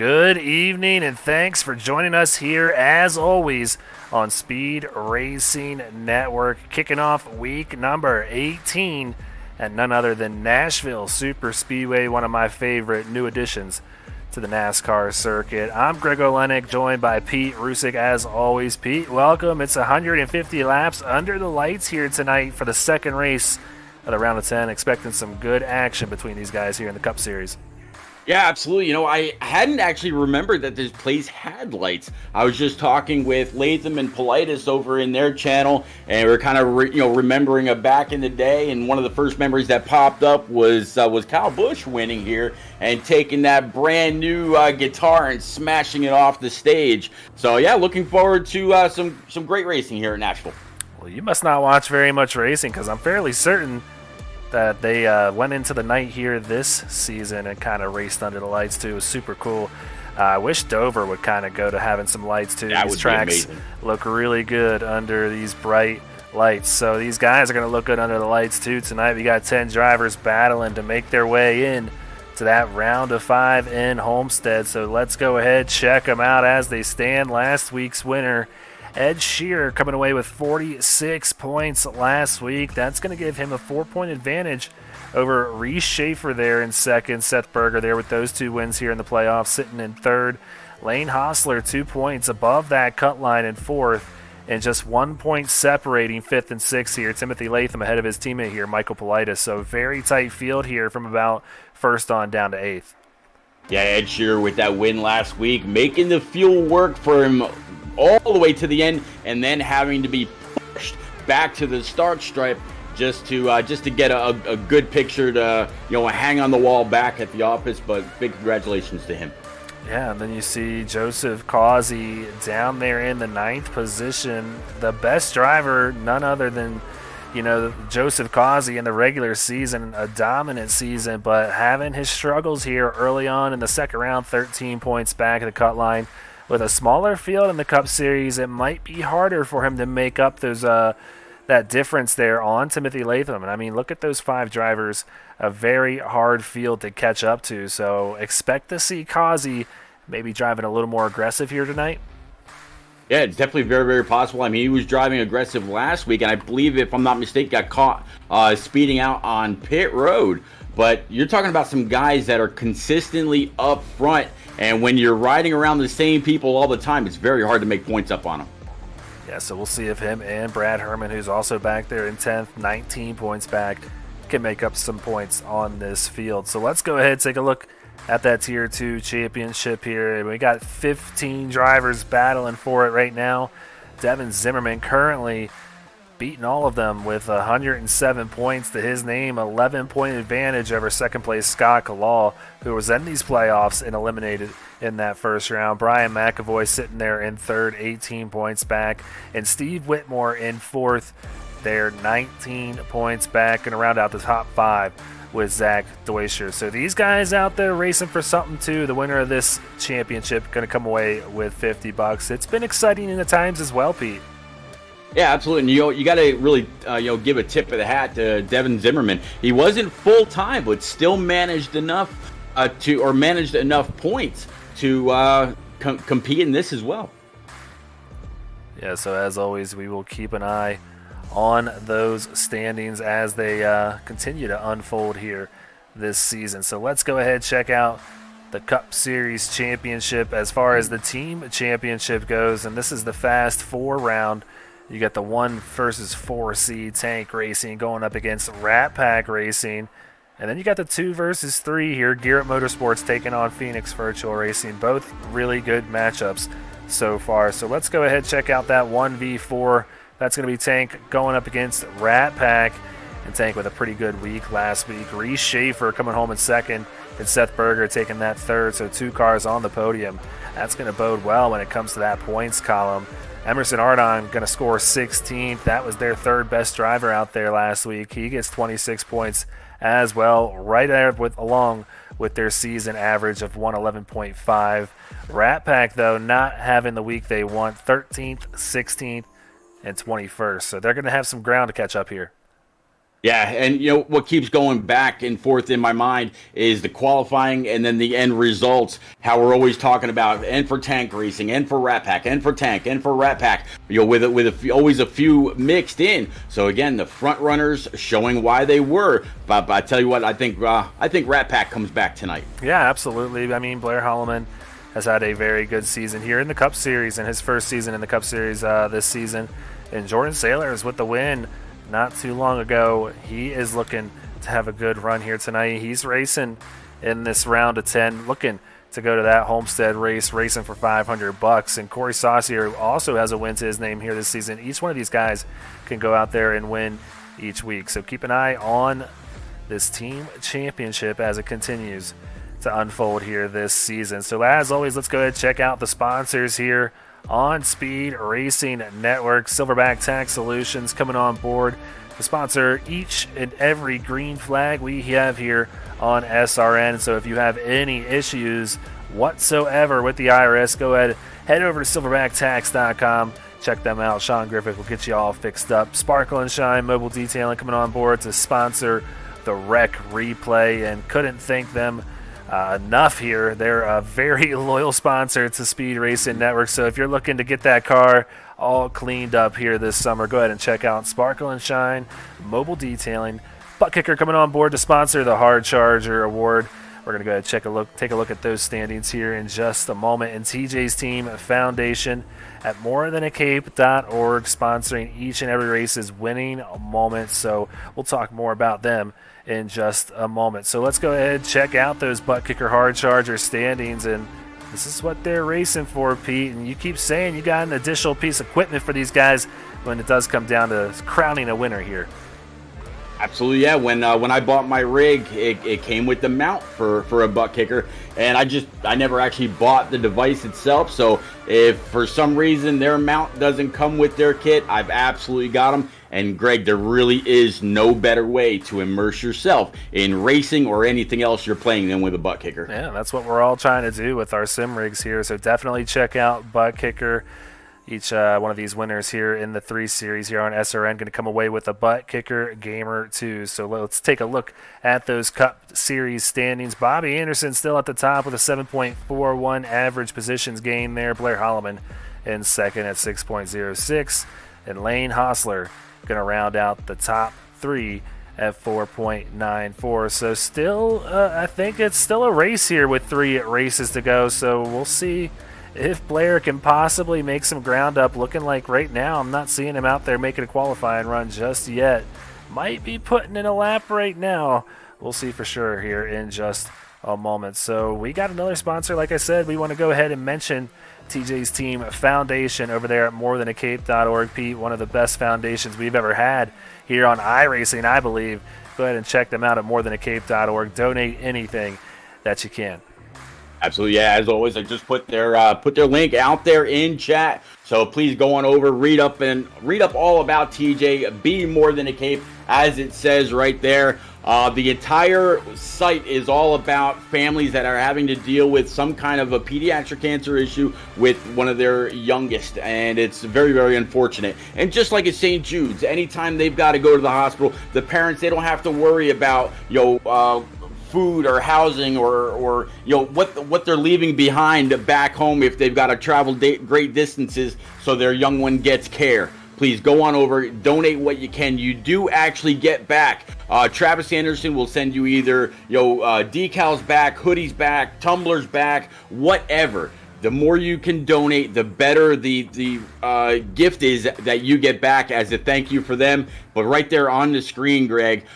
Good evening, and thanks for joining us here, as always, on Speed Racing Network, kicking off week number 18 at none other than Nashville Super Speedway, one of my favorite new additions to the NASCAR circuit. I'm Greg Olenek, joined by Pete Rusick, as always. Pete, welcome. It's 150 laps under the lights here tonight for the second race of the round of 10. Expecting some good action between these guys here in the Cup Series. Yeah, absolutely. I hadn't actually remembered that this place had lights. I was just talking with Latham and Politis over in their channel, and we are kind of remembering back in the day. And one of the first memories that popped up was Kyle Busch winning here and taking that brand new guitar and smashing it off the stage. So yeah, looking forward to some great racing here at Nashville. Well, you must not watch very much racing, because I'm fairly certain that they went into the night here this season and kind of raced under the lights too. It was super cool. I wish Dover would kind of go to having some lights too. That these would tracks be amazing. Look really good under these bright lights. So these guys are going to look good under the lights too tonight. We got 10 drivers battling to make their way in to that round of 5 in Homestead. So let's go ahead, check them out as they stand. Last week's winner, Ed Shearer, coming away with 46 points last week. That's going to give him a 4-point advantage over Reese Schaefer there in second. Seth Berger there with those 2 wins here in the playoffs, sitting in third. Lane Hostler, 2 points above that cut line in fourth, and just 1 point separating fifth and sixth here. Timothy Latham ahead of his teammate here, Michael Politis. So very tight field here from about first on down to eighth. Yeah, Ed Shearer with that win last week, making the fuel work for him all the way to the end, and then having to be pushed back to the start stripe just to get a good picture to hang on the wall back at the office. But big congratulations to him. Yeah, and then you see Joseph Causey down there in the 9th position. The best driver, none other than Joseph Causey in the regular season, a dominant season, but having his struggles here early on in the second round. 13 points back at the cut line. With a smaller field in the Cup Series, it might be harder for him to make up those that difference there on Timothy Latham. And I mean, look at those 5 drivers, a very hard field to catch up to. So expect to see Causey maybe driving a little more aggressive here tonight. Yeah, it's definitely very, very possible. I mean, he was driving aggressive last week, and I believe, if I'm not mistaken, got caught speeding out on pit road. But you're talking about some guys that are consistently up front, and when you're riding around the same people all the time, it's very hard to make points up on them. Yeah, so we'll see if him and Brad Herman, who's also back there in 10th, 19 points back, can make up some points on this field. So let's go ahead and take a look at that Tier 2 championship here. We got 15 drivers battling for it right now. Devin Zimmerman currently beating all of them with 107 points to his name, 11-point advantage over second-place Scott Kalal, who was in these playoffs and eliminated in that first round. Brian McAvoy sitting there in third, 18 points back, and Steve Whitmore in fourth, there 19 points back, and round out the top 5 with Zach Deutscher. So these guys out there racing for something too. The winner of this championship going to come away with $50. It's been exciting in the times as well, Pete. Yeah, absolutely. And you got to really give a tip of the hat to Devin Zimmerman. He wasn't full time, but still managed enough managed enough points to compete in this as well. Yeah. So as always, we will keep an eye on those standings as they continue to unfold here this season. So let's go ahead and check out the Cup Series Championship as far as the team championship goes, and this is the Fast 4 round. You got the 1 versus 4 seed Tank Racing going up against Rat Pack Racing. And then you got the 2 versus 3 here, Garrett Motorsports taking on Phoenix Virtual Racing. Both really good matchups so far. So let's go ahead and check out that 1v4. That's going to be Tank going up against Rat Pack. And Tank with a pretty good week last week. Reese Schaefer coming home in second, and Seth Berger taking that third. So 2 cars on the podium. That's going to bode well when it comes to that points column. Emerson Ardon going to score 16th. That was their third best driver out there last week. He gets 26 points as well, right there along with their season average of 111.5. Rat Pack, though, not having the week they want, 13th, 16th, and 21st. So they're going to have some ground to catch up here. Yeah, and you know what keeps going back and forth in my mind is the qualifying and then the end results. How we're always talking about N for tank racing, N for rat pack, N for tank, N for rat pack. You know, always a few mixed in. So again, the front runners showing why they were. But I tell you what, I think rat pack comes back tonight. Yeah, absolutely. I mean, Blair Holloman has had a very good season here in the Cup Series, and his first season in the Cup Series this season. And Jordan Sailors with the win not too long ago. He is looking to have a good run here tonight. He's racing in this round of 10, looking to go to that Homestead race, racing for $500. And Corey Saucier also has a win to his name here this season. Each one of these guys can go out there and win each week. So keep an eye on this team championship as it continues to unfold here this season. So as always, let's go ahead and check out the sponsors here on Speed Racing Network. Silverback Tax Solutions coming on board to sponsor each and every green flag we have here on SRN. So if you have any issues whatsoever with the IRS, go ahead, head over to silverbacktacks.com. Check them out. Sean Griffith will get you all fixed up. Sparkle and Shine Mobile Detailing coming on board to sponsor the Rec Replay, and couldn't thank them enough here. They're a very loyal sponsor to Speed Racing Network. So if you're looking to get that car all cleaned up here this summer, go ahead and check out Sparkle and Shine Mobile Detailing. Butt Kicker coming on board to sponsor the Hard Charger Award. We're going to go ahead and take a look at those standings here in just a moment. And TJ's Team Foundation at morethanAcape.org sponsoring each and every race's winning moment. So we'll talk more about them in just a moment. So let's go ahead and check out those Butt Kicker Hard Charger standings, and this is what they're racing for, Pete. And you keep saying you got an additional piece of equipment for these guys when it does come down to crowning a winner here. Absolutely, yeah. When I bought my rig, it came with the mount for a butt kicker, and I never actually bought the device itself. So if for some reason their mount doesn't come with their kit, I've absolutely got them. And Greg, there really is no better way to immerse yourself in racing or anything else you're playing than with a butt kicker. Yeah, that's what we're all trying to do with our sim rigs here. So definitely check out Butt Kicker. Each one of these winners here in the 3 Series here on SRN going to come away with a Butt Kicker Gamer 2. So let's take a look at those Cup Series standings. Bobby Anderson still at the top with a 7.41 average positions gain there. Blair Holloman in second at 6.06. And Lane Hostler going to round out the top 3 at 4.94. So still, I think it's still a race here with 3 races to go. So we'll see if Blair can possibly make some ground up. Looking like right now, I'm not seeing him out there making a qualifying run just yet. Might be putting in a lap right now. We'll see for sure here in just a moment. So we got another sponsor. Like I said, we want to go ahead and mention TJ's Team Foundation over there at morethanAcape.org. Pete, one of the best foundations we've ever had here on iRacing, I believe. Go ahead and check them out at morethanAcape.org. Donate anything that you can. Absolutely, yeah. As always, I just put their link out there in chat. So please go on over, read up all about TJ. Be more than a cape, as it says right there. The entire site is all about families that are having to deal with some kind of a pediatric cancer issue with one of their youngest, and it's very, very unfortunate. And just like at St. Jude's, anytime they've got to go to the hospital, the parents, they don't have to worry about food or housing or what they're leaving behind back home if they've got to travel great distances so their young one gets care. Please go on over, donate what you can. You do actually get back. Travis Anderson will send you either decals back, hoodies back, tumblers back, whatever. The more you can donate, the better the gift is that you get back as a thank you for them. But right there on the screen, Greg,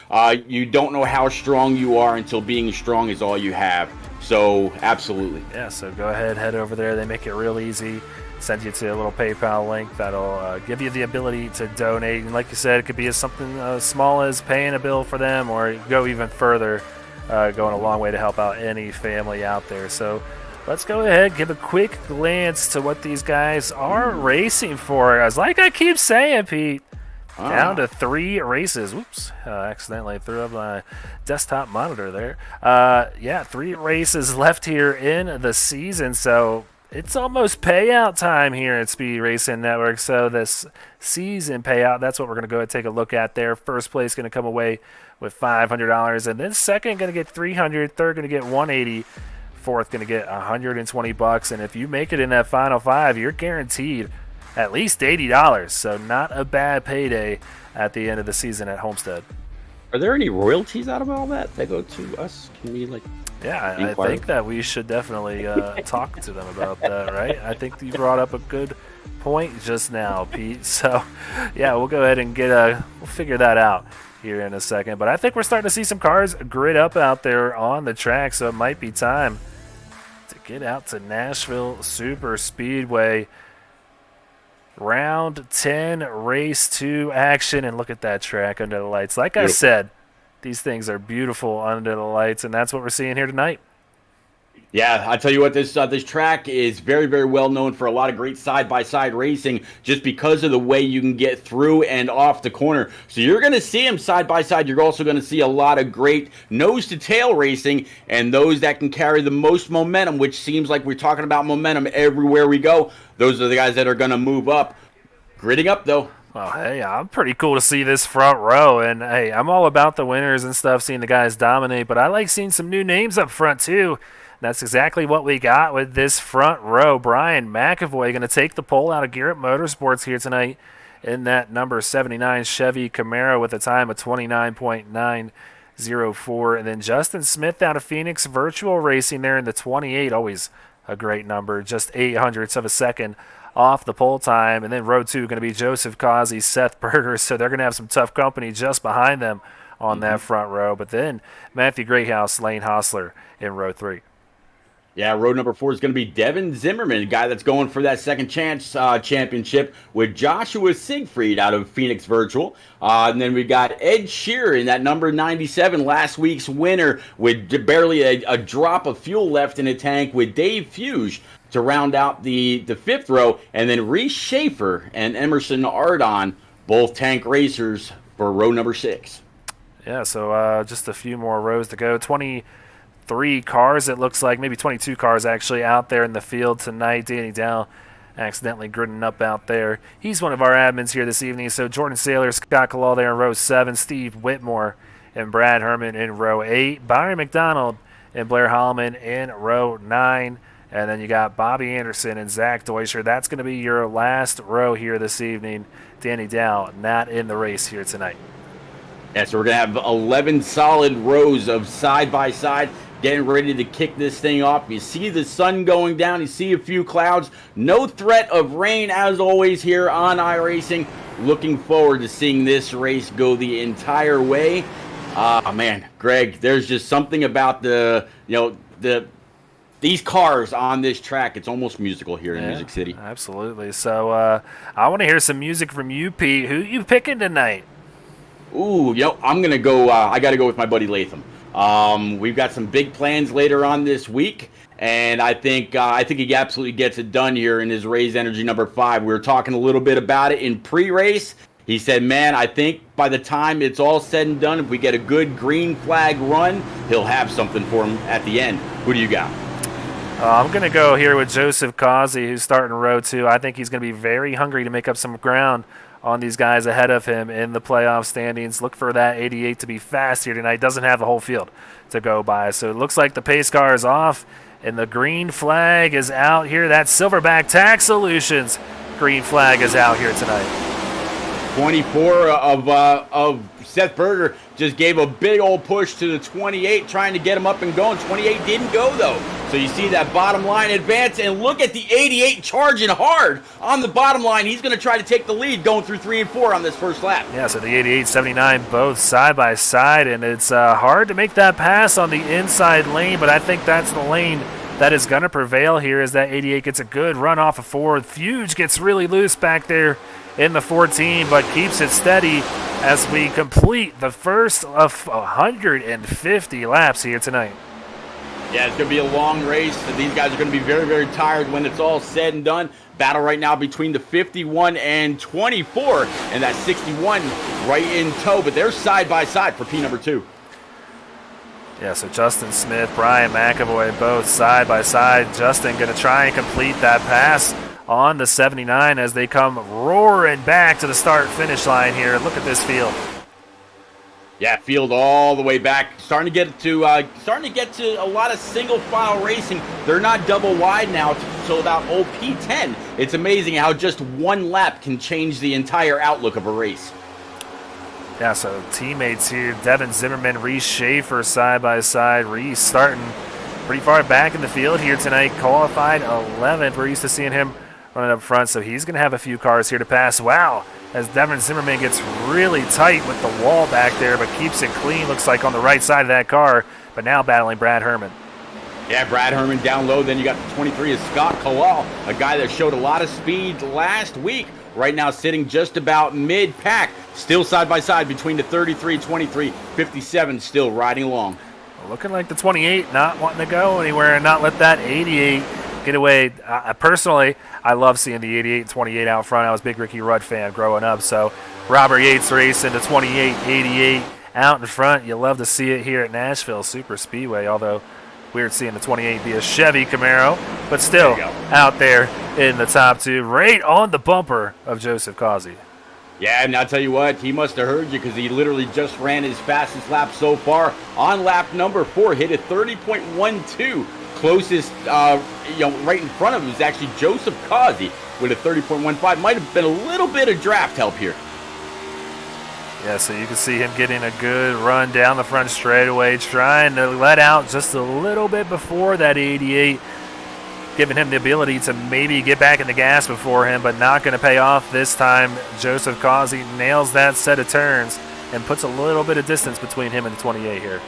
you don't know how strong you are until being strong is all you have. So, absolutely. Yeah, so go ahead, head over there. They make it real easy. Send you to a little PayPal link that'll give you the ability to donate. And like you said, it could be something as small as paying a bill for them, or go even further, going a long way to help out any family out there. So let's go ahead, give a quick glance to what these guys are racing for. As like I keep saying, Pete, down to 3 races. Whoops, accidentally threw up my desktop monitor there. 3 races left here in the season. So it's almost payout time here at Speed Racing Network. So this season payout, that's what we're going to go and take a look at there. First place going to come away with $500, and then second going to get $300, third going to get $180, fourth going to get $120. And if you make it in that final five, you're guaranteed at least $80. So not a bad payday at the end of the season at Homestead. Are there any royalties out of all that go to us? Can we Yeah, I think that we should definitely talk to them about that, right? I think you brought up a good point just now, Pete. So, yeah, we'll go ahead and we'll figure that out here in a second. But I think we're starting to see some cars grid up out there on the track, so it might be time to get out to Nashville Super Speedway. Round 10, race 2 action, and look at that track under the lights. Like I said, these things are beautiful under the lights, and that's what we're seeing here tonight. Yeah, I tell you what, this track is very, very well known for a lot of great side-by-side racing just because of the way you can get through and off the corner. So you're going to see them side-by-side. You're also going to see a lot of great nose-to-tail racing and those that can carry the most momentum, which seems like we're talking about momentum everywhere we go. Those are the guys that are going to move up. Gridding up, though. Well, hey, I'm pretty cool to see this front row, and hey, I'm all about the winners and stuff, seeing the guys dominate, but I like seeing some new names up front, too. That's exactly what we got with this front row. Brian McAvoy going to take the pole out of Garrett Motorsports here tonight in that number 79 Chevy Camaro with a time of 29.904. And then Justin Smith out of Phoenix Virtual Racing there in the 28, always a great number, just 0.08 of a second off the pole time. And then row 2 going to be Joseph Causey, Seth Berger, so they're going to have some tough company just behind them on that front row. But then Matthew Greathouse, Lane Hostler in row 3. Yeah, road number 4 is going to be Devin Zimmerman, a guy that's going for that second chance championship with Joshua Siegfried out of Phoenix Virtual. And then we got Ed Shearer in that number 97, last week's winner, with barely a drop of fuel left in the tank, with Dave Fuge to round out the fifth row. And then Reese Schaefer and Emerson Ardon, both tank racers for row number 6. Yeah, so just a few more rows to go. 23 cars, it looks like, maybe 22 cars actually out there in the field tonight. Danny Dow accidentally gridding up out there. He's one of our admins here this evening. So Jordan Saylor, Scott Kalal there in row 7, Steve Whitmore and Brad Herman in row 8, Byron McDonald and Blair Holloman in row 9, and then you got Bobby Anderson and Zach Deutscher. That's going to be your last row here this evening. Danny Dow not in the race here tonight. Yeah, so we're going to have 11 solid rows of side-by-side, getting ready to kick this thing off. You see the sun going down. You see a few clouds. No threat of rain, as always, here on iRacing. Looking forward to seeing this race go the entire way. Man, Greg, there's just something about these cars on this track. It's almost musical here in Music City. Absolutely. So I want to hear some music from you, Pete. Who you picking tonight? Ooh, I'm going to go. I got to go with my buddy Latham. We've got some big plans later on this week, and I think he absolutely gets it done here in his Raise Energy number 5. We were talking a little bit about it in pre-race. He said, man, I think by the time it's all said and done, if we get a good green flag run, he'll have something for him at the end. Who do you got? I'm going to go here with Joseph Causey, who's starting row 2. I think he's going to be very hungry to make up some ground on these guys ahead of him in the playoff standings. Look for that 88 to be fast here tonight. Doesn't have the whole field to go by. So it looks like the pace car is off, and the green flag is out here. That's Silverback Tax Solutions. Green flag is out here tonight. 24 of Seth Berger just gave a big old push to the 28, trying to get him up and going. 28 didn't go, though. So you see that bottom line advance, and look at the 88 charging hard on the bottom line. He's going to try to take the lead going through 3 and 4 on this first lap. Yeah, so the 88, 79 both side by side, and it's hard to make that pass on the inside lane, but I think that's the lane that is going to prevail here as that 88 gets a good run off of 4. Fuge gets really loose back there in the 14, but keeps it steady as we complete the first of 150 laps here tonight. Yeah, it's going to be a long race. These guys are going to be very, very tired when it's all said and done. Battle right now between the 51 and 24, and that 61 right in tow, but they're side by side for P number 2. Yeah, so Justin Smith, Brian McAvoy, both side by side. Justin going to try and complete that pass on the 79 as they come roaring back to the start-finish line here. Look at this field. Yeah, field all the way back. Starting to get to a lot of single file racing. They're not double wide now till about P10. It's amazing how just one lap can change the entire outlook of a race. Yeah, so teammates here, Devin Zimmerman, Reese Schaefer side by side. Reese starting pretty far back in the field here tonight, qualified 11th. We're used to seeing him running up front, so he's going to have a few cars here to pass. Wow, as Devin Zimmerman gets really tight with the wall back there, but keeps it clean, looks like on the right side of that car, but now battling Brad Herman. Yeah, Brad Herman down low. Then you got the 23 is Scott Kalal, a guy that showed a lot of speed last week. Right now sitting just about mid-pack. Still side by side between the 33, 23, 57, still riding along. Looking like the 28 not wanting to go anywhere and not let that 88 get away. Personally, I love seeing the 88 and 28 out front. I was a big Ricky Rudd fan growing up, so Robert Yates racing the 28, 88 out in front. You love to see it here at Nashville Super Speedway, although weird seeing the 28 be a Chevy Camaro, but still out there in the top two, right on the bumper of Joseph Causey. Yeah, and I'll tell you what, he must have heard you because he literally just ran his fastest lap so far on lap number 4, hit a 30.12. Closest, right in front of him is actually Joseph Causey with a 30.15. Might have been a little bit of draft help here. Yeah, so you can see him getting a good run down the front straightaway, trying to let out just a little bit before that 88, giving him the ability to maybe get back in the gas before him, but not going to pay off this time. Joseph Causey nails that set of turns and puts a little bit of distance between him and the 28 here.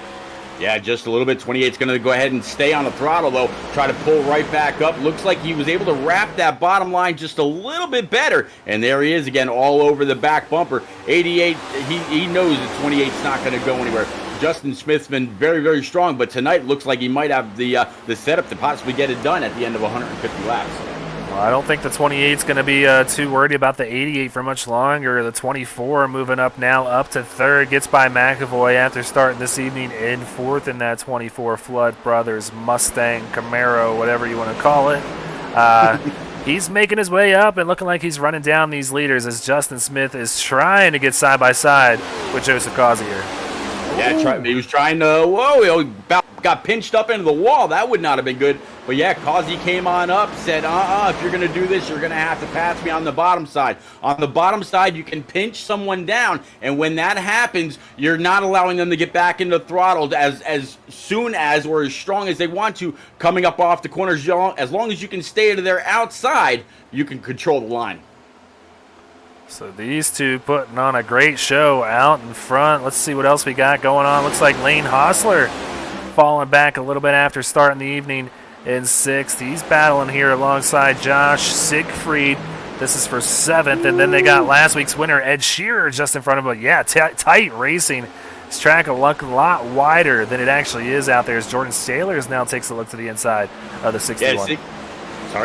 Yeah, just a little bit. 28's going to go ahead and stay on the throttle, though. Try to pull right back up. Looks like he was able to wrap that bottom line just a little bit better. And there he is again, all over the back bumper. 88, he knows that 28's not going to go anywhere. Justin Smith's been very, very strong, but tonight looks like he might have the setup to possibly get it done at the end of 150 laps. Well, I don't think the 28's going to be too worried about the 88 for much longer. The 24 moving up now up to third, gets by McAvoy after starting this evening in fourth in that 24 Flood Brothers Mustang Camaro, whatever you want to call it. He's making his way up and looking like he's running down these leaders as Justin Smith is trying to get side by side with Joseph Causey here. Yeah, he was trying to, he got pinched up into the wall. That would not have been good. But yeah, Causey came on up, said, if you're going to do this, you're going to have to pass me on the bottom side. On the bottom side, you can pinch someone down. And when that happens, you're not allowing them to get back into the throttle as soon as or as strong as they want to coming up off the corners. As long as you can stay to their outside, you can control the line. So these two putting on a great show out in front. Let's see what else we got going on. Looks like Lane Hostler falling back a little bit after starting the evening in sixth. He's battling here alongside Josh Siegfried. This is for seventh. And then they got last week's winner, Ed Shearer, just in front of him. Yeah, tight racing. This track a lot wider than it actually is out there as Jordan Sailors now takes a look to the inside of the 61.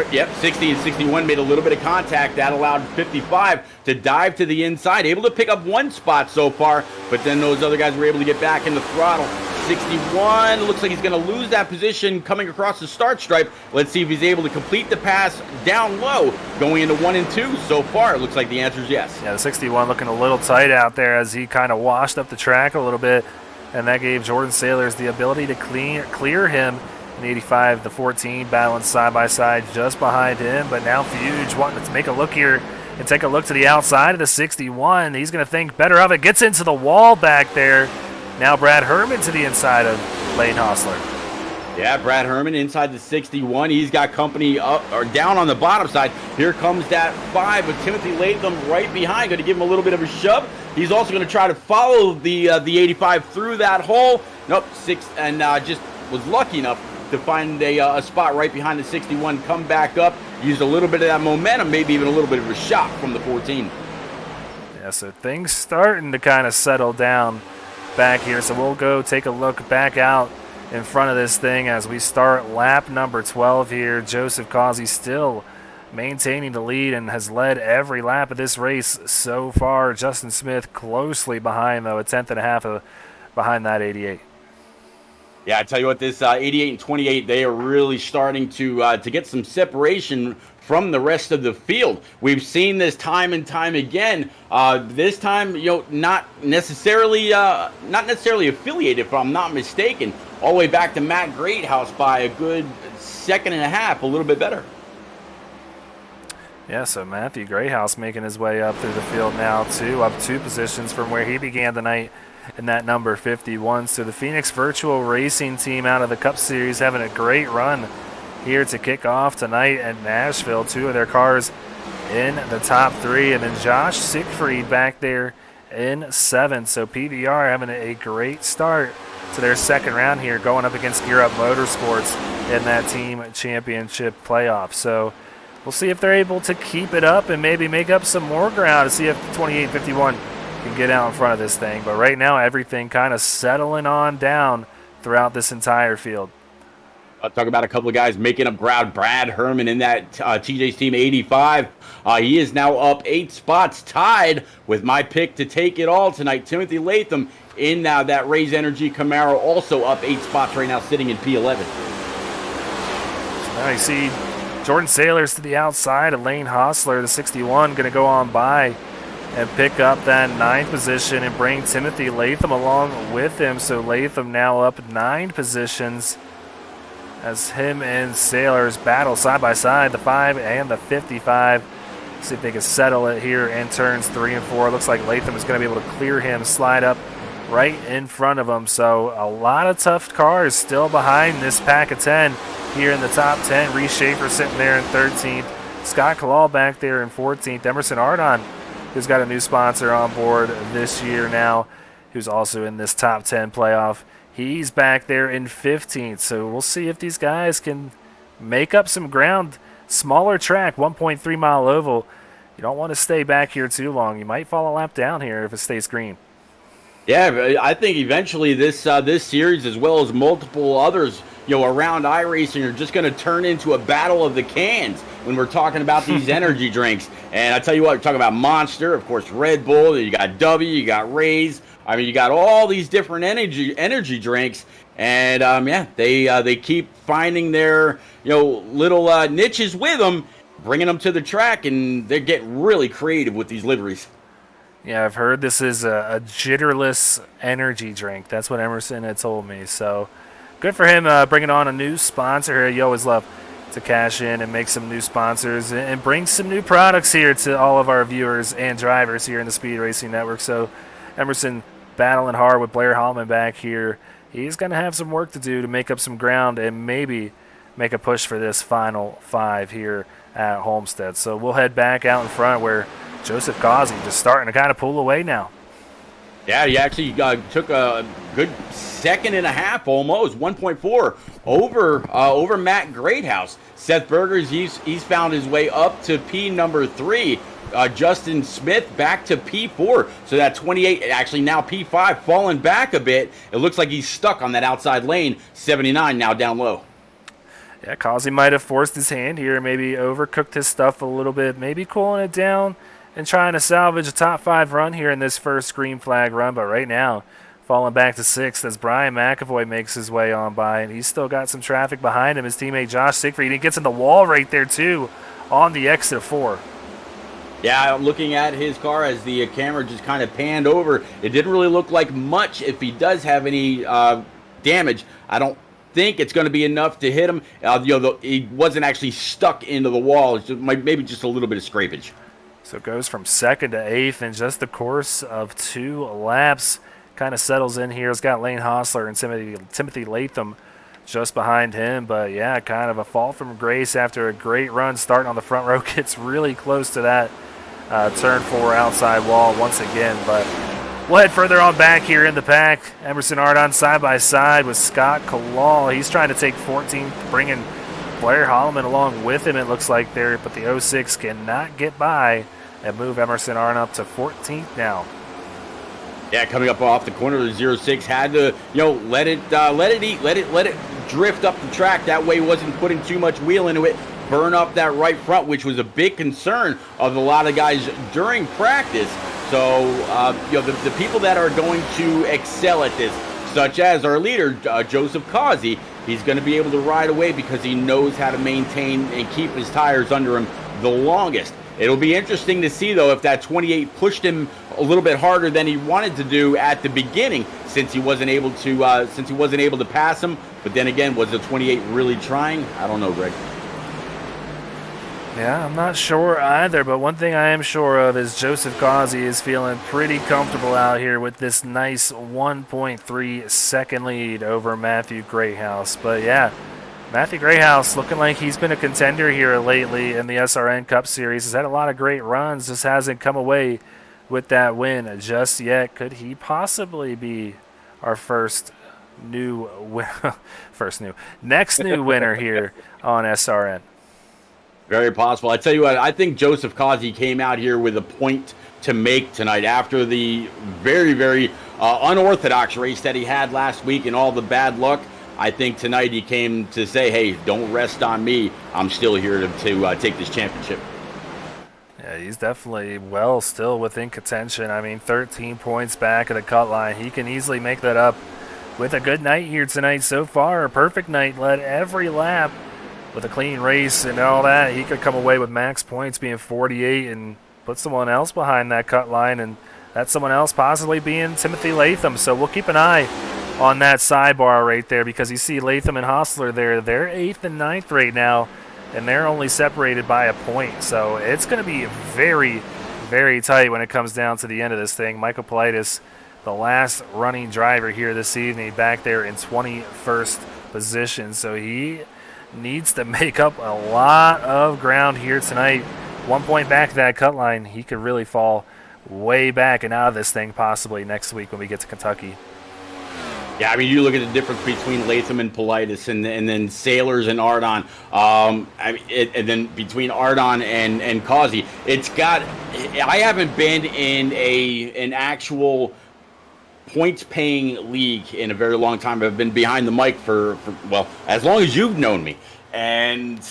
Yeah, 60 and 61 made a little bit of contact. That allowed 55 to dive to the inside. Able to pick up one spot so far, but then those other guys were able to get back in the throttle. 61 looks like he's going to lose that position coming across the start stripe. Let's see if he's able to complete the pass down low going into 1 and 2. So far, it looks like the answer is yes. Yeah, the 61 looking a little tight out there as he kind of washed up the track a little bit, and that gave Jordan Sailors the ability to clear him. 85, the 14 battling side by side just behind him, but now Fuge wanting to make a look here and take a look to the outside of the 61. He's going to think better of it, gets into the wall back there. Now Brad Herman to the inside of Lane Hostler. Yeah, Brad Herman inside the 61. He's got company up or down on the bottom side. Here comes that 5 with Timothy Latham right behind, going to give him a little bit of a shove. He's also going to try to follow the 85 through that hole. Nope, 6 and just was lucky enough to find a spot right behind the 61, come back up, used a little bit of that momentum, maybe even a little bit of a shock from the 14. Yeah, so things starting to kind of settle down back here. So we'll go take a look back out in front of this thing as we start lap number 12 here. Joseph Causey still maintaining the lead and has led every lap of this race so far. Justin Smith closely behind, though, a tenth and a half behind that 88. Yeah, I tell you what, this 88 and 28, they are really starting to get some separation from the rest of the field. We've seen this time and time again. This time, not necessarily affiliated, if I'm not mistaken, all the way back to Matt Greathouse by a good second and a half, a little bit better. Yeah, so Matthew Greathouse making his way up through the field now, too, up 2 positions from where he began the night in that number 51. So the Phoenix Virtual Racing team out of the Cup Series having a great run here to kick off tonight at Nashville. 2 of their cars in the top 3, and then Josh Siegfried back there in 7th. So PVR having a great start to their second round here, going up against Gear Up Motorsports in that team championship playoff. So we'll see if they're able to keep it up and maybe make up some more ground to see if 2851 can get out in front of this thing. But right now, everything kind of settling on down throughout this entire field. I'll talk about a couple of guys making up ground. Brad Herman in that TJ's Team 85. He is now up 8 spots, tied with my pick to take it all tonight. Timothy Latham in that Raise Energy Camaro, also up 8 spots right now, sitting in P11. So now you see Jordan Sailors to the outside, Elaine Hostler, the 61, going to go on by and pick up that 9th position and bring Timothy Latham along with him. So Latham now up 9 positions as him and Sailors battle side by side, the 5 and the 55. See if they can settle it here in turns 3 and 4. Looks like Latham is going to be able to clear him, slide up right in front of him. So a lot of tough cars still behind this pack of 10 here in the top 10. Reese Schaefer sitting there in 13th. Scott Kalal back there in 14th. Emerson Ardon, who's got a new sponsor on board this year now, who's also in this top 10 playoff. He's back there in 15th. So we'll see if these guys can make up some ground. Smaller track, 1.3 mile oval. You don't want to stay back here too long. You might fall a lap down here if it stays green. Yeah, I think eventually this series, as well as multiple others, around iRacing, are just going to turn into a battle of the cans when we're talking about these energy drinks. And I tell you what, we're talking about Monster, of course, Red Bull. You got W, you got Rays. I mean, you got all these different energy drinks, and they keep finding their little niches with them, bringing them to the track, and they get really creative with these liveries. Yeah, I've heard this is a jitterless energy drink. That's what Emerson had told me. So good for him bringing on a new sponsor here. You always love to cash in and make some new sponsors and bring some new products here to all of our viewers and drivers here in the Speed Racing Network. So Emerson battling hard with Blair Hallman back here. He's going to have some work to do to make up some ground and maybe make a push for this final 5 here at Homestead. So we'll head back out in front where Joseph Causey just starting to kind of pull away now. Yeah, he actually took a good second and a half, almost 1.4 over Matt Greathouse. Seth Bergers, he's found his way up to P number 3. Justin Smith back to P4. So that 28, actually now P5, falling back a bit. It looks like he's stuck on that outside lane. 79 now down low. Yeah, Causey might have forced his hand here, maybe overcooked his stuff a little bit, maybe cooling it down and trying to salvage a top 5 run here in this first green flag run. But right now, falling back to 6th as Brian McAvoy makes his way on by, and he's still got some traffic behind him. His teammate Josh Siegfried, he gets in the wall right there too on the exit of 4. Yeah, looking at his car as the camera just kind of panned over, it didn't really look like much. If he does have any damage, I don't think it's going to be enough to hit him. He wasn't actually stuck into the wall. It's just, maybe just a little bit of scrapage. So it goes from 2nd to 8th in just the course of 2 laps. Kind of settles in here. It's got Lane Hostler and Timothy Latham just behind him. But, yeah, kind of a fall from grace after a great run starting on the front row. Gets really close to that turn 4 outside wall once again. But we'll head further on back here in the pack. Emerson Ardon side by side with Scott Kalal. He's trying to take 14th, bringing Blair Holloman along with him, it looks like there, but the 06 cannot get by and move Emerson Ardon up to 14th now. Yeah, coming up off the corner of the 06, had to let it drift up the track. That way, he wasn't putting too much wheel into it. Burn up that right front, which was a big concern of a lot of guys during practice. So, the people that are going to excel at this, such as our leader, Joseph Causey. He's going to be able to ride away because he knows how to maintain and keep his tires under him the longest. It'll be interesting to see, though, if that 28 pushed him a little bit harder than he wanted to do at the beginning, since he wasn't able to pass him. But then again, was the 28 really trying? I don't know, Greg. Yeah, I'm not sure either, but one thing I am sure of is Joseph Causey is feeling pretty comfortable out here with this nice 1.3 second lead over Matthew Greathouse. But yeah, Matthew Greathouse looking like he's been a contender here lately in the SRN Cup Series. He's had a lot of great runs, just hasn't come away with that win just yet. Could he possibly be our next new winner here on SRN? Very possible. I tell you what, I think Joseph Causey came out here with a point to make tonight after the very, very unorthodox race that he had last week and all the bad luck. I think tonight he came to say, hey, don't rest on me. I'm still here to take this championship. Yeah, he's definitely still within contention. I mean, 13 points back of the cut line. He can easily make that up with a good night here tonight so far. A perfect night, led every lap with a clean race and all that. He could come away with max points being 48 and put someone else behind that cut line, and that's someone else possibly being Timothy Latham. So we'll keep an eye on that sidebar right there, because you see Latham and Hostler there. They're 8th and 9th right now, and they're only separated by a point. So it's going to be very, very tight when it comes down to the end of this thing. Michael Politis, the last running driver here this evening, back there in 21st position. So he needs to make up a lot of ground here tonight. 1 point back to that cut line. He could really fall way back and out of this thing possibly next week when we get to Kentucky. Yeah, I mean, you look at the difference between Latham and Politis, and then Sailors and Ardon, and then between Ardon and Causey. I haven't been in an actual points-paying league in a very long time. I've been behind the mic for as long as you've known me, and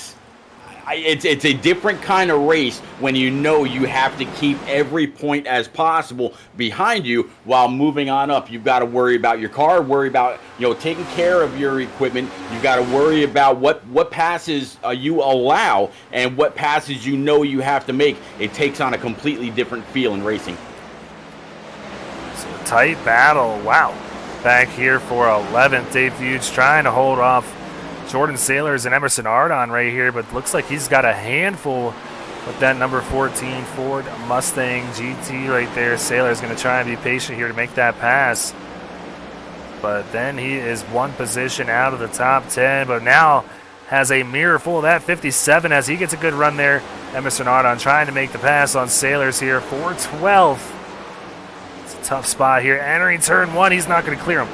it's a different kind of race when you know you have to keep every point as possible behind you while moving on up. You've got to worry about your car, worry about taking care of your equipment. You've got to worry about what passes you allow and what passes you have to make. It takes on a completely different feel in racing. So a tight battle. Wow. Back here for 11th. Dave Fuge trying to hold off Jordan Sailors and Emerson Ardon right here, but looks like he's got a handful with that number 14 Ford Mustang GT right there. Sailor's going to try and be patient here to make that pass, but then he is one position out of the top 10, but now has a mirror full of that 57 as he gets a good run there. Emerson Ardon trying to make the pass on Sailors here for 12th. It's a tough spot here. Entering turn one, he's not going to clear him.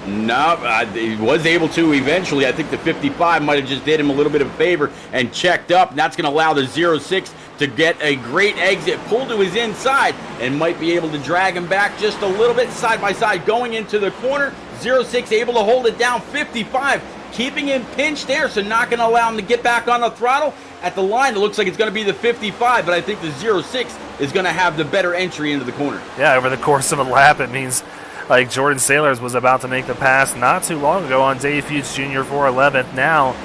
No, he was able to eventually. I think the 55 might have just did him a little bit of a favor and checked up. And that's going to allow the 06 to get a great exit, pull to his inside, and might be able to drag him back just a little bit side by side going into the corner. 06 able to hold it down. 55 keeping him pinched there, so not going to allow him to get back on the throttle. At the line, it looks like it's going to be the 55, but I think the 06 is going to have the better entry into the corner. Yeah, over the course of a lap, it means like Jordan Sailors was about to make the pass not too long ago on Dave Fuge Jr. for 11th. Now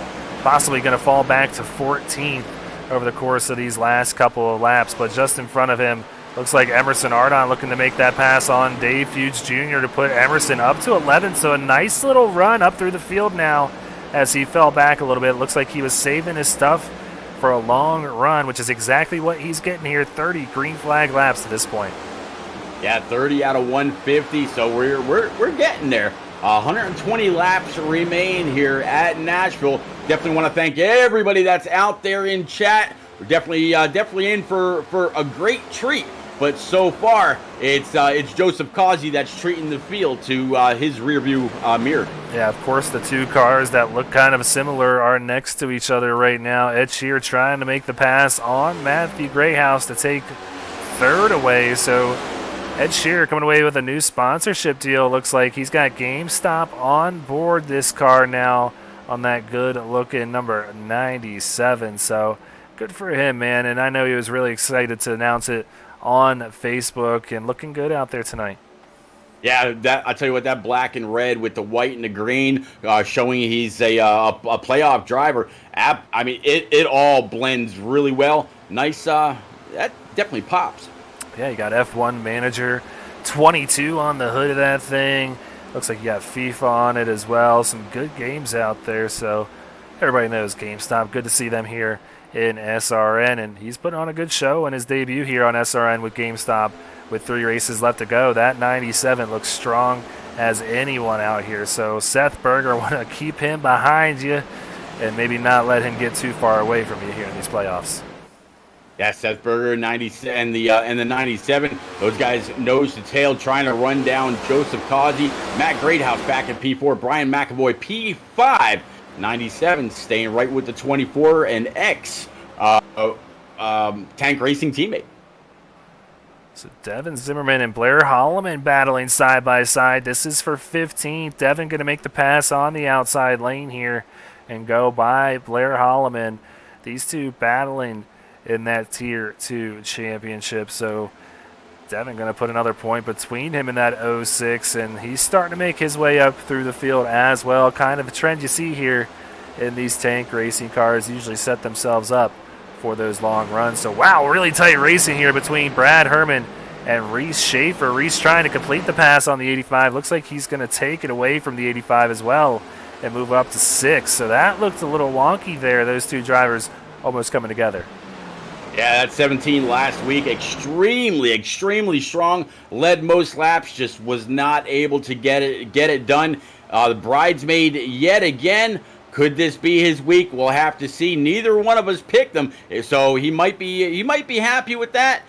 possibly going to fall back to 14th over the course of these last couple of laps. But just in front of him, looks like Emerson Ardon looking to make that pass on Dave Fuge Jr. to put Emerson up to 11th. So a nice little run up through the field now as he fell back a little bit. Looks like he was saving his stuff for a long run, which is exactly what he's getting here. 30 green flag laps to this point. Yeah, 30 out of 150, so we're getting there. 120 laps remain here at Nashville. Definitely want to thank everybody that's out there in chat. We're definitely in for a great treat. But so far, it's Joseph Causey that's treating the field to his rearview mirror. Yeah, of course, the two cars that look kind of similar are next to each other right now. Ed Shear trying to make the pass on Matthew Greathouse to take third away. So Ed Shear coming away with a new sponsorship deal. Looks like he's got GameStop on board this car now on that good-looking number 97. So good for him, man. And I know he was really excited to announce it on Facebook, and looking good out there tonight. Yeah, that I tell you what, that black and red with the white and the green, showing he's a playoff driver. I mean, it all blends really well. Nice, that definitely pops. Yeah, you got F1 Manager 22 on the hood of that thing. Looks like you got FIFA on it as well. Some good games out there. So everybody knows GameStop. Good to see them here in SRN. And he's put on a good show in his debut here on SRN with GameStop with 3 races left to go. That 97 looks strong as anyone out here. So Seth Berger, want to keep him behind you and maybe not let him get too far away from you here in these playoffs. Yeah, Seth Berger 90 and the 97. Those guys nose to tail trying to run down Joseph Causey. Matt Greathouse back at P4. Brian McAvoy P5. 97 staying right with the 24 and X Tank Racing teammate. So Devin Zimmerman and Blair Holloman battling side by side. This is for 15th. Devin going to make the pass on the outside lane here and go by Blair Holloman. These two battling in that Tier 2 championship. So Devin going to put another point between him and that 06, and he's starting to make his way up through the field as well. Kind of a trend you see here in these tank racing cars. Usually set themselves up for those long runs. So wow, really tight racing here between Brad Herman and Reese Schaefer. Reese trying to complete the pass on the 85. Looks like he's going to take it away from the 85 as well and move up to 6. So that looked a little wonky there, those two drivers almost coming together. Yeah, that 17 last week, extremely strong. Led most laps, just was not able to get it done. The bridesmaid yet again. Could this be his week? We'll have to see. Neither one of us picked him, so he might be happy with that.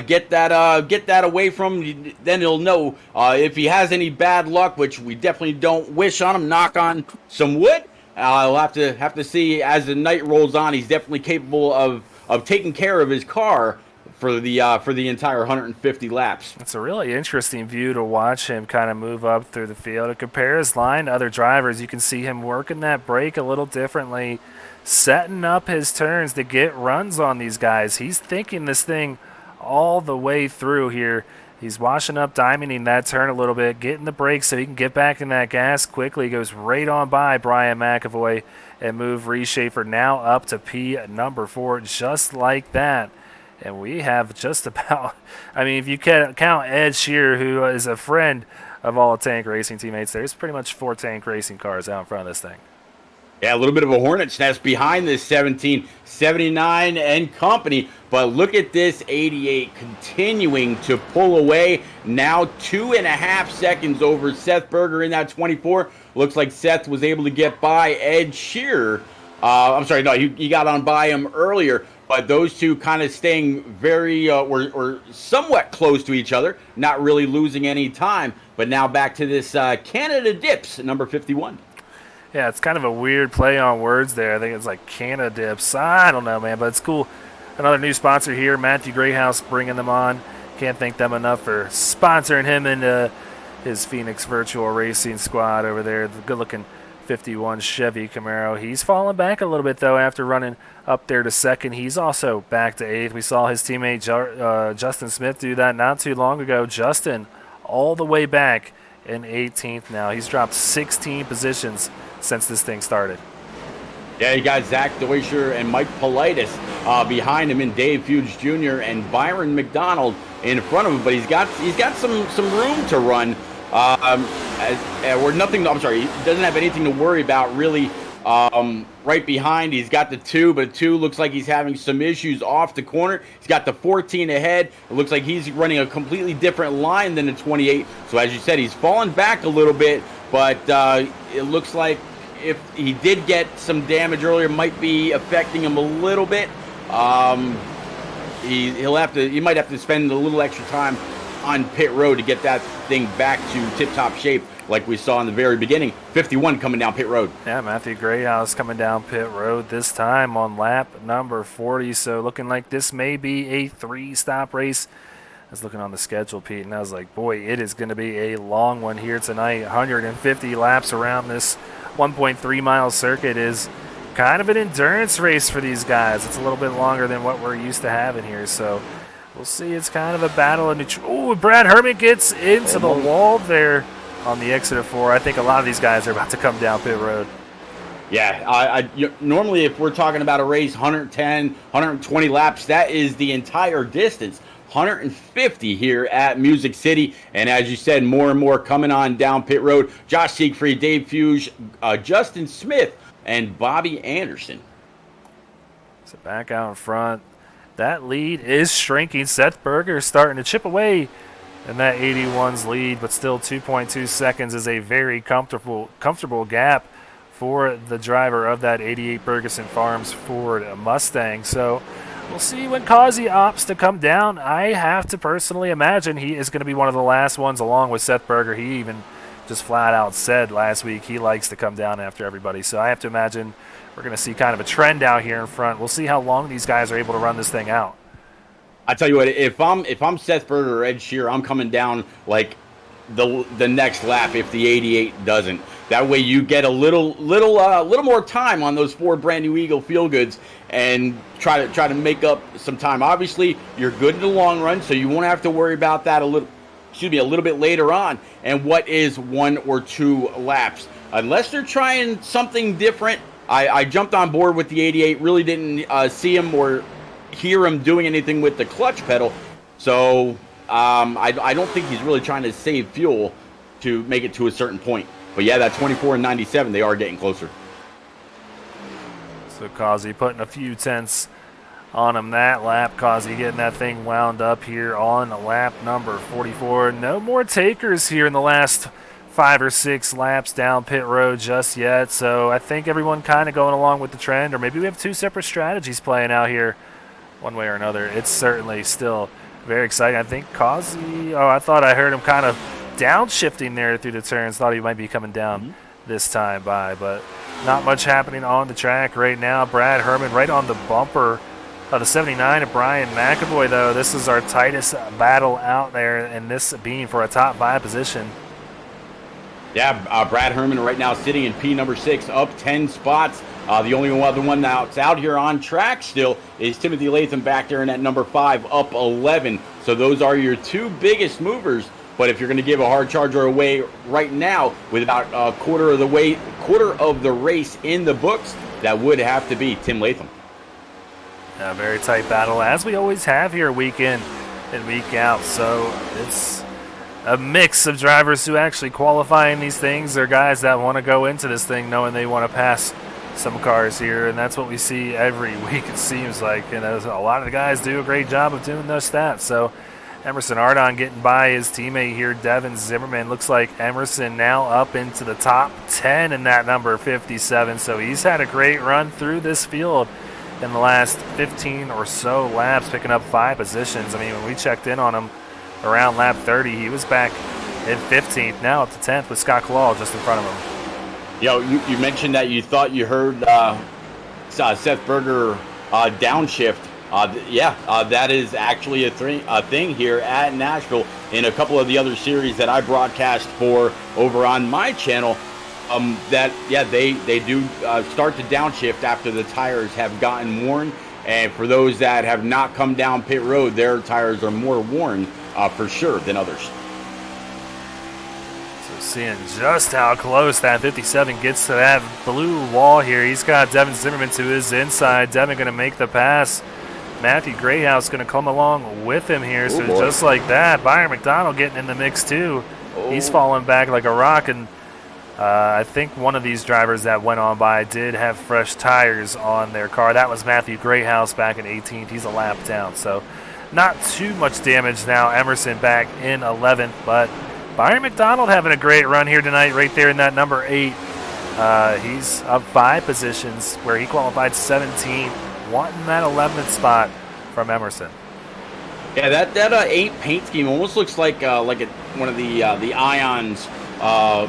Get that away from him. Then he'll know if he has any bad luck, which we definitely don't wish on him. Knock on some wood. I'll have to see as the night rolls on. He's definitely capable of taking care of his car for the entire 150 laps. It's a really interesting view to watch him kind of move up through the field. To compare his line to other drivers, you can see him working that brake a little differently, setting up his turns to get runs on these guys. He's thinking this thing all the way through here. He's washing up, diamonding that turn a little bit, getting the brakes so he can get back in that gas quickly. He goes right on by Brian McAvoy and move Reese Schaefer now up to P number 4, just like that. And we have just about, I mean, if you count Ed Shearer, who is a friend of all tank racing teammates, there's pretty much 4 tank racing cars out in front of this thing. Yeah, a little bit of a hornet's nest behind this 17, 79 and company. But look at this 88 continuing to pull away. Now 2.5 seconds over Seth Berger in that 24. Looks like Seth was able to get by Ed Shearer. I'm sorry, no, he got on by him earlier. But those two kind of staying very, were somewhat close to each other, not really losing any time. But now back to this Canada Dips, number 51. Yeah, it's kind of a weird play on words there. I think it's like Canada Dips. I don't know, man, but it's cool. Another new sponsor here, Matthew Greathouse, bringing them on. Can't thank them enough for sponsoring him and his Phoenix Virtual Racing squad over there. The good-looking 51 Chevy Camaro. He's fallen back a little bit, though, after running up there to second. He's also back to 8th. We saw his teammate Justin Smith do that not too long ago. Justin all the way back in 18th now. He's dropped 16 positions since this thing started. Yeah, you got Zach Deutscher and Mike Politis behind him, and Dave Fuge Jr. and Byron McDonald in front of him. But he's got some room to run. Or nothing. I'm sorry, he doesn't have anything to worry about really. Right behind, he's got the 2, but 2 looks like he's having some issues off the corner. He's got the 14 ahead. It looks like he's running a completely different line than the 28. So as you said, he's fallen back a little bit, but it looks like if he did get some damage earlier, might be affecting him a little bit. He might have to spend a little extra time on pit road to get that thing back to tip-top shape like we saw in the very beginning. 51 coming down pit road. Yeah, Matthew Greathouse coming down pit road this time on lap number 40. So looking like this may be a 3-stop race. I was looking on the schedule, Pete, and I was like, boy, it is going to be a long one here tonight. 150 laps around this 1.3-mile circuit is kind of an endurance race for these guys. It's a little bit longer than what we're used to having here. So we'll see. It's kind of a battle. Oh, Brad Herman gets into the wall there on the exit of 4. I think a lot of these guys are about to come down pit road. Yeah, normally if we're talking about a race, 110, 120 laps, that is the entire distance. 150 here at Music City. And as you said, more and more coming on down pit road. Josh Siegfried, Dave Fuge, Justin Smith, and Bobby Anderson. So back out in front. That lead is shrinking. Seth Berger starting to chip away in that 81's lead, but still 2.2 seconds is a very comfortable gap for the driver of that 88 Ferguson Farms Ford Mustang. So we'll see when Causey opts to come down. I have to personally imagine he is going to be one of the last ones along with Seth Berger. He even just flat out said last week he likes to come down after everybody. So I have to imagine we're going to see kind of a trend out here in front. We'll see how long these guys are able to run this thing out. I tell you what, if I'm Seth Berger or Ed Sheeran, I'm coming down like the next lap if the 88 doesn't. That way you get a little more time on those 4 brand new Eagle Feel Goods and try to make up some time. Obviously, you're good in the long run, so you won't have to worry about that a little bit later on. And what is 1 or 2 laps? Unless they're trying something different. I jumped on board with the 88, really didn't see him or hear him doing anything with the clutch pedal. So I don't think he's really trying to save fuel to make it to a certain point. But yeah, that 24 and 97, they are getting closer. So Causey putting a few tenths on him that lap. Causey getting that thing wound up here on lap number 44. No more takers here in the last 5 or 6 laps down pit road just yet. So I think everyone kind of going along with the trend, or maybe we have 2 separate strategies playing out here one way or another. It's certainly still very exciting. I think Causey, I thought I heard him kind of downshifting there through the turns. Thought he might be coming down this time by, but not much happening on the track right now. Brad Herman right on the bumper of the 79 of Brian McAvoy, though. This is our tightest battle out there, and this being for a top 5 position. Yeah, Brad Herman right now sitting in P number 6, up 10 spots. The only other one that's out here on track still is Timothy Latham back there in at number 5, up 11. So those are your 2 biggest movers. But if you're going to give a hard charger away right now with about a quarter of the race in the books, that would have to be Tim Latham. A very tight battle, as we always have here week in and week out. So it's a mix of drivers who actually qualify in these things. They're guys that want to go into this thing knowing they want to pass some cars here, and that's what we see every week, it seems like. And a lot of the guys do a great job of doing those stats. So Emerson Ardon getting by his teammate here, Devin Zimmerman. Looks like Emerson now up into the top 10 in that number 57. So he's had a great run through this field in the last 15 or so laps, picking up 5 positions. I mean, when we checked in on him around lap 30, he was back in 15th, now up to 10th with Scott Claw just in front of him. You mentioned that you thought you heard Seth Berger downshift. That is actually a thing here at Nashville. In a couple of the other series that I broadcast for over on my channel, they do start to downshift after the tires have gotten worn. And for those that have not come down pit road, their tires are more worn for sure than others. So seeing just how close that 57 gets to that blue wall here. He's got Devin Zimmerman to his inside. Devin going to make the pass. Matthew Grayhouse going to come along with him here. So just like that, Byron McDonald getting in the mix too. He's falling back like a rock. And I think one of these drivers that went on by did have fresh tires on their car. That was Matthew Grayhouse back in 18th. He's a lap down. So not too much damage now. Emerson back in 11th. But Byron McDonald having a great run here tonight right there in that number 8. He's up 5 positions where he qualified 17th. Wanting that 11th spot from Emerson. Yeah, that 8 paint scheme almost looks like one of the Ions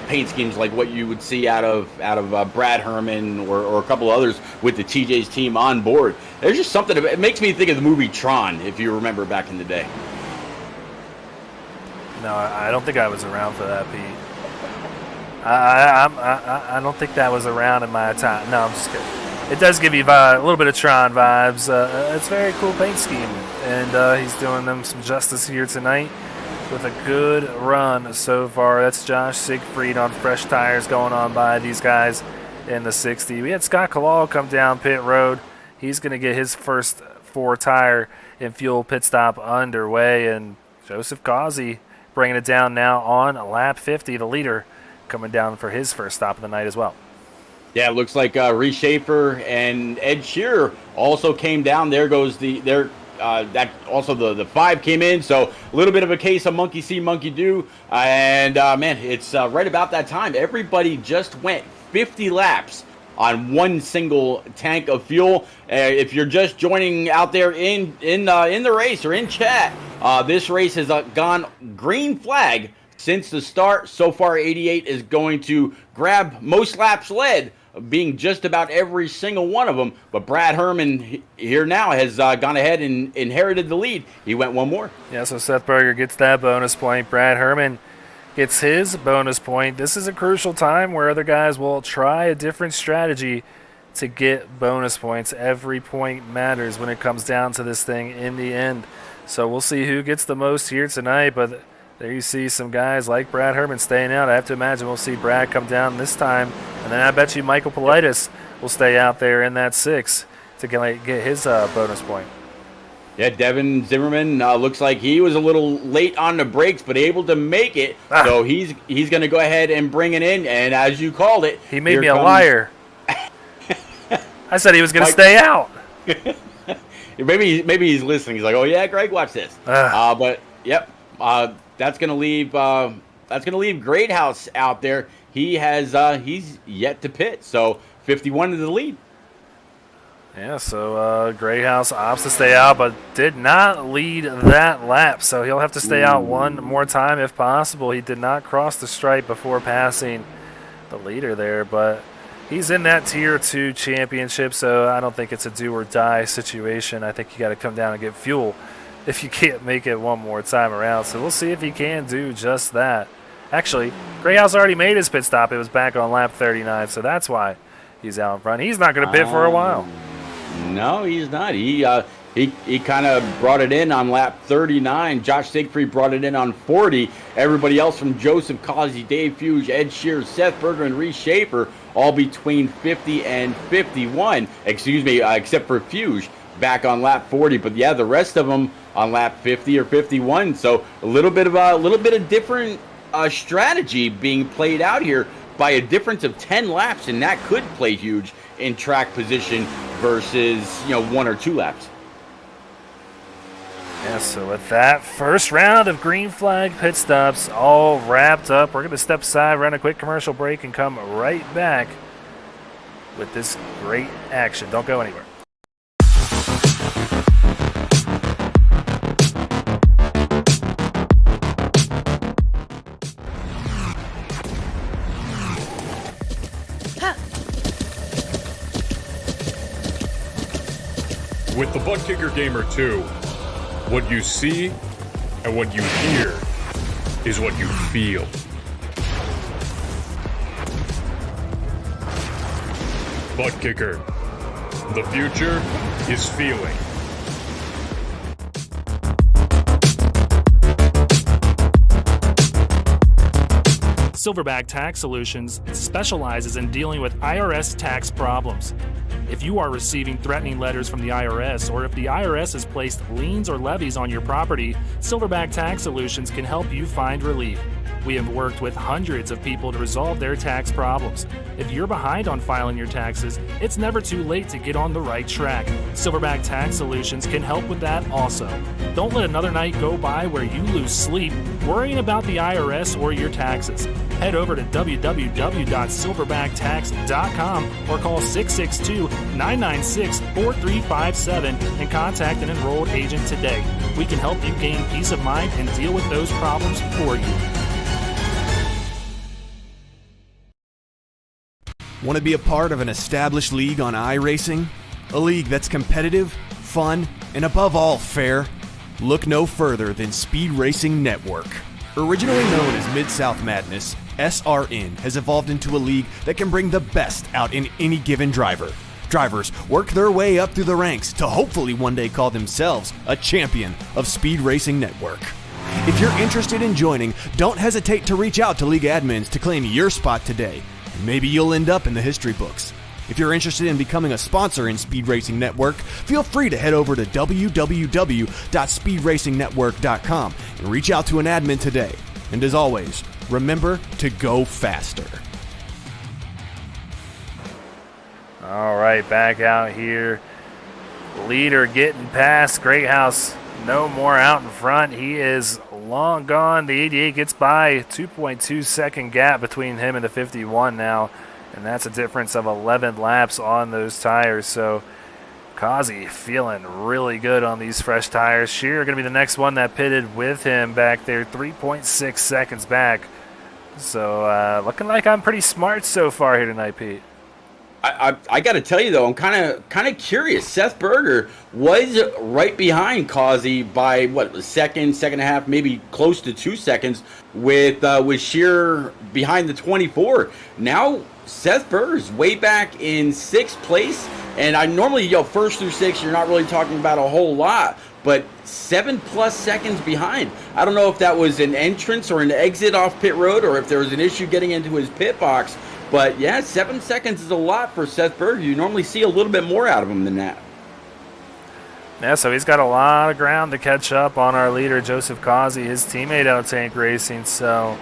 paint schemes, like what you would see out of Brad Herman or a couple others with the TJ's team on board. There's just something. It makes me think of the movie Tron, if you remember back in the day. No, I don't think I was around for that, Pete. I don't think that was around in my time. No, I'm just kidding. it does give you a little bit of Tron vibes. It's a very cool paint scheme, and he's doing them some justice here tonight with a good run so far. That's Josh Siegfried on fresh tires going on by these guys in the 60. We had Scott Kalal come down pit road. He's going to get his first 4-tire and fuel pit stop underway, and Joseph Causey bringing it down now on lap 50, the leader, coming down for his first stop of the night as well. Yeah, it looks like Reese Schaefer and Ed Shearer also came down. There goes that also the 5 came in, so a little bit of a case of monkey see, monkey do. And man, it's right about that time. Everybody just went 50 laps on one single tank of fuel. If you're just joining out there in the race or in chat, this race has gone green flag since the start. So far, 88 is going to grab most laps led, being just about every single one of them. But Brad Herman here now has gone ahead and inherited the lead. He went one more. Yeah, so Seth Berger gets that bonus point. Brad Herman gets his bonus point. This is a crucial time where other guys will try a different strategy to get bonus points. Every point matters when it comes down to this thing in the end. So we'll see who gets the most here tonight, but there you see some guys like Brad Herman staying out. I have to imagine we'll see Brad come down this time, and then I bet you Michael Politis will stay out there in that 6 to get his bonus point. Yeah, Devin Zimmerman looks like he was a little late on the brakes, but able to make it. So he's going to go ahead and bring it in, and as you called it, he made me a liar. I said he was going to stay out. Maybe he's listening. He's like, "Oh yeah, Greg, watch this." But yep, that's going to leave Greathouse out there. He's yet to pit, so 51 to the lead. Yeah, so Greathouse opts to stay out, but did not lead that lap, so he'll have to stay out one more time if possible. He did not cross the stripe before passing the leader there, but he's in that Tier 2 championship, so I don't think it's a do-or-die situation. I think you got to come down and get fuel if you can't make it one more time around. So we'll see if he can do just that. Actually, Greathouse already made his pit stop. It was back on lap 39, so that's why he's out in front. He's not going to pit for a while. No, he's not. He kind of brought it in on lap 39. Josh Siegfried brought it in on 40. Everybody else from Joseph Causey, Dave Fuge, Ed Shearer, Seth Berger, and Reese Schaefer all between 50 and 51. Except for Fuge back on lap 40. But yeah, the rest of them on lap 50 or 51. So a little bit of different strategy being played out here by a difference of 10 laps, and that could play huge in track position versus 1 or 2 laps. Yeah, so with that first round of green flag pit stops all wrapped up, we're going to step aside, run a quick commercial break, and come right back with this great action. Don't go anywhere. With the Butt Kicker Gamer 2, what you see and what you hear is what you feel. Butt Kicker. The future is feeling. Silverback Tax Solutions specializes in dealing with IRS tax problems. If you are receiving threatening letters from the IRS, or if the IRS has placed liens or levies on your property, Silverback Tax Solutions can help you find relief. We have worked with hundreds of people to resolve their tax problems. If you're behind on filing your taxes, it's never too late to get on the right track. Silverback Tax Solutions can help with that also. Don't let another night go by where you lose sleep worrying about the IRS or your taxes. Head over to www.silverbacttax.com or call 662-996-4357 and contact an enrolled agent today. We can help you gain peace of mind and deal with those problems for you. Want to be a part of an established league on iRacing? A league that's competitive, fun, and above all fair? Look no further than Speed Racing Network. Originally known as Mid-South Madness, SRN has evolved into a league that can bring the best out in any given driver. Drivers work their way up through the ranks to hopefully one day call themselves a champion of Speed Racing Network. If you're interested in joining, don't hesitate to reach out to league admins to claim your spot today. Maybe you'll end up in the history books. If you're interested in becoming a sponsor in Speed Racing Network, feel free to head over to www.speedracingnetwork.com and reach out to an admin today. And as always, remember to go faster. All right, back out here. Leader getting past Greathouse. No more out in front. He is long gone. The 88 gets by. 2.2 second gap between him and the 51 now. And that's a difference of 11 laps on those tires. So Kazi feeling really good on these fresh tires. Shearer going to be the next one that pitted with him back there. 3.6 seconds back. So looking like I'm pretty smart so far here tonight, Pete. I got to tell you though, I'm kind of curious. Seth Berger was right behind Causey by a second and a half, maybe close to 2 seconds, with Shearer behind the 24. Now Seth Berger's way back in 6th place, and I normally first through 6, you're not really talking about a whole lot, but 7+ seconds behind. I don't know if that was an entrance or an exit off pit road, or if there was an issue getting into his pit box. But yeah, 7 seconds is a lot for Seth Berger. You normally see a little bit more out of him than that. Yeah, so he's got a lot of ground to catch up on our leader, Joseph Causey, his teammate out Tank Racing. So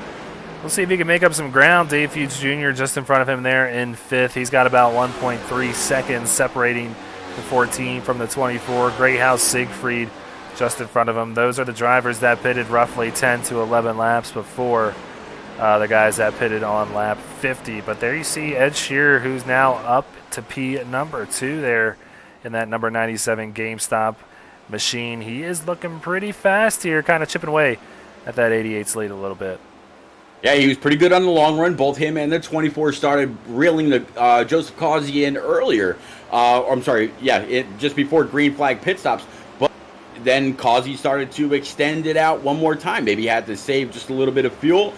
we'll see if he can make up some ground. Dave Fuchs Jr. just in front of him there in 5th. He's got about 1.3 seconds separating the 14 from the 24. Greathouse Siegfried just in front of him. Those are the drivers that pitted roughly 10 to 11 laps before the guys that pitted on lap 50. But there you see Ed Shearer, who's now up to P number 2 there in that number 97 GameStop machine. He is looking pretty fast here, kind of chipping away at that 88's lead a little bit. Yeah, he was pretty good on the long run. Both him and the 24 started reeling the Joseph Causey in earlier. Just before green flag pit stops. But then Causey started to extend it out one more time. Maybe he had to save just a little bit of fuel.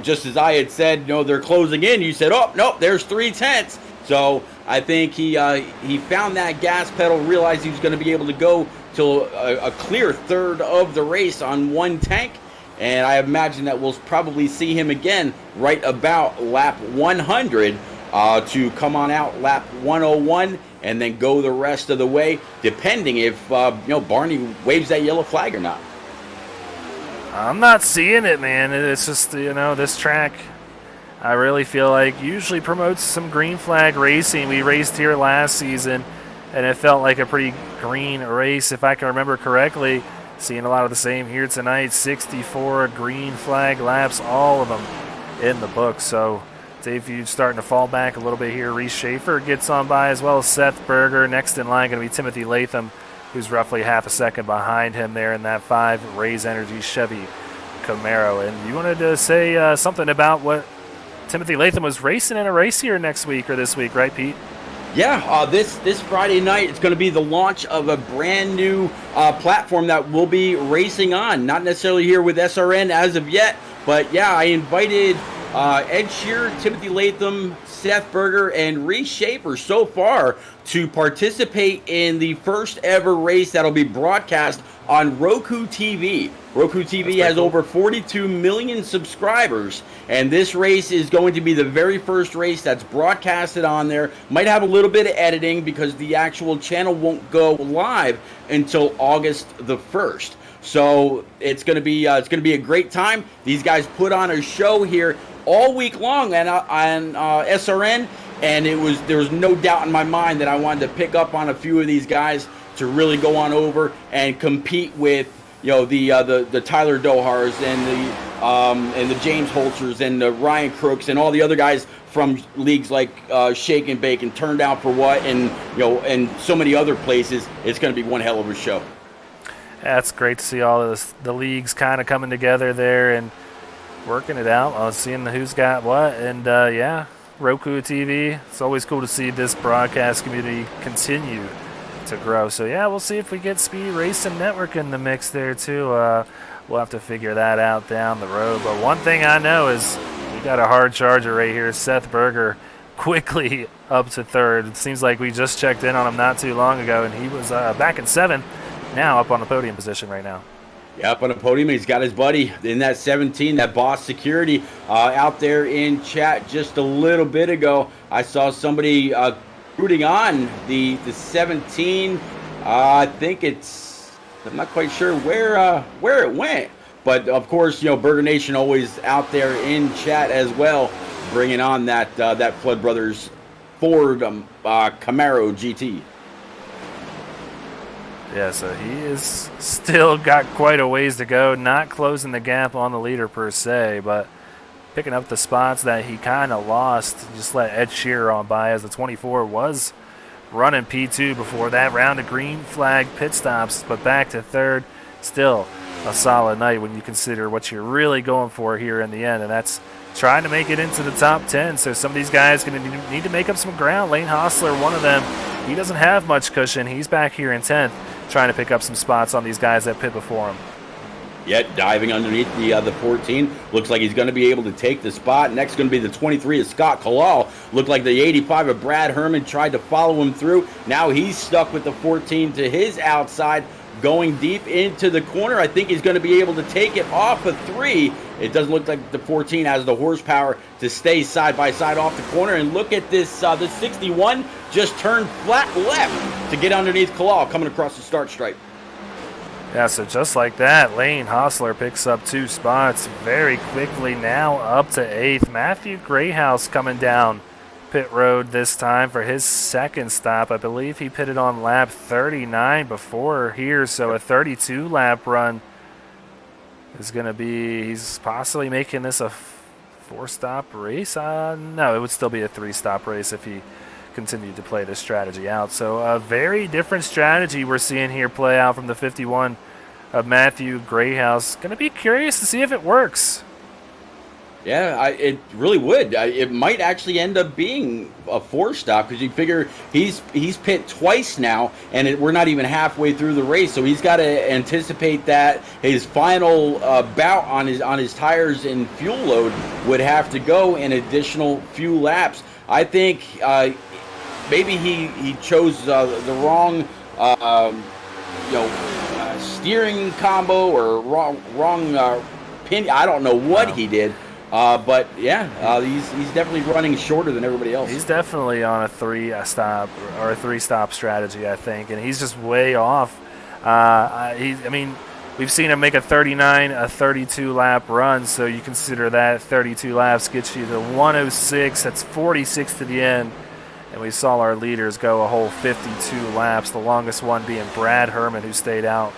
Just as I had said, they're closing in. You said, oh, nope, there's 3/10. So I think he found that gas pedal, realized he was going to be able to go till a clear third of the race on one tank. And I imagine that we'll probably see him again right about lap 100 to come on out lap 101 and then go the rest of the way, depending if Barney waves that yellow flag or not. I'm not seeing it, man. It's just, this track, I really feel like usually promotes some green flag racing. We raced here last season, and it felt like a pretty green race, if I can remember correctly. Seeing a lot of the same here tonight. 64 green flag laps, all of them in the book. So Dave Fuchs starting to fall back a little bit here. Reese Schaefer gets on by, as well as Seth Berger. Next in line going to be Timothy Latham, who's roughly half a second behind him there in that 5 Raise Energy Chevy Camaro. And you wanted to say something about what Timothy Latham was racing in a race here next week or this week, right, Pete? Yeah, this Friday night, it's going to be the launch of a brand new platform that we'll be racing on. Not necessarily here with SRN as of yet, but yeah, I invited Ed Shearer, Timothy Latham, Seth Berger, and Reese Schaefer so far to participate in the first ever race that'll be broadcast on Roku TV. Roku TV has over 42 million subscribers, and this race is going to be the very first race that's broadcasted on there. Might have a little bit of editing because the actual channel won't go live until August the 1st. So it's going to be a great time. These guys put on a show here all week long on SRN, and there was no doubt in my mind that I wanted to pick up on a few of these guys to really go on over and compete with the Tyler Dohars and the James Holzers and the Ryan Crooks and all the other guys from leagues like Shake and Bake and Turned Out for What and so many other places. It's going to be one hell of a show. That's great to see all of the leagues kind of coming together there and working it out, seeing who's got what. And Roku TV, it's always cool to see this broadcast community continue to grow. So yeah, we'll see if we get Speed Racing Network in the mix there too. We'll have to figure that out down the road. But one thing I know is we got a hard charger right here, Seth Berger, quickly up to third. It seems like we just checked in on him not too long ago, and he was back in 7th, now up on the podium position right now. Yeah, up on the podium. He's got his buddy in that 17, that Boss Security, out there in chat just a little bit ago. I saw somebody rooting on the 17. I think I'm not quite sure where it went. But, of course, Burger Nation always out there in chat as well, bringing on that Flood Brothers Ford Camaro GT. Yeah, so he is still got quite a ways to go, not closing the gap on the leader per se, but picking up the spots that he kind of lost. Just let Ed Shearer on by, as the 24 was running P2 before that round of green flag pit stops, but back to third. Still a solid night when you consider what you're really going for here in the end, and that's trying to make it into the top 10. So some of these guys going to need to make up some ground. Lane Hostler, one of them, he doesn't have much cushion. He's back here in 10th, trying to pick up some spots on these guys that pit before him. Yet diving underneath the 14. Looks like he's going to be able to take the spot. Next going to be the 23 of Scott Kalal. Looked like the 85 of Brad Herman tried to follow him through. Now he's stuck with the 14 to his outside, going deep into the corner. I think he's going to be able to take it off a 3. It doesn't look like the 14 has the horsepower to stay side by side off the corner. And look at this, the 61 just turned flat left to get underneath Kalal coming across the start stripe. Yeah, so just like that, Lane Hostler picks up 2 spots very quickly, now up to 8th. Matthew Grayhouse coming down pit road this time for his second stop. I believe he pitted on lap 39 before here, so a 32 lap run is going to be, he's possibly making this a 4-stop race. No, it would still be a 3-stop race if he continued to play this strategy out. So a very different strategy we're seeing here play out from the 51 of Matthew Grayhouse. Going to be curious to see if it works. Yeah, it really would. It might actually end up being a 4-stop, because you figure he's pit twice now, and we're not even halfway through the race, so he's got to anticipate that his final bout on his tires and fuel load would have to go an additional few laps. I think maybe he chose the wrong steering combo or wrong pin. I don't know what he did. But yeah, he's definitely running shorter than everybody else. He's definitely on a 3-stop or a 3-stop strategy, I think, and he's just way off. We've seen him make a 39, a 32 lap run, so you consider that 32 laps gets you to 106. That's 46 to the end, and we saw our leaders go a whole 52 laps. The longest one being Brad Herman, who stayed out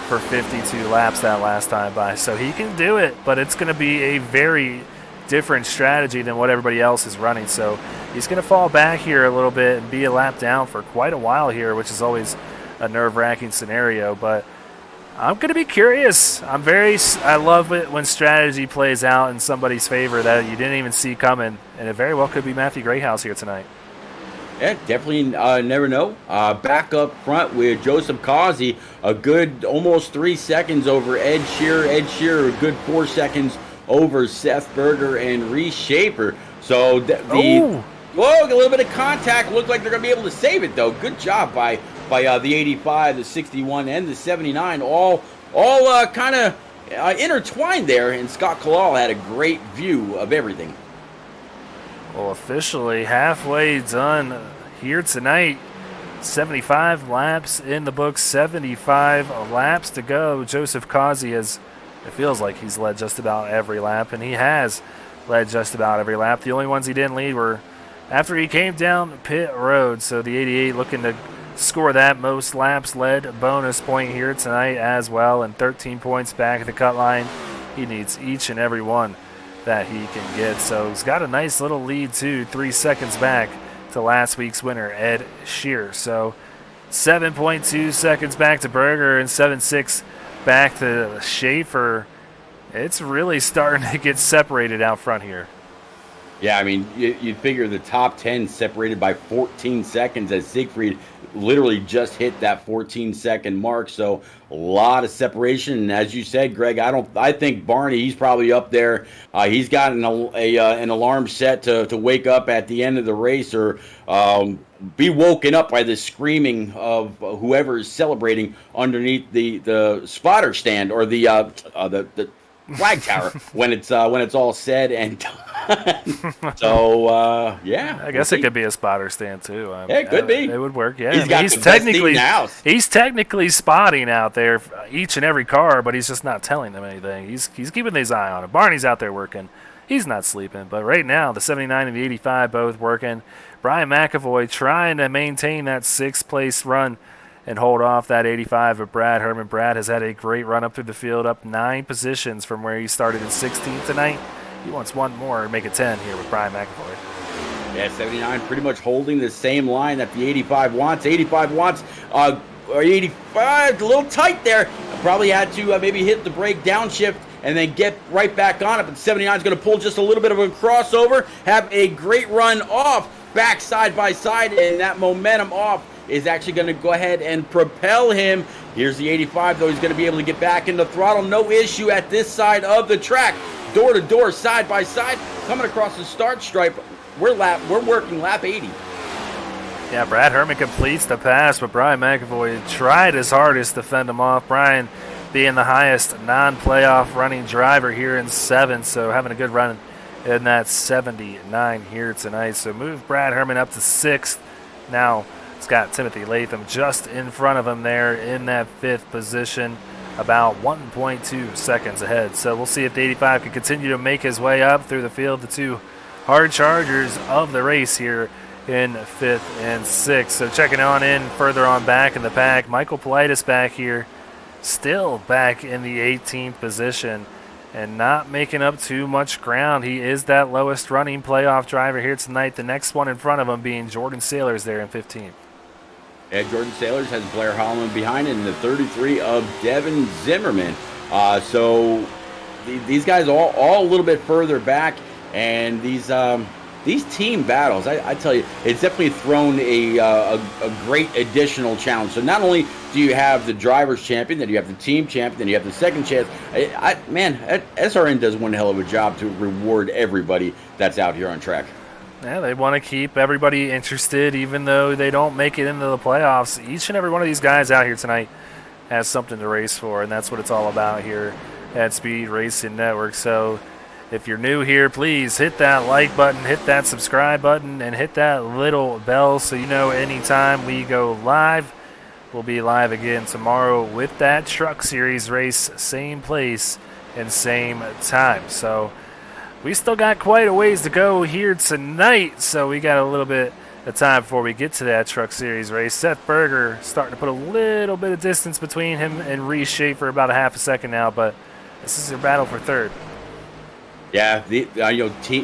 for 52 laps that last time by. So he can do it, but it's going to be a very different strategy than what everybody else is running. So he's going to fall back here a little bit and be a lap down for quite a while here, which is always a nerve-wracking scenario. But I'm going to be curious. I love it when strategy plays out in somebody's favor that you didn't even see coming, and it very well could be Matthew Grayhouse here tonight. Yeah, definitely never know. Back up front with Joseph Causey, a good almost 3 seconds over Ed Shearer. Ed Shearer, a good 4 seconds over Seth Berger and Reese Schaefer. So a little bit of contact. Looked like they're going to be able to save it, though. Good job by the 85, the 61, and the 79. All kind of intertwined there, and Scott Kalal had a great view of everything. Well, officially halfway done here tonight. 75 laps in the books, 75 laps to go. Joseph Causey it feels like he's led just about every lap, and he has led just about every lap. The only ones he didn't lead were after he came down pit road. So the 88 looking to score that most laps led bonus point here tonight as well, and 13 points back at the cut line. He needs each and every one that he can get. So he's got a nice little lead too, 3 seconds back to last week's winner, Ed Shearer. So 7.2 seconds back to Berger and 7.6 back to Schaefer. It's really starting to get separated out front here. Yeah, I mean, you figure the top 10 separated by 14 seconds as Siegfried literally just hit that 14-second mark. So a lot of separation. And as you said, Greg, I think Barney, he's probably up there. He's got an alarm set to wake up at the end of the race or be woken up by the screaming of whoever is celebrating underneath the spotter stand or the flag tower when it's all said and done. So yeah, I guess it could be a spotter stand too. Yeah, it could be. It would work. Yeah, He's technically spotting out there each and every car, but he's just not telling them anything. He's keeping his eye on it. Barney's out there working. He's not sleeping. But right now, the 79 and the 85 both working. Brian McAvoy trying to maintain that sixth place run and hold off that 85 of Brad Herman. Brad has had a great run up through the field, up 9 positions from where he started in 16th tonight. He wants one more and make it 10 here with Brian McAvoy. Yeah, 79 pretty much holding the same line that the 85 wants. 85 wants, or 85, a little tight there. Probably had to maybe hit the brake downshift and then get right back on it. But 79 is going to pull just a little bit of a crossover, have a great run off, back side by side, and that momentum off is actually going to go ahead and propel him. Here's the 85, though. He's going to be able to get back in the throttle. No issue at this side of the track. Door to door, side by side, coming across the start stripe. We're working lap 80. Yeah, Brad Herman completes the pass, but Brian McAvoy tried his hardest to fend him off. Brian being the highest non-playoff running driver here in 7th, so having a good run in that 79 here tonight. So move Brad Herman up to 6th. Now it's got Timothy Latham just in front of him there in that 5th position, about 1.2 seconds ahead. So we'll see if the 85 can continue to make his way up through the field. The two hard chargers of the race here in 5th and 6th. So checking on in further on back in the pack, Michael Politis back here, still back in the 18th position and not making up too much ground. He is that lowest running playoff driver here tonight. The next one in front of him being Jordan Sailors there in 15th. Jordan Sailors has Blair Holloman behind it, and the 33 of Devin Zimmerman. So these guys all a little bit further back, and these team battles, I tell you, it's definitely thrown a great additional challenge. So not only do you have the driver's champion, then you have the team champion, then you have the second chance. SRN does one hell of a job to reward everybody that's out here on track. Yeah, they want to keep everybody interested, even though they don't make it into the playoffs. Each and every one of these guys out here tonight has something to race for, and that's what it's all about here at Speed Racing Network. So if you're new here, please hit that like button, hit that subscribe button, and hit that little bell so you know anytime we go live. We'll be live again tomorrow with that Truck Series race, same place and same time. So we still got quite a ways to go here tonight, so we got a little bit of time before we get to that Truck Series race. Seth Berger starting to put a little bit of distance between him and Reese Schaefer, about a half a second now, but this is their battle for third. Yeah,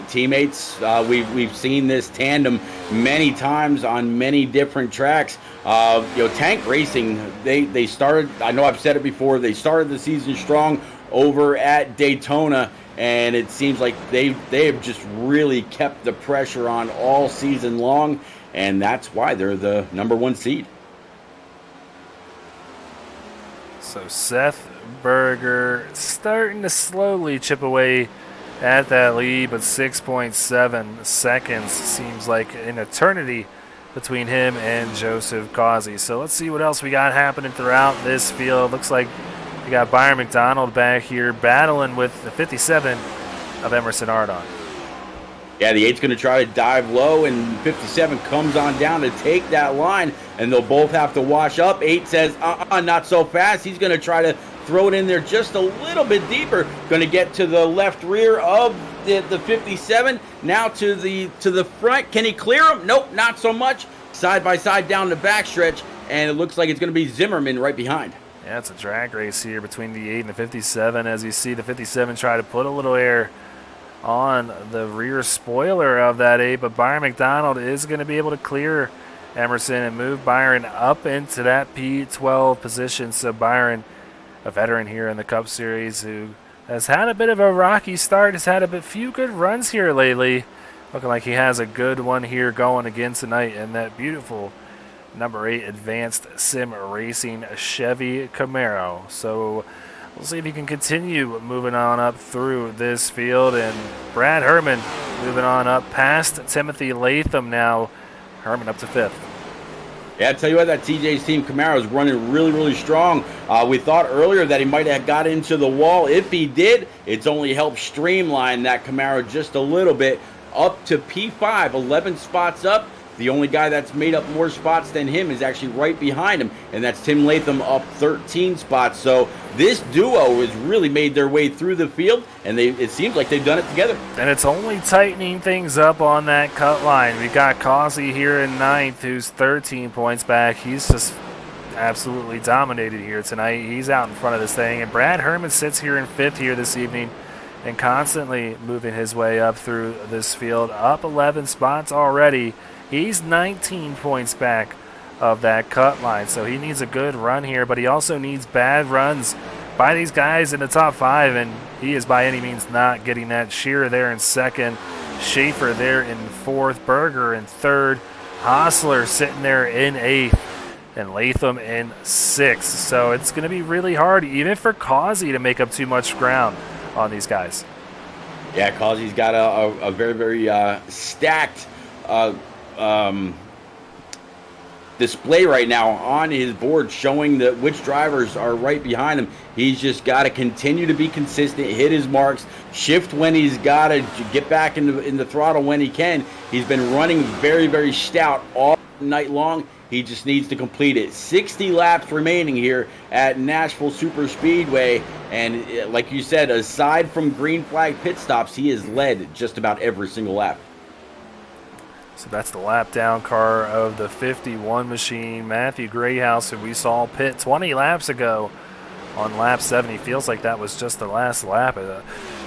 teammates. We've seen this tandem many times on many different tracks. Tank Racing. They started. I know I've said it before. They started the season strong over at Daytona, and it seems like they have just really kept the pressure on all season long, and that's why they're the #1 seed. So Seth Berger starting to slowly chip away at that lead, but 6.7 seconds seems like an eternity between him and Joseph Causey. So let's see what else we got happening throughout this field. Looks like we got Byron McDonald back here battling with the 57 of Emerson Ardon. Yeah, the 8's going to try to dive low, and 57 comes on down to take that line, and they'll both have to wash up. 8 says, not so fast. He's going to try to throw it in there just a little bit deeper. Going to get to the left rear of the 57. Now to the front. Can he clear him? Nope, not so much. Side by side down the backstretch, and it looks like it's going to be Zimmerman right behind. Yeah, it's a drag race here between the 8 and the 57. As you see the 57 try to put a little air on the rear spoiler of that 8, but Byron McDonald is going to be able to clear Emerson and move Byron up into that P12 position. So Byron, a veteran here in the Cup Series who has had a bit of a rocky start, has had a few good runs here lately, Looking like he has a good one here going again tonight in that beautiful number 8 Advanced Sim Racing Chevy Camaro. So we'll see if he can continue moving on up through this field. And Brad Herman moving on up past Timothy Latham now. Herman up to 5th. Yeah, I tell you what, that TJ's Team Camaro is running really, really strong. We thought earlier that he might have got into the wall. If he did, it's only helped streamline that Camaro just a little bit. Up to P5, 11 spots up. The only guy that's made up more spots than him is actually right behind him, and that's Tim Latham up 13 spots. So this duo has really made their way through the field, and it seems like they've done it together. And it's only tightening things up on that cut line. We got Causey here in 9th, who's 13 points back. He's just absolutely dominated here tonight. He's out in front of this thing. And Brad Herman sits here in 5th here this evening and constantly moving his way up through this field. Up 11 spots already. He's 19 points back of that cut line, so he needs a good run here, but he also needs bad runs by these guys in the top 5, and he is by any means not getting that. Shearer there in 2nd, Schaefer there in 4th, Berger in 3rd, Hostler sitting there in 8th, and Latham in 6th. So it's going to be really hard, even for Causey, to make up too much ground on these guys. Yeah, Causey's got a very, very stacked display right now on his board, showing that which drivers are right behind him. He's just got to continue to be consistent, hit his marks, shift when he's got to, get back in the throttle when he can. He's been running very, very stout all night long. He just needs to complete it. 60 laps remaining here at Nashville Super Speedway, and like you said, aside from green flag pit stops, he has led just about every single lap. So that's the lap down car of the 51 machine, Matthew Grayhouse, who we saw pit 20 laps ago on lap 70. Feels like that was just the last lap of it.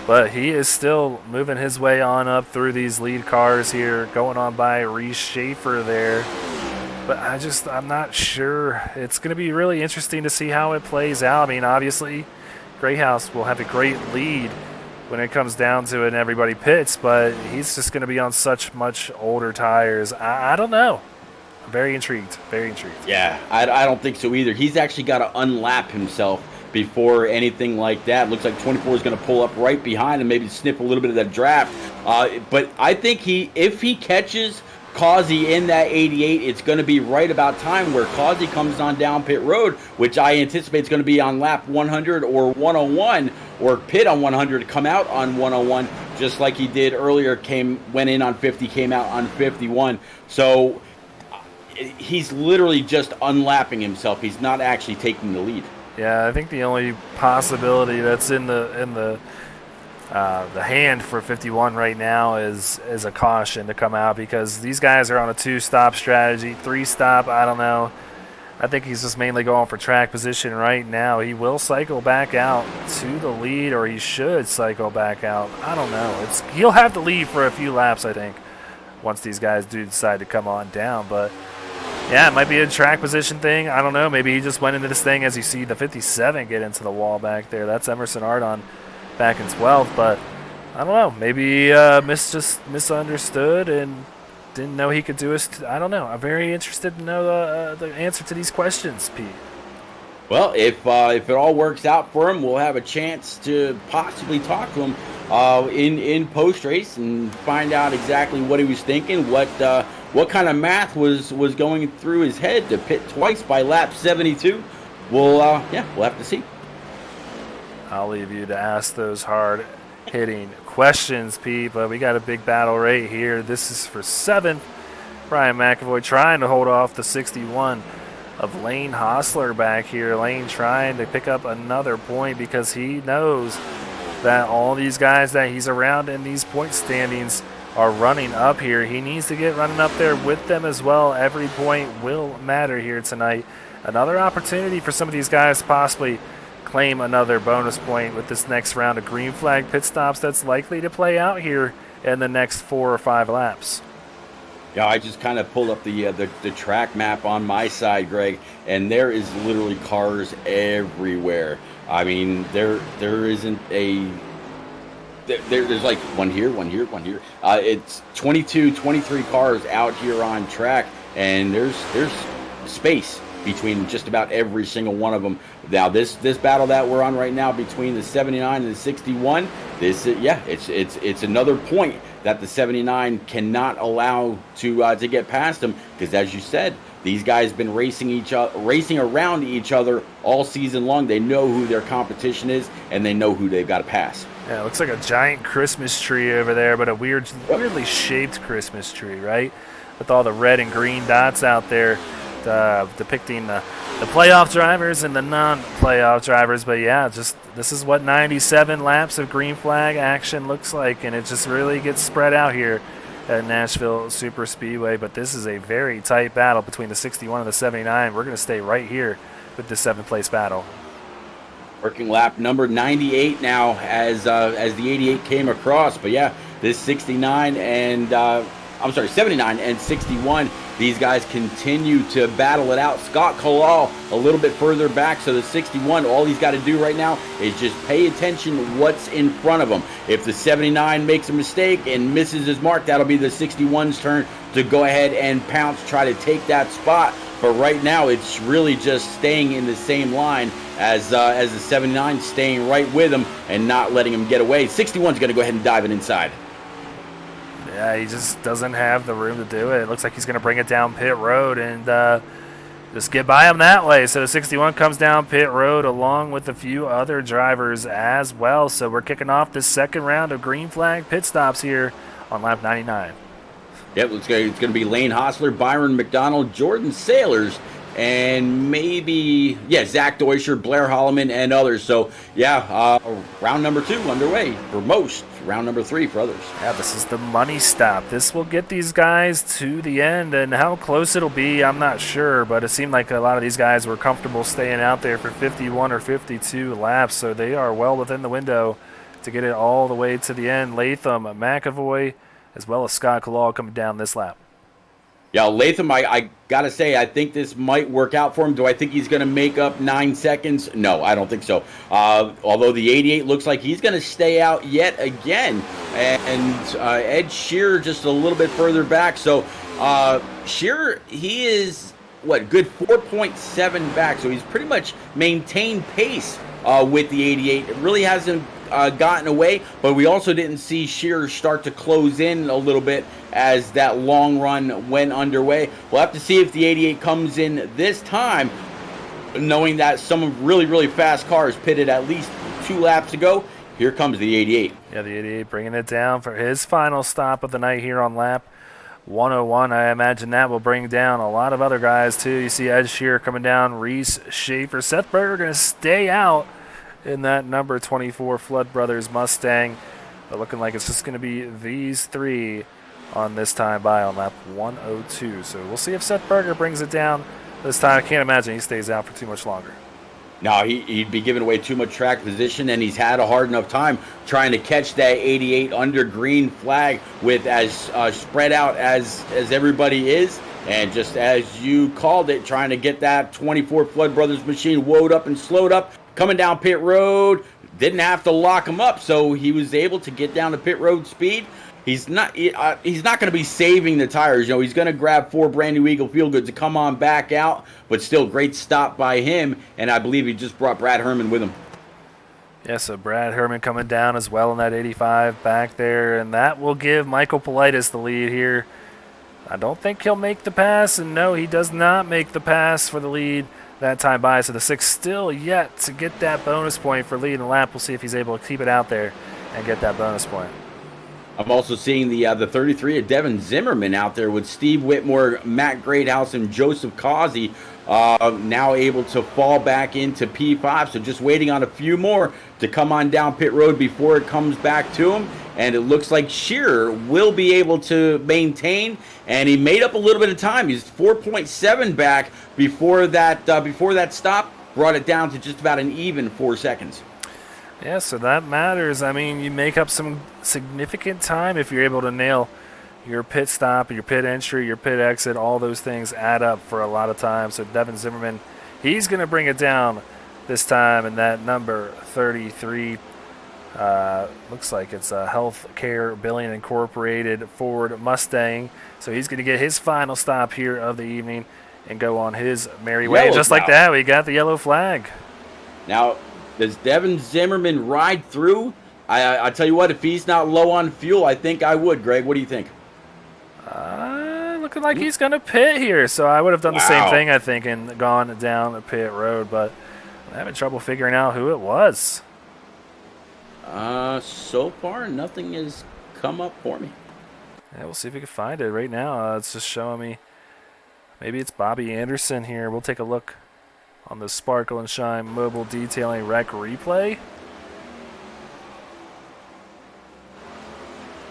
But he is still moving his way on up through these lead cars here, going on by Reese Schaefer there. But I'm not sure. It's going to be really interesting to see how it plays out. I mean, obviously, Grayhouse will have a great lead when it comes down to it and everybody pits, but he's just going to be on such much older tires. I don't know. I'm very intrigued. Very intrigued. Yeah, I don't think so either. He's actually got to unlap himself before anything like that. Looks like 24 is going to pull up right behind him, maybe sniff a little bit of that draft. But I think if he catches Causey in that 88, it's going to be right about time where Causey comes on down pit road, which I anticipate is going to be on lap 100 or 101, or pit on 100 to come out on 101, just like he did earlier. Went in on 50, came out on 51. So he's literally just unlapping himself. He's not actually taking the lead. Yeah, I think the only possibility that's in the hand for 51 right now is a caution to come out, because these guys are on a 2-stop strategy. 3-stop, I don't know. I think he's just mainly going for track position right now. He will cycle back out to the lead, or he should cycle back out. I don't know. He'll have to lead for a few laps, I think, once these guys do decide to come on down. But yeah, it might be a track position thing. I don't know. Maybe he just went into this thing as you see the 57 get into the wall back there. That's Emerson Ardon back in 12th, but I don't know. Maybe just misunderstood and didn't know he could do it. I don't know. I'm very interested to know the answer to these questions, Pete. Well, if it all works out for him, we'll have a chance to possibly talk to him in post race and find out exactly what he was thinking, what kind of math was going through his head to pit twice by lap 72. We'll have to see. I'll leave you to ask those hard-hitting questions, Pete, but we got a big battle right here. This is for 7th. Brian McAvoy trying to hold off the 61 of Lane Hostler back here. Lane trying to pick up another point because he knows that all these guys that he's around in these point standings are running up here. He needs to get running up there with them as well. Every point will matter here tonight. Another opportunity for some of these guys to possibly claim another bonus point with this next round of green flag pit stops that's likely to play out here in the next 4 or 5 laps. Yeah, I just kind of pulled up the track map on my side, Greg, and there is literally cars everywhere. I mean, there isn't a there's like one here, one here, one here. It's 22, 23 cars out here on track, and there's space between just about every single one of them. Now this battle that we're on right now between the 79 and the 61, it's another point that the 79 cannot allow to get past them, because as you said, these guys been racing around each other all season long. They know who their competition is, and they know who they've got to pass. Yeah, it looks like a giant Christmas tree over there, but a weirdly shaped Christmas tree, right? With all the red and green dots out there depicting the playoff drivers and the non-playoff drivers. But yeah, this is what 97 laps of green flag action looks like, and it just really gets spread out here at Nashville Super Speedway. But this is a very tight battle between the 61 and the 79. We're going to stay right here with the 7th place battle. Working lap number 98 now as the 88 came across. But yeah, this 79 and 79 and 61, these guys continue to battle it out. Scott Kalal a little bit further back, so the 61, all he's got to do right now is just pay attention what's in front of him. If the 79 makes a mistake and misses his mark, that'll be the 61's turn to go ahead and pounce, try to take that spot. But right now, it's really just staying in the same line as the 79 staying right with him and not letting him get away. 61's going to go ahead and dive it inside. Yeah, he just doesn't have the room to do it. It looks like he's going to bring it down pit road and just get by him that way. So the 61 comes down pit road along with a few other drivers as well. So we're kicking off this second round of green flag pit stops here on lap 99. Yep, it's going to be Lane Hostler, Byron McDonald, Jordan Sailors, and maybe, Zach Deuscher, Blair Holloman, and others. So, round number 2 underway for most, round number 3 for others. Yeah, this is the money stop. This will get these guys to the end, and how close it'll be, I'm not sure, but it seemed like a lot of these guys were comfortable staying out there for 51 or 52 laps, so they are well within the window to get it all the way to the end. Latham, McAvoy, as well as Scott Kalal coming down this lap. Yeah, Latham, I got to say, I think this might work out for him. Do I think he's going to make up 9 seconds? No, I don't think so. Although the 88 looks like he's going to stay out yet again. And Ed Shearer just a little bit further back. So Shearer, he is, good 4.7 back. So he's pretty much maintained pace with the 88. It really hasn't gotten away, but we also didn't see Shearer start to close in a little bit as that long run went underway. We'll have to see if the 88 comes in this time, knowing that some really, really fast cars pitted at least 2 laps ago. Here comes the 88. Yeah, the 88 bringing it down for his final stop of the night here on lap 101. I imagine that will bring down a lot of other guys too. You see Ed Shearer coming down, Reese Schaefer, Seth Berger going to stay out in that number 24 Flood Brothers Mustang. But looking like it's just going to be these 3 on this time by on lap 102. So we'll see if Seth Berger brings it down this time. I can't imagine he stays out for too much longer. No, he'd be giving away too much track position, and he's had a hard enough time trying to catch that 88 under green flag with as spread out as everybody is. And just as you called it, trying to get that 24 Flood Brothers machine woed up and slowed up. Coming down pit road, didn't have to lock him up, so he was able to get down to pit road speed. He's not going to be saving the tires. He's going to grab 4 brand new Eagle Feel Goods to come on back out, but still great stop by him, and I believe he just brought Brad Herman with him. Yeah, so Brad Herman coming down as well in that 85 back there, and that will give Michael Politis the lead here. I don't think he'll make the pass, and no, he does not make the pass for the lead that time by. So the 6 still yet to get that bonus point for leading the lap. We'll see if he's able to keep it out there and get that bonus point. I'm also seeing the 33 of Devin Zimmerman out there with Steve Whitmore, Matt Greathouse, and Joseph Causey now able to fall back into P5. So just waiting on a few more to come on down pit road before it comes back to him. And it looks like Shearer will be able to maintain, and he made up a little bit of time. He's 4.7 back before that stop, brought it down to just about an even 4 seconds. Yeah, so that matters. I mean, you make up some significant time if you're able to nail your pit stop, your pit entry, your pit exit. All those things add up for a lot of time. So Devin Zimmerman, he's going to bring it down this time in that number 33 Looks like it's a Healthcare Billing Incorporated Ford Mustang. So he's going to get his final stop here of the evening and go on his merry way. Just like that, we got the yellow flag. Now, does Devin Zimmerman ride through? I tell you what, if he's not low on fuel, I think I would. Greg, what do you think? Looking like he's going to pit here. So I would have done the same thing, I think, and gone down the pit road. But I'm having trouble figuring out who it was. So far, nothing has come up for me. Yeah, we'll see if we can find it right now. It's just showing me. Maybe it's Bobby Anderson here. We'll take a look on the Sparkle and Shine Mobile Detailing Rec replay.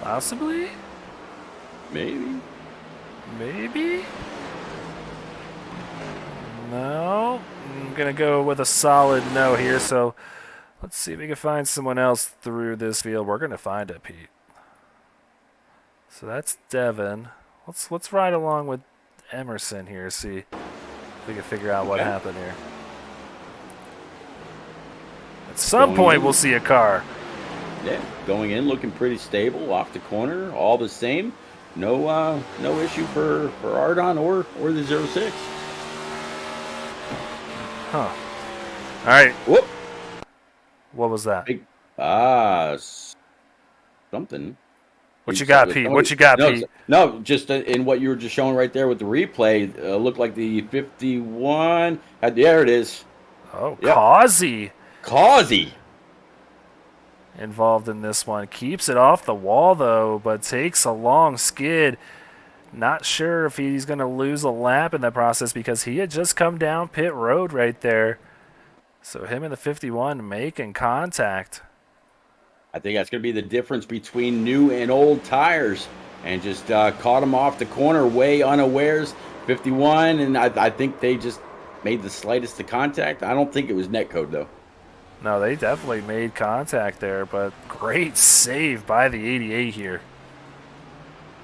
Possibly? Maybe. No. I'm going to go with a solid no here. So let's see if we can find someone else through this field. We're going to find it, Pete. So that's Devin. Let's ride along with Emerson here, see if we can figure out what happened here. At some point, we'll see a car. Yeah, going in, looking pretty stable off the corner, all the same. No issue for Ardon or the 06. Huh. All right. Whoop. What was that? Something. What you got, Pete? What you got, Pete? No, just in what you were just showing right there with the replay, looked like the 51. There it is. Oh, yep. Causey. Involved in this one. Keeps it off the wall, though, but takes a long skid. Not sure if he's going to lose a lap in that process because he had just come down pit road right there. So him and the 51 making contact. I think that's going to be the difference between new and old tires. And just caught him off the corner way unawares. 51, and I think they just made the slightest of contact. I don't think it was netcode, though. No, they definitely made contact there, but great save by the 88 here.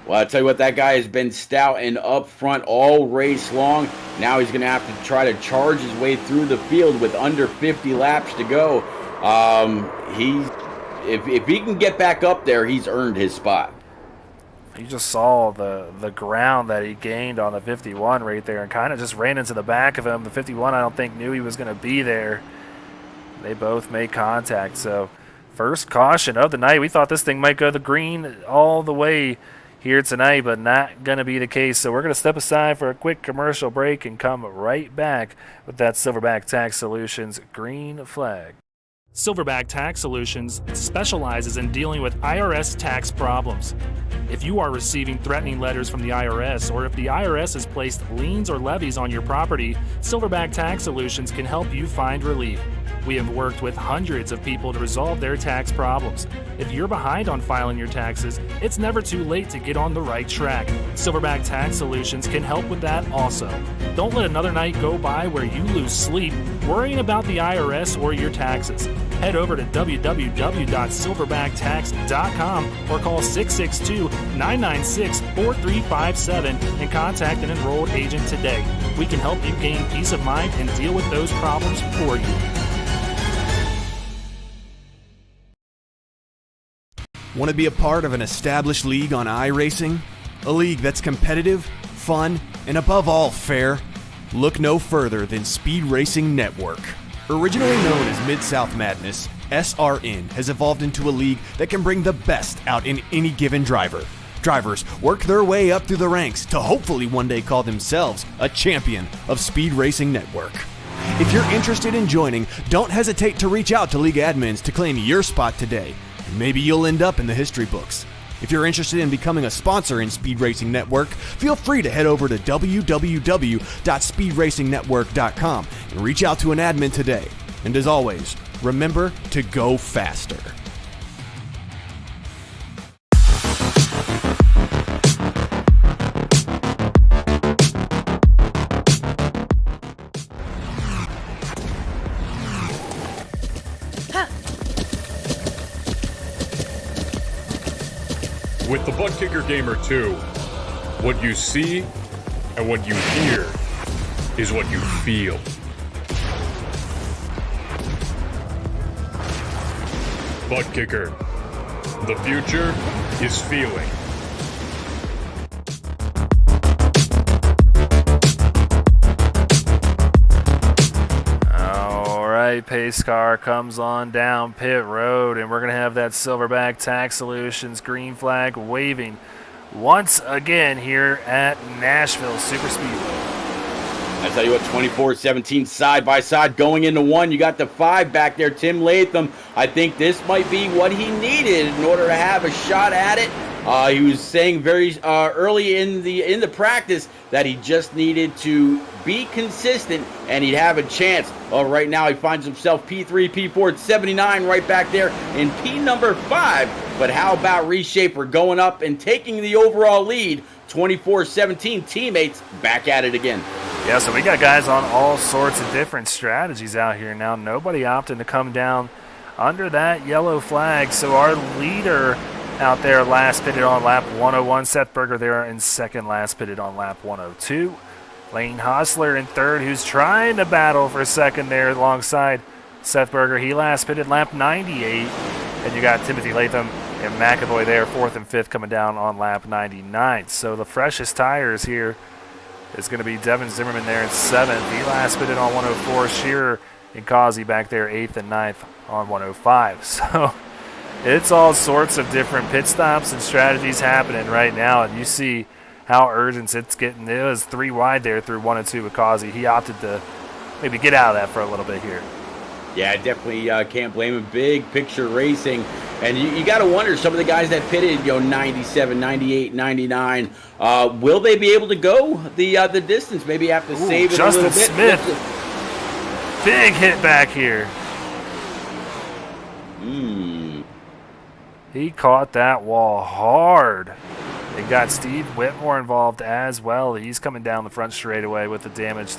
Well, I'll tell you what, that guy has been stout and up front all race long. Now he's going to have to try to charge his way through the field with under 50 laps to go. If he can get back up there, he's earned his spot. You just saw the ground that he gained on the 51 right there and kind of just ran into the back of him. The 51, I don't think, knew he was going to be there. They both made contact. So first caution of the night. We thought this thing might go the green all the way here tonight, but not going to be the case. So we're going to step aside for a quick commercial break and come right back with that Silverback Tax Solutions green flag. Silverback Tax Solutions specializes in dealing with IRS tax problems. If you are receiving threatening letters from the IRS, or if the IRS has placed liens or levies on your property, Silverback Tax Solutions can help you find relief. We have worked with hundreds of people to resolve their tax problems. If you're behind on filing your taxes, it's never too late to get on the right track. Silverback Tax Solutions can help with that also. Don't let another night go by where you lose sleep worrying about the IRS or your taxes. Head over to www.silverbacttax.com or call 662-996-4357 and contact an enrolled agent today. We can help you gain peace of mind and deal with those problems for you. Want to be a part of an established league on iRacing? A league that's competitive, fun, and above all fair? Look no further than Speed Racing Network. Originally known as Mid-South Madness, SRN has evolved into a league that can bring the best out in any given driver. Drivers work their way up through the ranks to hopefully one day call themselves a champion of Speed Racing Network. If you're interested in joining, don't hesitate to reach out to league admins to claim your spot today. Maybe you'll end up in the history books. If you're interested in becoming a sponsor in Speed Racing Network, feel free to head over to www.speedracingnetwork.com and reach out to an admin today. And as always, remember to go faster. With the Butt Kicker Gamer 2, what you see and what you hear is what you feel. butt kicker. The future is feeling. All right, pace car comes on down pit road, and we're going to have that Silverback Tax Solutions green flag waving once again here at Nashville Super Speedway. I tell you what, 24-17 side by side going into one. You got the 5 back there, Tim Latham. I think this might be what he needed in order to have a shot at it. He was saying very early in the practice that he just needed to be consistent and he'd have a chance. Well, right now he finds himself P3, P4 at 79 right back there in P number 5. But how about Reshaper going up and taking the overall lead? 24-17, teammates back at it again. Yeah, so we got guys on all sorts of different strategies out here now. Nobody opting to come down under that yellow flag. So our leader out there last pitted on lap 101. Seth Berger there in second, last pitted on lap 102. Lane Hostler in third, who's trying to battle for second there alongside Seth Berger. He last pitted lap 98. And you got Timothy Latham and McAvoy there, fourth and fifth, coming down on lap 99. So the freshest tires here is going to be Devin Zimmerman there in seventh. He last pitted on 104. Shearer and Causey back there eighth and ninth on 105. So it's all sorts of different pit stops and strategies happening right now, and you see how urgent it's getting. It was 3 wide there through 1 and 2 with Causey. He opted to maybe get out of that for a little bit here. Yeah, definitely can't blame him. Big picture racing. And you got to wonder, some of the guys that pitted, 97, 98, 99, will they be able to go the distance? Maybe have to save it a little bit. Justin Smith, big hit back here. He caught that wall hard. They got Steve Whitmore involved as well. He's coming down the front straightaway with the damaged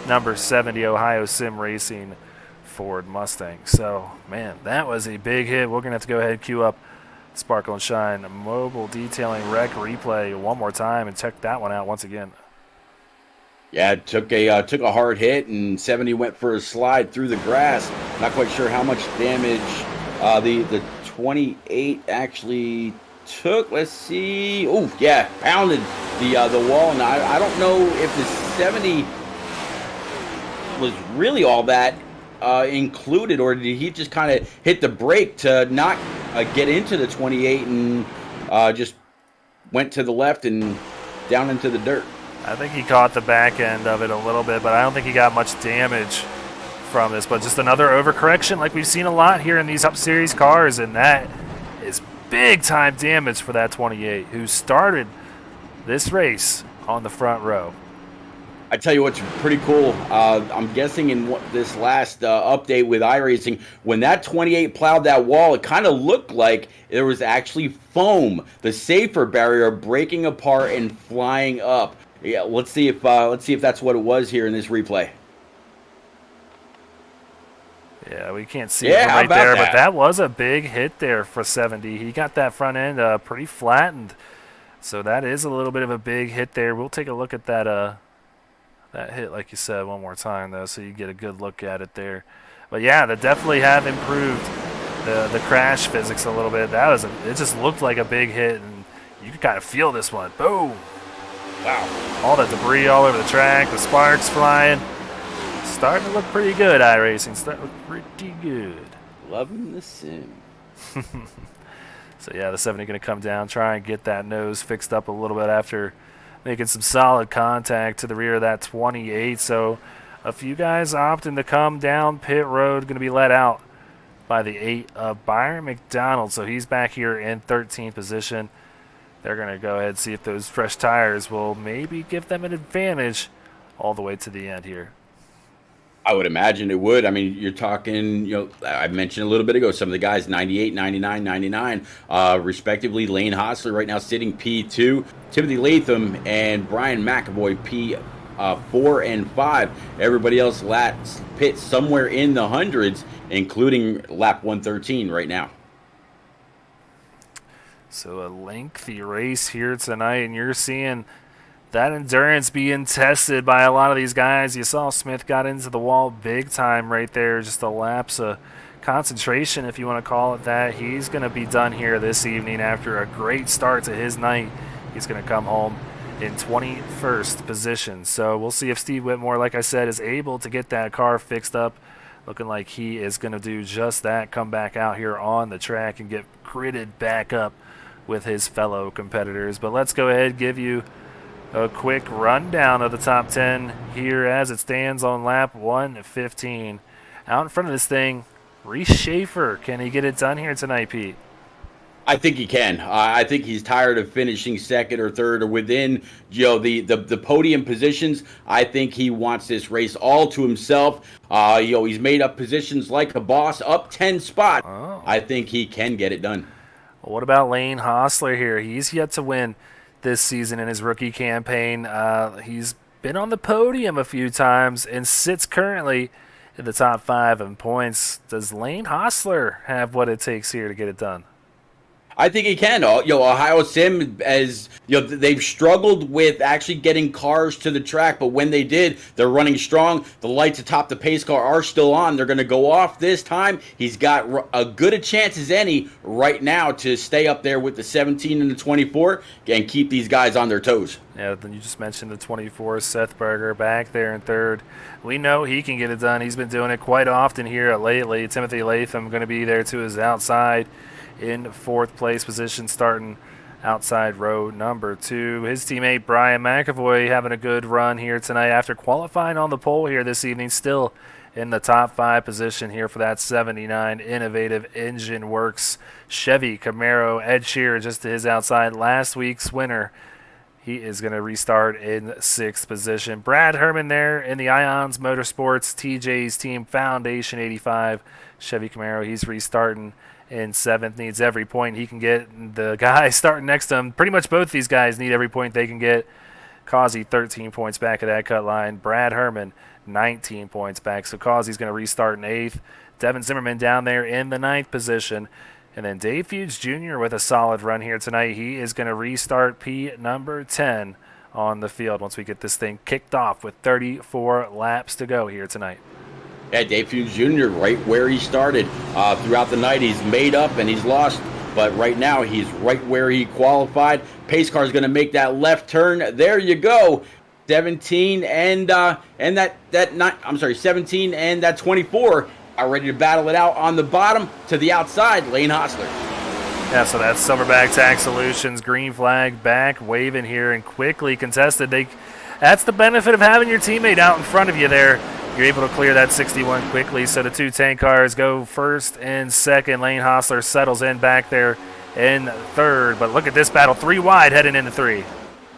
number 70 Ohio Sim Racing Ford Mustang. So, man, that was a big hit. We're going to have to go ahead and queue up Sparkle and Shine Mobile Detailing Rec Replay one more time and check that one out once again. Yeah, it took a hard hit, and 70 went for a slide through the grass. Not quite sure how much damage the 28 actually took. Let's see. Oh, yeah, pounded the wall. And I don't know if the 70 was really all that included, or did he just kind of hit the brake to not get into the 28 and just went to the left and down into the dirt? I think he caught the back end of it a little bit, but I don't think he got much damage from this. But just another overcorrection like we've seen a lot here in these Up Series cars, and that is big-time damage for that 28, who started this race on the front row. I tell you what's pretty cool. I'm guessing in this last update with iRacing, when that 28 plowed that wall, it kind of looked like there was actually foam, the safer barrier, breaking apart and flying up. Yeah, let's see if that's what it was here in this replay. Yeah, we can't see it right there, but that was a big hit there for 70. He got that front end pretty flattened, so that is a little bit of a big hit there. We'll take a look at that that hit, like you said, one more time, though, so you get a good look at it there. But, yeah, they definitely have improved the crash physics a little bit. It just looked like a big hit, and you could kind of feel this one. Boom. Wow. All that debris all over the track, the sparks flying. Starting to look pretty good, iRacing. Starting to look pretty good. Loving the sim. So, yeah, the 70 going to come down, try and get that nose fixed up a little bit after making some solid contact to the rear of that 28. So a few guys opting to come down pit road, going to be let out by the 8 of Byron McDonald. So he's back here in 13th position. They're going to go ahead and see if those fresh tires will maybe give them an advantage all the way to the end here. I would imagine it would. I mean, you're talking, I mentioned a little bit ago, some of the guys, 98, 99, 99, respectively. Lane Hostler right now sitting P2. Timothy Latham and Brian McAvoy, P4 and 5. Everybody else pit somewhere in the hundreds, including lap 113 right now. So a lengthy race here tonight, and you're seeing that endurance being tested by a lot of these guys. You saw Smith got into the wall big time right there, just a lapse of concentration, if you want to call it that. He's going to be done here this evening after a great start to his night. He's going to come home in 21st position. So we'll see if Steve Whitmore, like I said, is able to get that car fixed up. Looking like he is going to do just that, come back out here on the track and get gritted back up with his fellow competitors. But let's go ahead and give you a quick rundown of the top 10 here as it stands on lap 115. Out in front of this thing, Reese Schaefer. Can he get it done here tonight, Pete? I think he can. I think he's tired of finishing second or third or within, the podium positions. I think he wants this race all to himself. He's made up positions like a boss, up 10 spots. Oh. I think he can get it done. Well, what about Lane Hostler here? He's yet to win this season in his rookie campaign. He's been on the podium a few times and sits currently in the top 5 in points. Does Lane Hostler have what it takes here to get it done? I think he can. Ohio Sim, as they've struggled with actually getting cars to the track, but when they did, they're running strong. The lights atop the pace car are still on. They're going to go off this time. He's got as good a chance as any right now to stay up there with the 17 and the 24 and keep these guys on their toes. Yeah, then you just mentioned the 24, Seth Berger back there in third. We know he can get it done. He's been doing it quite often here lately. Timothy Latham going to be there to his outside in 4th place position, starting outside row number 2. His teammate Brian McAvoy having a good run here tonight after qualifying on the pole here this evening, still in the top 5 position here for that 79 Innovative Engine Works Chevy Camaro. Ed Shearer just to his outside, last week's winner. He is going to restart in 6th position. Brad Herman there in the Ions Motorsports TJ's Team Foundation 85 Chevy Camaro. He's restarting in 7th, needs every point he can get. The guy starting next to him, pretty much both these guys need every point they can get. Causey 13 points back at that cut line. Brad Herman 19 points back. So Causey's going to restart in 8th. Devin Zimmerman down there in the 9th position. And then Dave Feuds Jr. with a solid run here tonight. He is going to restart P number 10 on the field once we get this thing kicked off with 34 laps to go here tonight. Yeah, Dave Feuds Jr. right where he started. Throughout the night, he's made up and he's lost, but right now he's right where he qualified. Pace car is going to make that left turn. There you go. 17 and that 24 are ready to battle it out on the bottom to the outside. Lane Hostler. Yeah, so that's Silverback Tax Solutions, green flag back, waving here and quickly contested. That's the benefit of having your teammate out in front of you there. You're able to clear that 61 quickly, so the 2 tank cars go 1st and 2nd. Lane Hostler settles in back there in 3rd, but look at this battle, 3 wide heading into 3.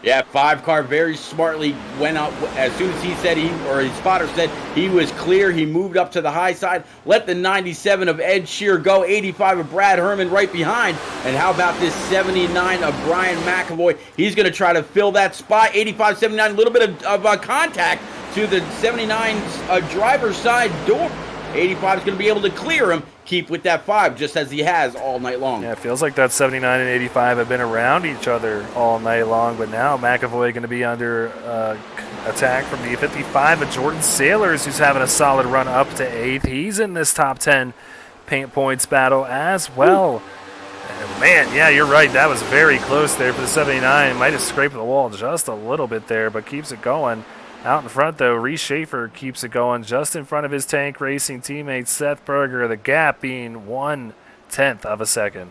Yeah, 5 car very smartly went out as soon as his spotter said he was clear. He moved up to the high side, let the 97 of Ed Shearer go, 85 of Brad Herman right behind. And how about this 79 of Brian McAvoy? He's going to try to fill that spot. 85, 79, a little bit of contact to the 79's driver's side door. 85 is going to be able to clear him, keep with that 5 just as he has all night long. Yeah, it feels like that 79 and 85 have been around each other all night long, but now McAvoy going to be under attack from the 55 of Jordan Sailors, who's having a solid run up to 8th. He's in this top 10 paint points battle as well. And man, yeah, you're right. That was very close there for the 79. Might have scraped the wall just a little bit there, but keeps it going. Out in front, though, Reese Schaefer keeps it going just in front of his Tank Racing teammate Seth Berger, the gap being 1/10 of a second.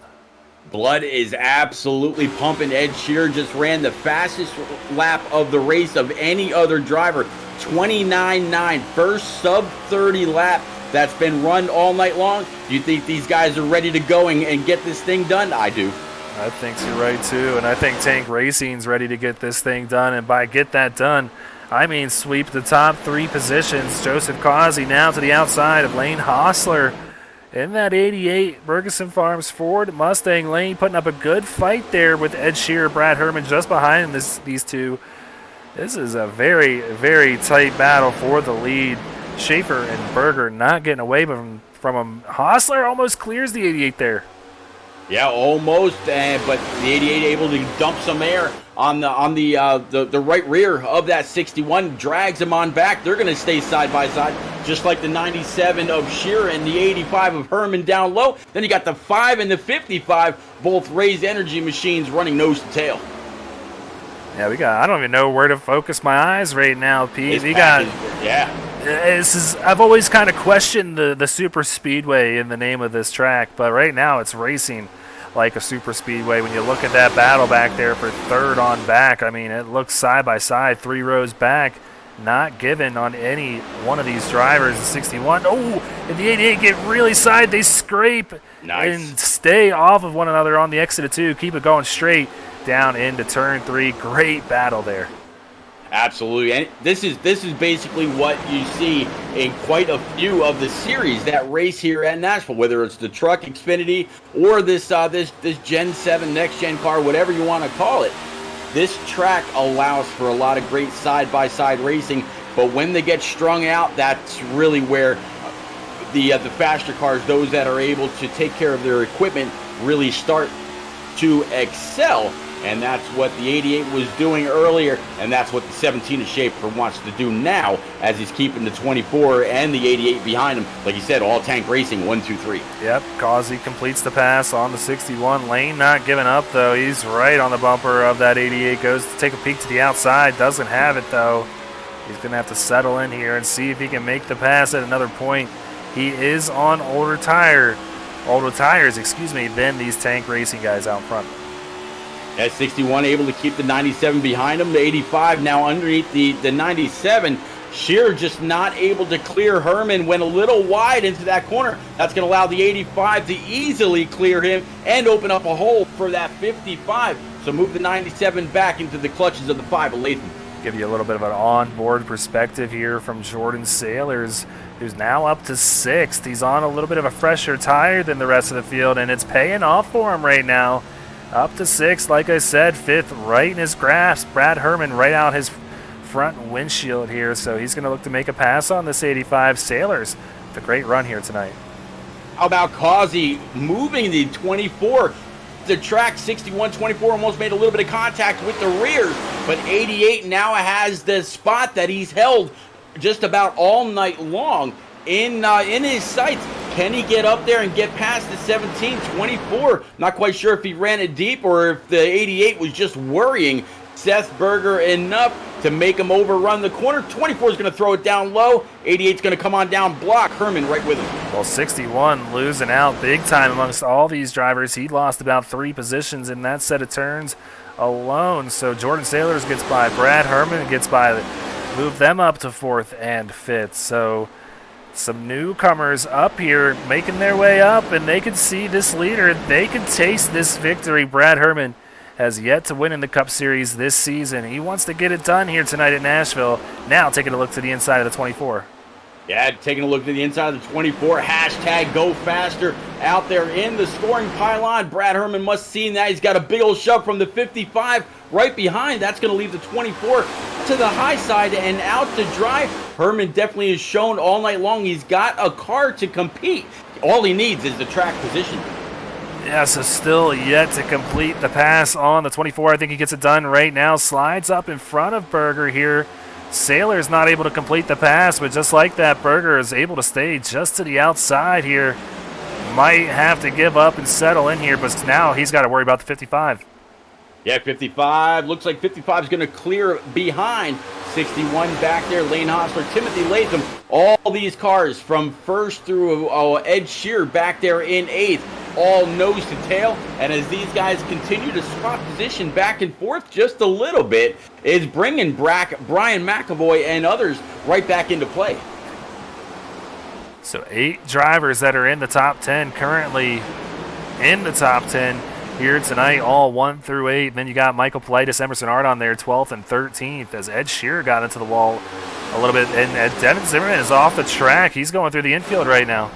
Blood is absolutely pumping. Ed Shearer just ran the fastest lap of the race of any other driver. 29.9, first sub-30 lap that's been run all night long. Do you think these guys are ready to go and get this thing done? I do. I think you're right, too, and I think Tank Racing's ready to get this thing done, and by get that done, I mean sweep the top 3 positions. Joseph Causey now to the outside of Lane Hostler in that 88 Ferguson Farms Ford Mustang. Lane putting up a good fight there with Ed Shearer, Brad Herman just behind these two. This is a very, very tight battle for the lead. Schaefer and Berger not getting away from him. Hostler almost clears the 88 there. Yeah, almost, but the 88 able to dump some air on the right rear of that 61, drags him on back. They're going to stay side by side, just like the 97 of Shearer and the 85 of Herman down low. Then you got the 5 and the 55, both raised energy machines running nose to tail. Yeah, I don't even know where to focus my eyes right now, Pete. I've always kind of questioned the super speedway in the name of this track, but right now it's racing like a super speedway. When you look at that battle back there for third on back, I mean, it looks side by side, 3 rows back, not given on any one of these drivers. The 61, and the 88 get really side. They scrape and stay off of one another on the exit of 2, keep it going straight down into turn 3. Great battle there. Absolutely, and this is basically what you see in quite a few of the series that race here at Nashville, whether it's the truck Xfinity or this Gen 7 next gen car, whatever you want to call it. This track allows for a lot of great side-by-side racing, but when they get strung out, that's really where the faster cars, those that are able to take care of their equipment, really start to excel. And that's what the 88 was doing earlier, and that's what the 17 of Schaefer wants to do now, as he's keeping the 24 and the 88 behind him. Like you said, all tank racing, 1, 2, 3. Yep, Causey completes the pass on the 61. Lane not giving up, though. He's right on the bumper of that 88. Goes to take a peek to the outside. Doesn't have it, though. He's going to have to settle in here and see if he can make the pass at another point. He is on older tires, than these tank racing guys out front. That 61 able to keep the 97 behind him. The 85 now underneath the 97. Shearer just not able to clear Herman. Went a little wide into that corner. That's going to allow the 85 to easily clear him and open up a hole for that 55. So move the 97 back into the clutches of the 5 of Latham. Give you a little bit of an on-board perspective here from Jordan Sailors, who's now up to 6th. He's on a little bit of a fresher tire than the rest of the field, and it's paying off for him right now. Up to 6th, like I said, 5th right in his grasp. Brad Herman right out his front windshield here, so he's going to look to make a pass on this 85. Sailors with a great run here tonight. How about Causey moving the 24? The track 61, 24 almost made a little bit of contact with the rears, but 88 now has the spot that he's held just about all night long in his sights. Can he get up there and get past the 17, 24? Not quite sure if he ran it deep or if the 88 was just worrying Seth Berger enough to make him overrun the corner. 24 is going to throw it down low. 88 is going to come on down block. Herman right with him. Well, 61 losing out big time amongst all these drivers. He lost about 3 positions in that set of turns alone. So Jordan Sailors gets by. Brad Herman gets by. Move them up to 4th and 5th. So some newcomers up here making their way up, and they can see this leader. They can taste this victory. Brad Herman has yet to win in the Cup Series this season. He wants to get it done here tonight at Nashville. Now taking a look to the inside of the 24. Yeah, taking a look to the inside of the 24. Hashtag go faster out there in the scoring pylon. Brad Herman must have seen that. He's got a big old shove from the 55 right behind. That's going to leave the 24 to the high side and out to dry. Herman definitely has shown all night long he's got a car to compete. All he needs is the track position. Yeah, so still yet to complete the pass on the 24. I think he gets it done right now. Slides up in front of Berger here. Sailor's not able to complete the pass, but just like that, Berger is able to stay just to the outside here. Might have to give up and settle in here, but now he's got to worry about the 55. Yeah, 55. Looks like 55 is going to clear behind 61 back there. Lane Hostler, Timothy Latham. All these cars from first through Ed Shearer back there in 8th. All nose to tail, and as these guys continue to swap position back and forth just a little bit, is bringing Brian McAvoy and others right back into play. So 8 drivers that are in the top 10 currently in the top 10 here tonight, all 1 through 8. Then you got Michael Politis, Emerson Art on there, 12th and 13th, as Ed Shearer got into the wall a little bit, and Devin Zimmerman is off the track. He's going through the infield right now.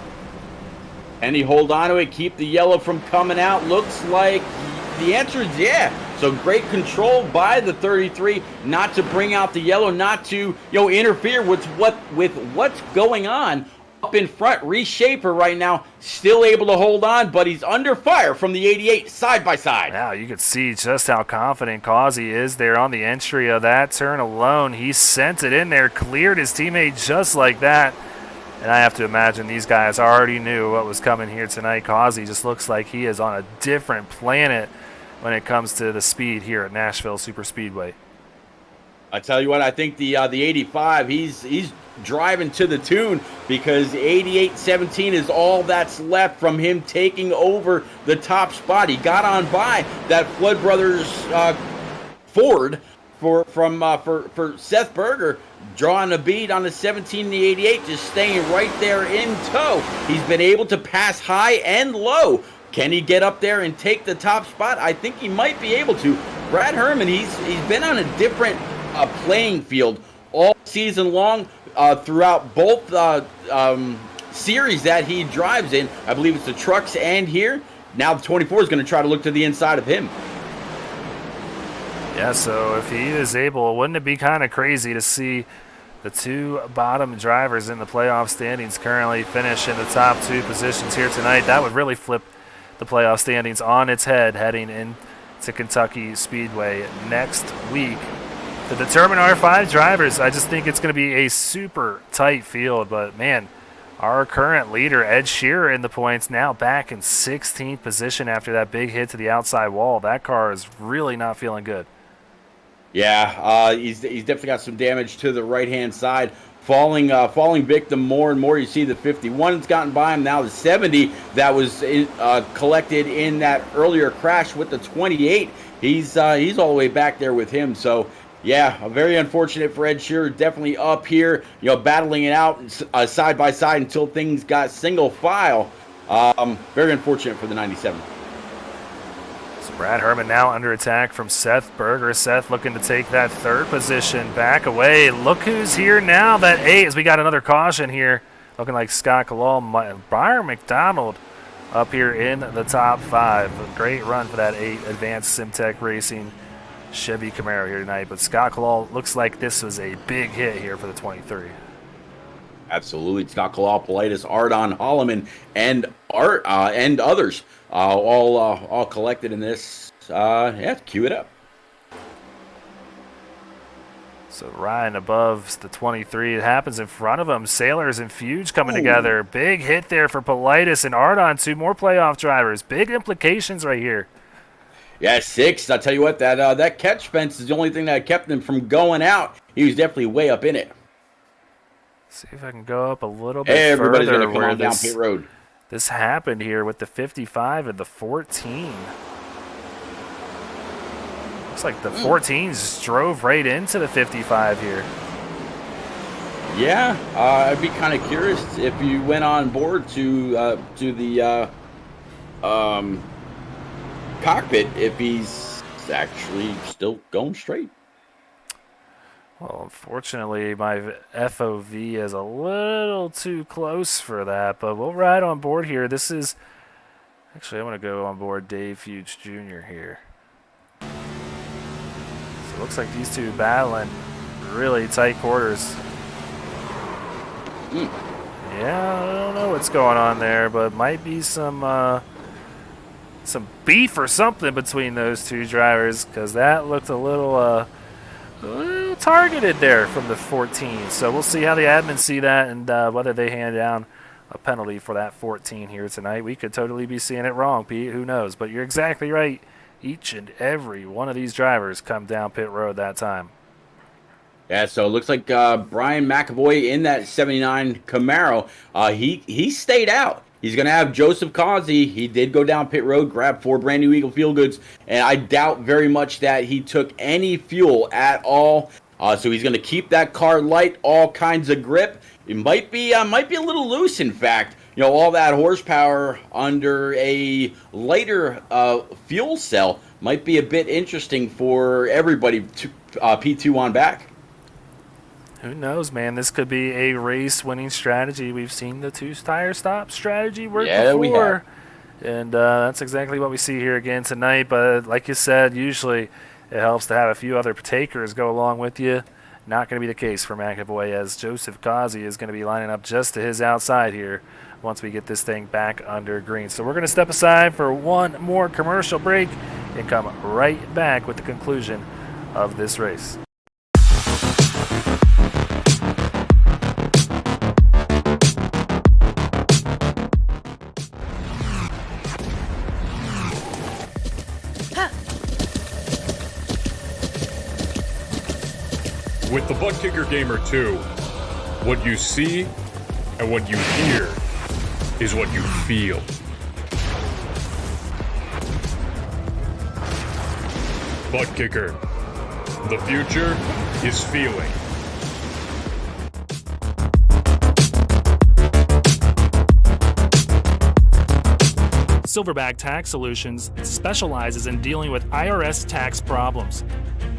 And he hold on to it, keep the yellow from coming out. Looks like the answer is yeah. So great control by the 33, not to bring out the yellow, not to interfere with what's going on up in front. Reshaper right now, still able to hold on, but he's under fire from the 88 side by side. Now you could see just how confident Causey is there on the entry of that turn alone. He sent it in there, cleared his teammate just like that. And I have to imagine these guys already knew what was coming here tonight. Causey just looks like he is on a different planet when it comes to the speed here at Nashville Superspeedway. I tell you what, I think the 85, he's driving to the tune, because 88-17 is all that's left from him taking over the top spot. He got on by that Flood Brothers Ford for Seth Berger, drawing a bead on the 17 and the 88, just staying right there in tow. He's been able to pass high and low. Can he get up there and take the top spot? I think he might be able to. Brad Herman, he's been on a different playing field all season long, throughout both series that he drives in. I believe it's the trucks and here. Now the 24 is going to try to look to the inside of him. Yeah, so if he is able, wouldn't it be kind of crazy to see the two bottom drivers in the playoff standings currently finish in the top two positions here tonight? That would really flip the playoff standings on its head heading into Kentucky Speedway next week. To determine our 5 drivers, I just think it's going to be a super tight field. But, man, our current leader, Ed Shearer, in the points, now back in 16th position after that big hit to the outside wall. That car is really not feeling good. Yeah, he's definitely got some damage to the right-hand side. Falling victim more and more. You see the 51's gotten by him. Now the 70 that was collected in that earlier crash with the 28. He's all the way back there with him. So, yeah, very unfortunate for Ed Shearer. Definitely up here, battling it out side by side until things got single file. Very unfortunate for the 97. So Brad Herman now under attack from Seth Berger. Seth looking to take that 3rd position back away. Look who's here now, that 8, as we got another caution here. Looking like Scott Kalal, Byron McDonald up here in the top 5. A great run for that 8 Advanced Simtech Racing Chevy Camaro here tonight. But Scott Kalal looks like this was a big hit here for the 23. Absolutely. Scott Kalal, Politis, Ardon Holloman, and others all collected in this. Cue it up. So Ryan above the 23. It happens in front of him. Sailors and Fuge coming together. Big hit there for Politis and Ardon, 2 more playoff drivers. Big implications right here. Yeah, 6. I'll tell you what, that catch fence is the only thing that kept him from going out. He was definitely way up in it. See if I can go up a little bit Everybody's further. going to come on down pit road. This happened here with the 55 and the 14. Looks like the 14s drove right into the 55 here. Yeah, I'd be kind of curious if you went on board to the cockpit if he's actually still going straight. Well, unfortunately, my FOV is a little too close for that, but we'll ride on board here. This is actually, I'm going to go on board Dave Fuge Jr. here. So it looks like these two battling really tight quarters. Yeah, I don't know what's going on there, but might be some beef or something between those two drivers, because that looked a little targeted there from the 14. So we'll see how the admins see that and whether they hand down a penalty for that 14 here tonight. We could totally be seeing it wrong, Pete. Who knows? But you're exactly right. Each and every one of these drivers come down pit road that time. Yeah, so it looks like Brian McAvoy in that 79 Camaro, he stayed out. He's going to have Joseph Causey. He did go down pit road, grab 4 brand new Eagle Feel Goods, and I doubt very much that he took any fuel at all. So he's going to keep that car light, all kinds of grip. It might be a little loose, in fact. All that horsepower under a lighter fuel cell might be a bit interesting for everybody to P2 on back. Who knows, man? This could be a race-winning strategy. We've seen the 2-tire stop strategy work before. We have. And that's exactly what we see here again tonight. But like you said, usually it helps to have a few other takers go along with you not going to be the case for McAvoy, as Joseph Kazi is going to be lining up just to his outside here once we get this thing back under green. So we're going to step aside for one more commercial break and come right back with the conclusion of this race. With the Butt Kicker Gamer 2, what you see and what you hear is what you feel. Butt Kicker. The future is feeling. Silverback Tax Solutions specializes in dealing with IRS tax problems.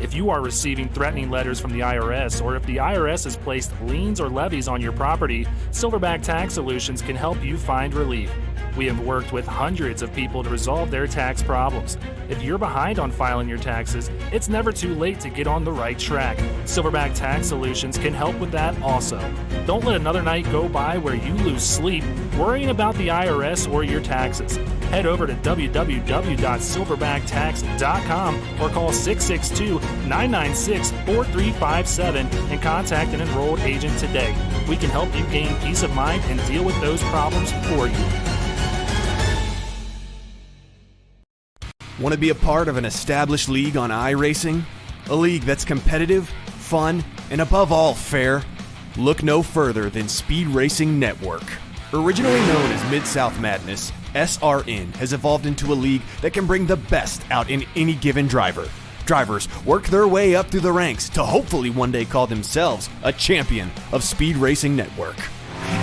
If you are receiving threatening letters from the IRS, or if the IRS has placed liens or levies on your property, Silverback Tax Solutions can help you find relief. We have worked with hundreds of people to resolve their tax problems. If you're behind on filing your taxes, it's never too late to get on the right track. Silverback Tax Solutions can help with that also. Don't let another night go by where you lose sleep worrying about the IRS or your taxes. Head over to www.silverbacttax.com or call 662-996-4357 and contact an enrolled agent today. We can help you gain peace of mind and deal with those problems for you. Want to be a part of an established league on iRacing? A league that's competitive, fun, and above all fair? Look no further than Speed Racing Network. Originally known as Mid-South Madness, SRN has evolved into a league that can bring the best out in any given driver. Drivers work their way up through the ranks to hopefully one day call themselves a champion of Speed Racing Network.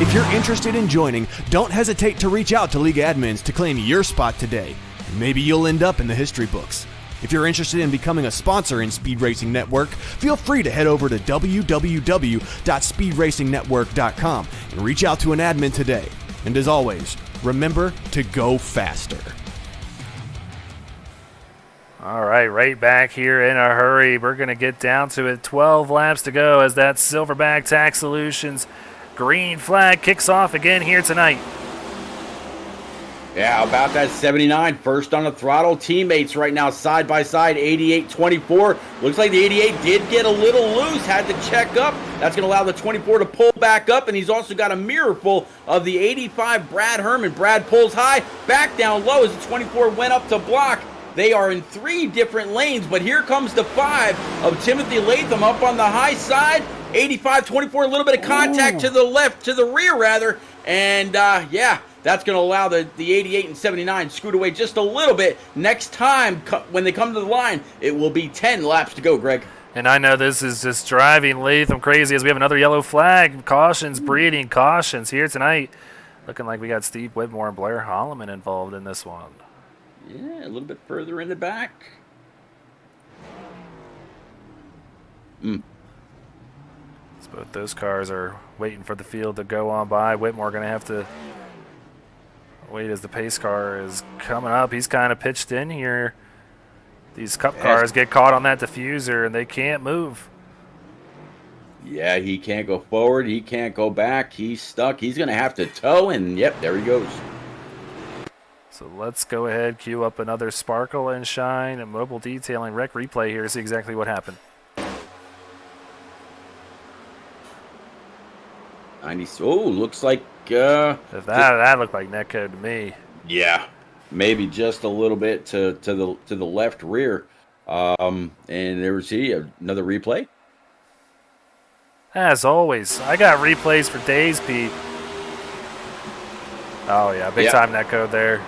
If you're interested in joining, don't hesitate to reach out to league admins to claim your spot today. Maybe you'll end up in the history books. If you're interested in becoming a sponsor in Speed Racing Network, feel free to head over to www.speedracingnetwork.com and reach out to an admin today. And as always, remember to go faster. All right back here in a hurry. We're going to get down to it. 12 laps to go as that Silverback Tax Solutions green flag kicks off again here tonight. Yeah, about that 79. First on the throttle. Teammates right now side by side, 88-24. Looks like the 88 did get a little loose, had to check up. That's going to allow the 24 to pull back up, and he's also got a mirror full of the 85 Brad Herman. Brad pulls high, back down low as the 24 went up to block. They are in 3 different lanes, but here comes the 5 of Timothy Latham up on the high side. 85-24, a little bit of contact to the left, to the rear rather, and yeah, that's going to allow the 88 and 79 scoot away just a little bit. Next time, when they come to the line, it will be 10 laps to go, Greg. And I know this is just driving Latham crazy as we have another yellow flag. Cautions, breeding, cautions here tonight. Looking like we got Steve Whitmore and Blair Holloman involved in this one. Yeah, a little bit further in the back. So both those cars are waiting for the field to go on by. Whitmore going to have to wait as the pace car is coming up. He's kind of pitched in here. These cup cars get caught on that diffuser and they can't move. Yeah, he can't go forward. He can't go back. He's stuck. He's going to have to tow, and yep, there he goes. So let's go ahead, cue up another Sparkle and Shine and Mobile Detailing Rec replay here to see exactly what happened. 90. Oh, looks like If that looked like netcode to me. Yeah, maybe just a little bit to the left rear. And there was another replay. As always, I got replays for days, Pete. Oh yeah, big time netcode there.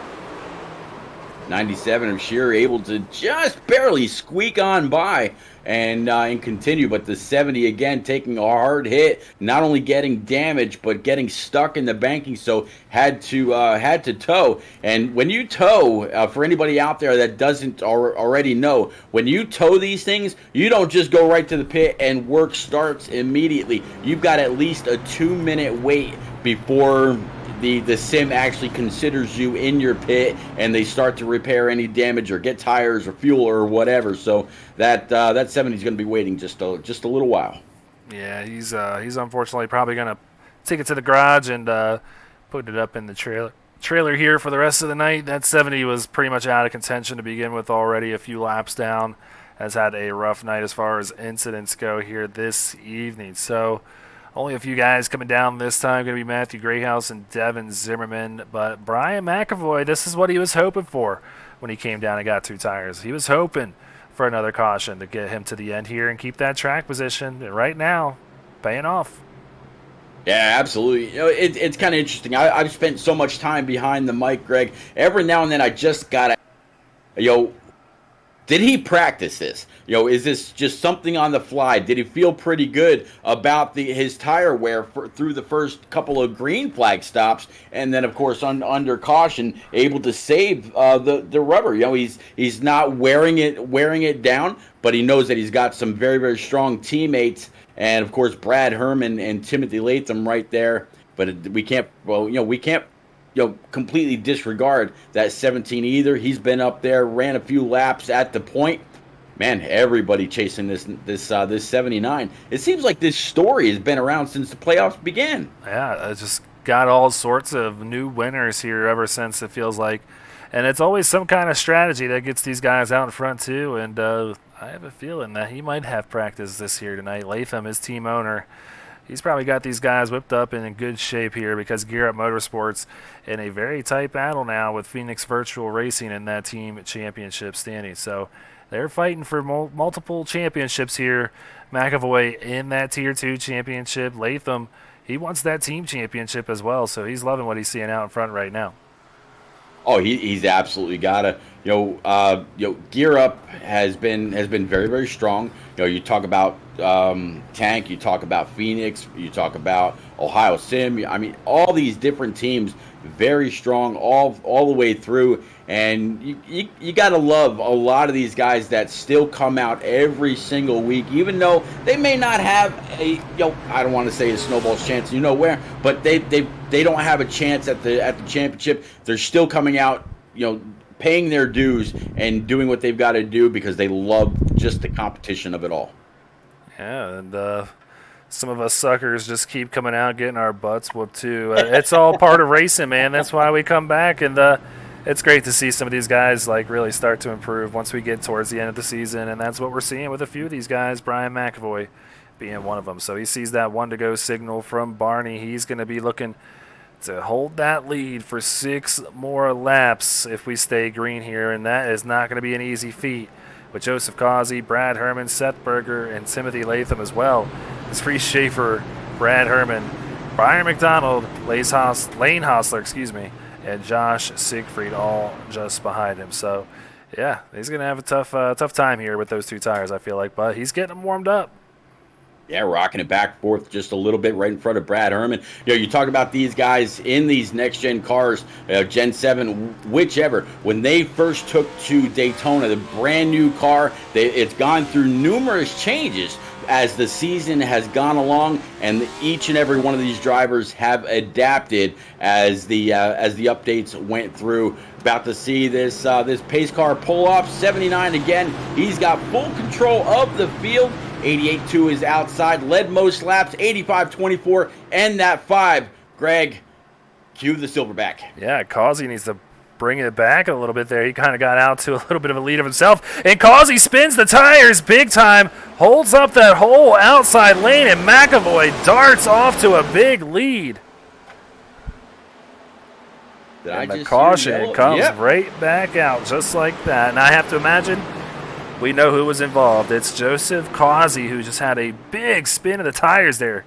97 of Shearer able to just barely squeak on by and continue, but the 70 again taking a hard hit, not only getting damaged but getting stuck in the banking, so had to tow. And when you tow, for anybody out there that doesn't already know, when you tow these things, you don't just go right to the pit and work starts immediately. You've got at least a 2-minute wait before the sim actually considers you in your pit and they start to repair any damage or get tires or fuel or whatever. So that 70 is going to be waiting just a little while. Yeah, he's unfortunately probably going to take it to the garage and put it up in the trailer here for the rest of the night. That 70 was pretty much out of contention to begin with already, a few laps down. Has had a rough night as far as incidents go here this evening. So only a few guys coming down this time. Going to be Matthew Grayhouse and Devin Zimmerman. But Brian McAvoy, this is what he was hoping for when he came down and got 2 tires. He was hoping for another caution to get him to the end here and keep that track position. And right now, paying off. Yeah, absolutely. It's kind of interesting. I've spent so much time behind the mic, Greg. Every now and then I just got to, did he practice this? Is this just something on the fly? Did he feel pretty good about his tire wear through the first couple of green flag stops, and then of course under caution, able to save the rubber? He's not wearing it down, but he knows that he's got some very, very strong teammates, and of course Brad Herman and Timothy Latham right there. But we can't completely disregard that 17 either. He's been up there, ran a few laps at the point. Man, everybody chasing this 79. It seems like this story has been around since the playoffs began. Yeah, it's just got all sorts of new winners here ever since, it feels like. And it's always some kind of strategy that gets these guys out in front too. And I have a feeling that he might have practice this here tonight. Latham, his team owner, he's probably got these guys whipped up and in good shape here because Gear Up Motorsports in a very tight battle now with Phoenix Virtual Racing in that team championship standing. So they're fighting for multiple championships here. McAvoy in that Tier 2 championship. Latham, he wants that team championship as well, so he's loving what he's seeing out in front right now. Oh, he's absolutely got to. Gear Up has been very, very strong. You talk about Tank, you talk about Phoenix, you talk about Ohio Sim. I mean, all these different teams, very strong all the way through. And you got to love a lot of these guys that still come out every single week, even though they may not have I don't want to say a snowball's chance, where, but they don't have a chance at the championship. They're still coming out, paying their dues and doing what they've got to do because they love just the competition of it all. Yeah, and some of us suckers just keep coming out getting our butts whooped too. It's all part of racing, man. That's why we come back, and it's great to see some of these guys really start to improve once we get towards the end of the season, and that's what we're seeing with a few of these guys, Brian McAvoy being one of them. So he sees that 1 to go signal from Barney. He's going to be looking to hold that lead for 6 more laps if we stay green here, and that is not going to be an easy feat with Joseph Causey, Brad Herman, Seth Berger, and Timothy Latham as well. It's Reese Schaefer, Brad Herman, Brian McDonald, Lane Hostler, and Josh Siegfried all just behind him. So, yeah, he's going to have a tough time here with those 2 tires, I feel like, but he's getting them warmed up. Yeah, rocking it back and forth just a little bit right in front of Brad Herman. You talk about these guys in these next-gen cars, Gen 7, whichever. When they first took to Daytona, the brand-new car, it's gone through numerous changes as the season has gone along, and each and every one of these drivers have adapted as the updates went through. About to see this pace car pull off. 79 again. He's got full control of the field. 88.2 is outside, led most laps, 85.24, and that 5. Greg, cue the Silverback. Yeah, Causey needs to bring it back a little bit there. He kind of got out to a little bit of a lead of himself, and Causey spins the tires big time, holds up that whole outside lane, and McAvoy darts off to a big lead. And the caution comes right back out just like that. And I have to imagine we know who was involved. It's Joseph Causey, who just had a big spin of the tires there.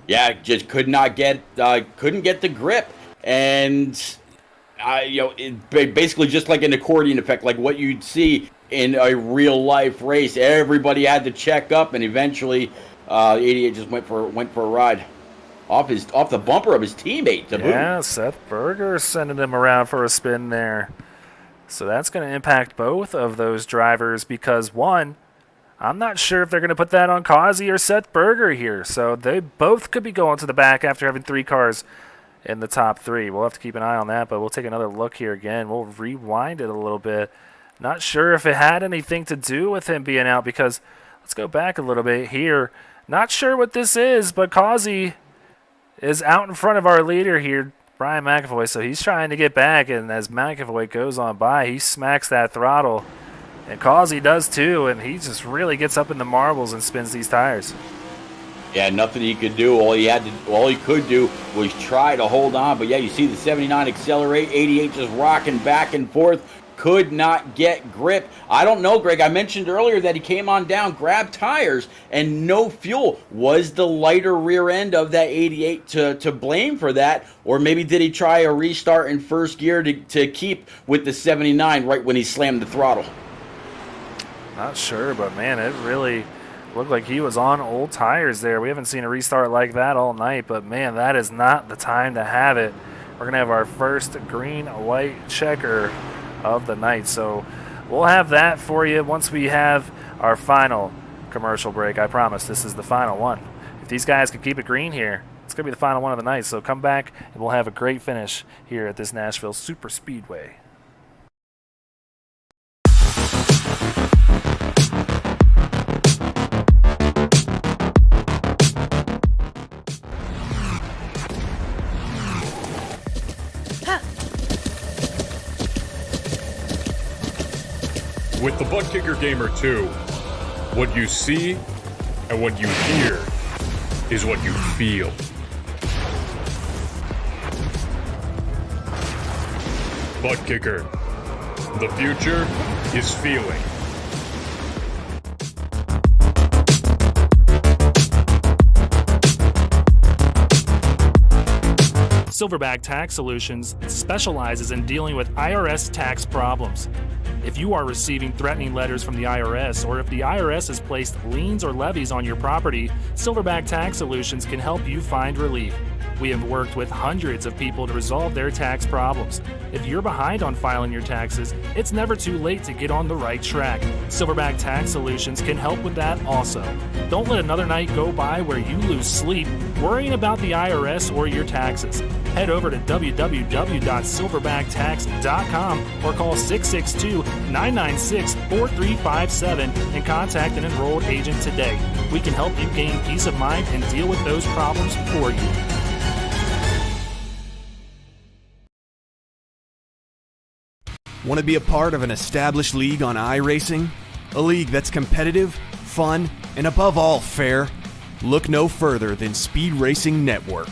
Yeah, just couldn't get the grip, and basically just like an accordion effect, like what you'd see in a real life race. Everybody had to check up, and eventually 88 just went for a ride off the bumper of his teammate. Yeah, Seth Berger sending him around for a spin there. So that's going to impact both of those drivers because, one, I'm not sure if they're going to put that on Causey or Seth Berger here. So they both could be going to the back after having 3 cars in the top 3. We'll have to keep an eye on that, but we'll take another look here again. We'll rewind it a little bit. Not sure if it had anything to do with him being out because let's go back a little bit here. Not sure what this is, but Causey is out in front of our leader here, Brian McAvoy, so he's trying to get back, and as McAvoy goes on by, he smacks that throttle, and Causey does too, and he just really gets up in the marbles and spins these tires. Yeah, nothing he could do. All he could do was try to hold on. But yeah, you see the 79 accelerate, 88 just rocking back and forth. Could not get grip. I don't know, Greg. I mentioned earlier that he came on down, grabbed tires, and no fuel. Was the lighter rear end of that 88 to blame for that? Or maybe did he try a restart in first gear to keep with the 79 right when he slammed the throttle? Not sure, but man, it really looked like he was on old tires there. We haven't seen a restart like that all night, but man, that is not the time to have it. We're going to have our first green-white checker of the night, so we'll have that for you once we have our final commercial break. I promise this is the final one. If these guys can keep it green here, it's going to be the final one of the night, so come back and we'll have a great finish here at this Nashville Super Speedway. With the Butt Kicker Gamer 2, what you see and what you hear is what you feel. Butt Kicker. The future is feeling. Silverback Tax Solutions specializes in dealing with IRS tax problems. If you are receiving threatening letters from the IRS, or if the IRS has placed liens or levies on your property, Silverback Tax Solutions can help you find relief. We have worked with hundreds of people to resolve their tax problems. If you're behind on filing your taxes, it's never too late to get on the right track. Silverback Tax Solutions can help with that also. Don't let another night go by where you lose sleep worrying about the IRS or your taxes. Head over to www.silverbacttax.com or call 662-996-4357 and contact an enrolled agent today. We can help you gain peace of mind and deal with those problems for you. Want to be a part of an established league on iRacing? A league that's competitive, fun, and above all fair? Look no further than Speed Racing Network.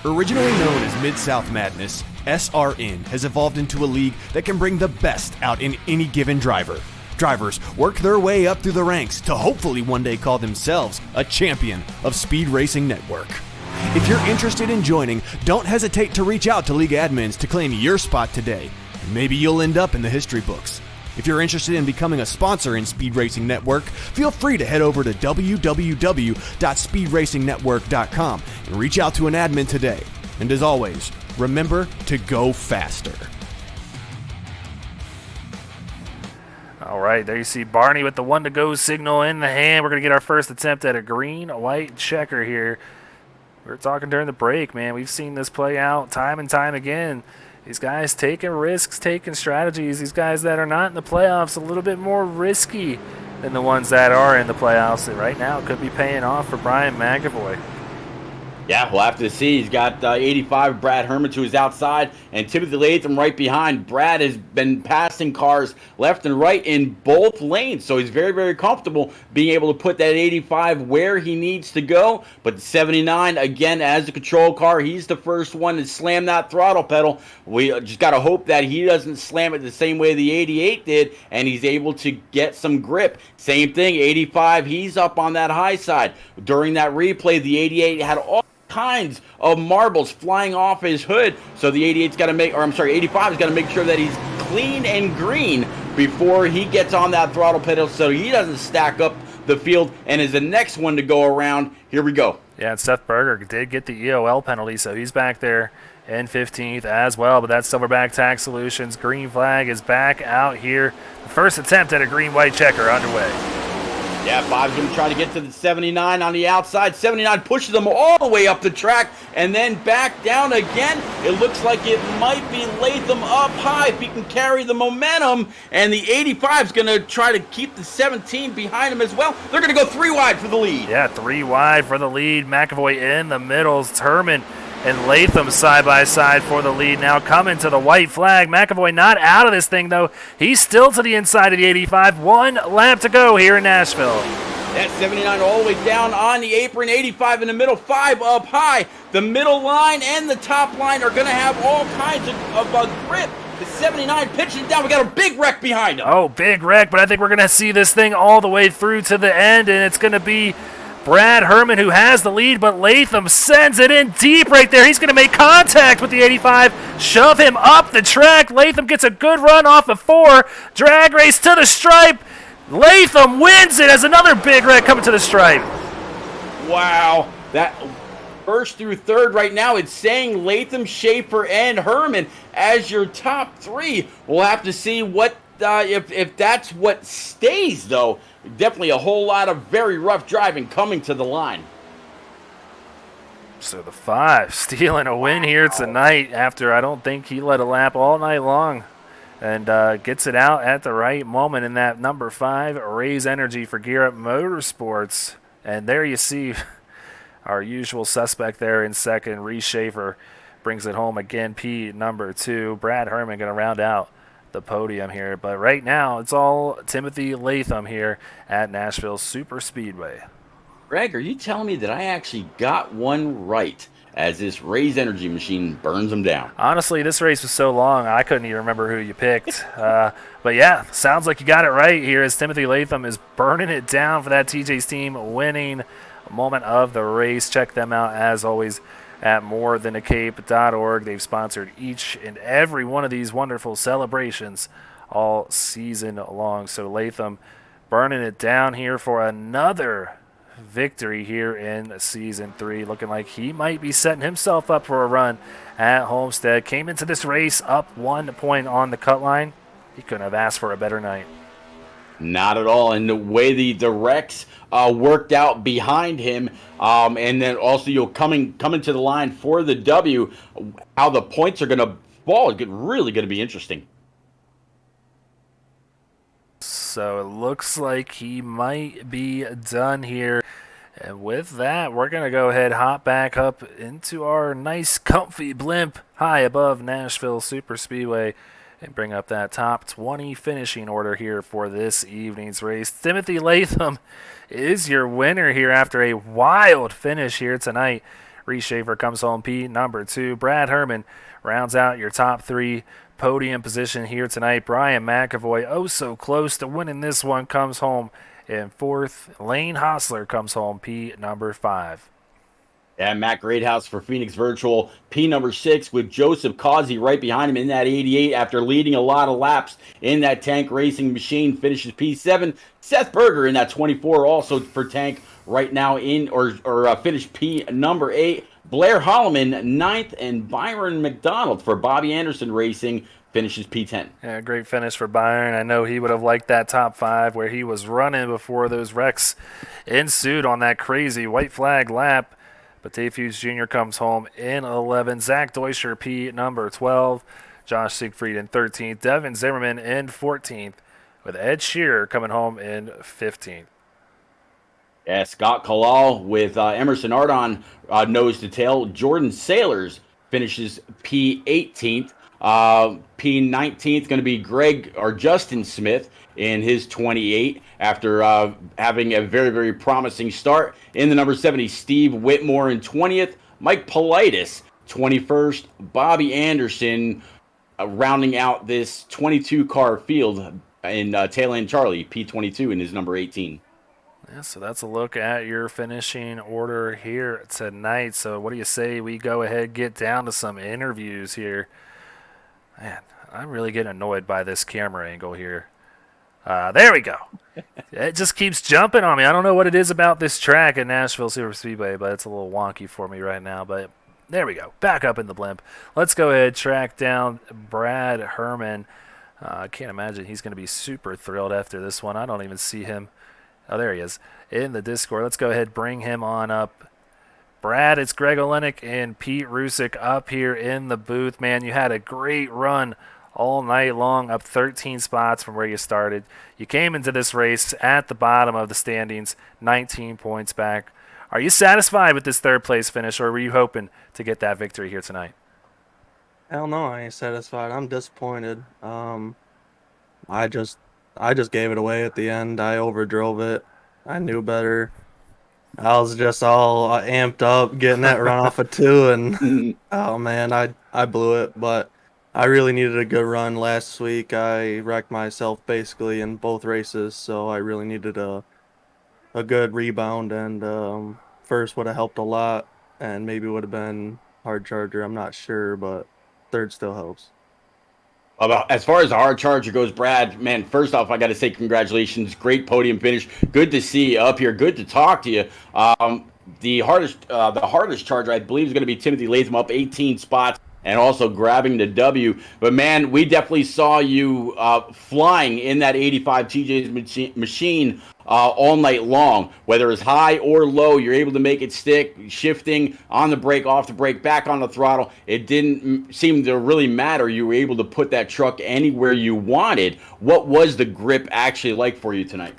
Originally known as Mid-South Madness, SRN has evolved into a league that can bring the best out in any given driver. Drivers work their way up through the ranks to hopefully one day call themselves a champion of Speed Racing Network. If you're interested in joining, don't hesitate to reach out to league admins to claim your spot today. Maybe you'll end up in the history books. If you're interested in becoming a sponsor in Speed Racing Network, feel free to head over to www.speedracingnetwork.com and reach out to an admin today. And as always, remember to go faster. All right, there you see Barney with the 1-to-go signal in the hand. We're going to get our first attempt at a green-white checker here. We were talking during the break, man. We've seen this play out time and time again. These guys taking risks, taking strategies. These guys that are not in the playoffs, a little bit more risky than the ones that are in the playoffs. And right now, it could be paying off for Brian McAvoy. Yeah, we'll have to see. He's got 85, Brad Hermans, who is outside, and Timothy Latham right behind. Brad has been passing cars left and right in both lanes, so he's very, very comfortable being able to put that 85 where he needs to go. But the 79, again, as the control car, he's the first one to slam that throttle pedal. We just got to hope that he doesn't slam it the same way the 88 did, and he's able to get some grip. Same thing, 85, he's up on that high side. During that replay, the 88 had all kinds of marbles flying off his hood, so the 85's got to make sure that he's clean and green before he gets on that throttle pedal so he doesn't stack up the field and is the next one to go around. Here we go. Yeah, and Seth Berger did get the EOL penalty, so he's back there in 15th as well, but that's Silverback Tax Solutions. Green flag is back out here. The first attempt at a green-white checker underway. Yeah, Bob's going to try to get to the 79 on the outside. 79 pushes them all the way up the track and then back down again. It looks like it might be Latham up high if he can carry the momentum. And the 85 is going to try to keep the 17 behind him as well. They're going to go 3 wide for the lead. Yeah, 3 wide for the lead. McAvoy in the middle. Herman and Latham side by side for the lead. Now coming to the white flag. McAvoy not out of this thing, though. He's still to the inside of the 85. 1 lap to go here in Nashville. That 79 all the way down on the apron. 85 in the middle. 5 up high. The middle line and the top line are going to have all kinds of grip. The 79 pitching it down. We got a big wreck behind him. Oh, big wreck, but I think we're going to see this thing all the way through to the end, and it's going to be Brad Herman who has the lead, but Latham sends it in deep right there. He's going to make contact with the 85, shove him up the track. Latham gets a good run off of 4. Drag race to the stripe. Latham wins it as another big wreck coming to the stripe. Wow. That first through third right now, it's saying Latham, Schaefer, and Herman as your top 3. We'll have to see what if that's what stays, though. Definitely a whole lot of very rough driving coming to the line. So the 5 stealing a win here tonight after I don't think he led a lap all night long. And gets it out at the right moment in that number 5, Raise Energy for Gear Up Motorsports. And there you see our usual suspect there in second. Reese Schaefer brings it home again, P number 2. Brad Herman going to round out the podium here. But right now, it's all Timothy Latham here at Nashville Super Speedway. Greg, are you telling me that I actually got one right as this Raise Energy machine burns them down? Honestly, this race was so long, I couldn't even remember who you picked. But yeah, sounds like you got it right here as Timothy Latham is burning it down for that TJ's team winning moment of the race. Check them out, as always, at morethanAcape.org. They've sponsored each and every one of these wonderful celebrations all season long. So Latham burning it down here for another victory here in Season 3. Looking like he might be setting himself up for a run at Homestead. Came into this race up 1 point on the cut line. He couldn't have asked for a better night. Not at all. And the way the wrecks worked out behind him, and then also coming to the line for the W, how the points are going to fall is really going to be interesting. So it looks like he might be done here. And with that, we're going to go ahead, hop back up into our nice, comfy blimp high above Nashville Super Speedway and bring up that top 20 finishing order here for this evening's race. Timothy Latham is your winner here after a wild finish here tonight. Reese Schaefer comes home P number 2. Brad Herman rounds out your top 3 podium position here tonight. Brian McAvoy, oh so close to winning this one, comes home in 4th. Lane Hostler comes home P number 5. And Matt Greathouse for Phoenix Virtual, P number 6, with Joseph Causey right behind him in that 88 after leading a lot of laps in that Tank Racing machine, finishes P7. Seth Berger in that 24 also for Tank right now finished P number 8. Blair Holloman 9th, and Byron McDonald for Bobby Anderson Racing finishes P10. Yeah, great finish for Byron. I know he would have liked that top 5 where he was running before those wrecks ensued on that crazy white flag lap. But Dave Hughes Jr. comes home in 11. Zach Deuscher, P number 12. Josh Siegfried in 13th. Devin Zimmerman in 14th. With Ed Shearer coming home in 15th. Yeah, Scott Kalal with Emerson Ardon nose to tail. Jordan Sailors finishes P18th. P19th going to be Justin Smith in his 28 after having a very, very promising start. In the number 70, Steve Whitmore in 20th. Mike Politis, 21st. Bobby Anderson rounding out this 22-car field in Tailend Charlie, P22 in his number 18. Yeah, so that's a look at your finishing order here tonight. So what do you say we go ahead, get down to some interviews here? Man, I'm really getting annoyed by this camera angle here. There we go. It just keeps jumping on me. I don't know what it is about this track at Nashville Super Speedway, but it's a little wonky for me right now. But there we go. Back up in the blimp. Let's go ahead, track down Brad Herman. I can't imagine he's going to be super thrilled after this one. I don't even see him Oh, there he is in the Discord. Let's go ahead and bring him on up. Brad, it's Greg Olenek and Pete Rusick up here in the booth. Man, you had a great run all night long, up 13 spots from where you started. You came into this race at the bottom of the standings, 19 points back. Are you satisfied with this third place finish, or were you hoping to get that victory here tonight? Hell no, I ain't satisfied. I'm disappointed. I just gave it away at the end. I overdrove it. I knew better. I was just all amped up getting that run off of 2, and oh man, I blew it. But I really needed a good run last week. I wrecked myself basically in both races, so I really needed a good rebound, and first would have helped a lot, and maybe would have been hard charger. I'm not sure, but third still helps. As far as the hard charger goes, Brad, man, first off, I got to say congratulations. Great podium finish. Good to see you up here. Good to talk to you. The hardest charger, I believe, is going to be Timothy Latham, up 18 spots and also grabbing the W. But, man, we definitely saw you flying in that 85 TJ's machine all night long. Whether it's high or low, you're able to make it stick, shifting on the brake, off the brake, back on the throttle. It didn't seem to really matter. You were able to put that truck anywhere you wanted. What was the grip actually like for you tonight?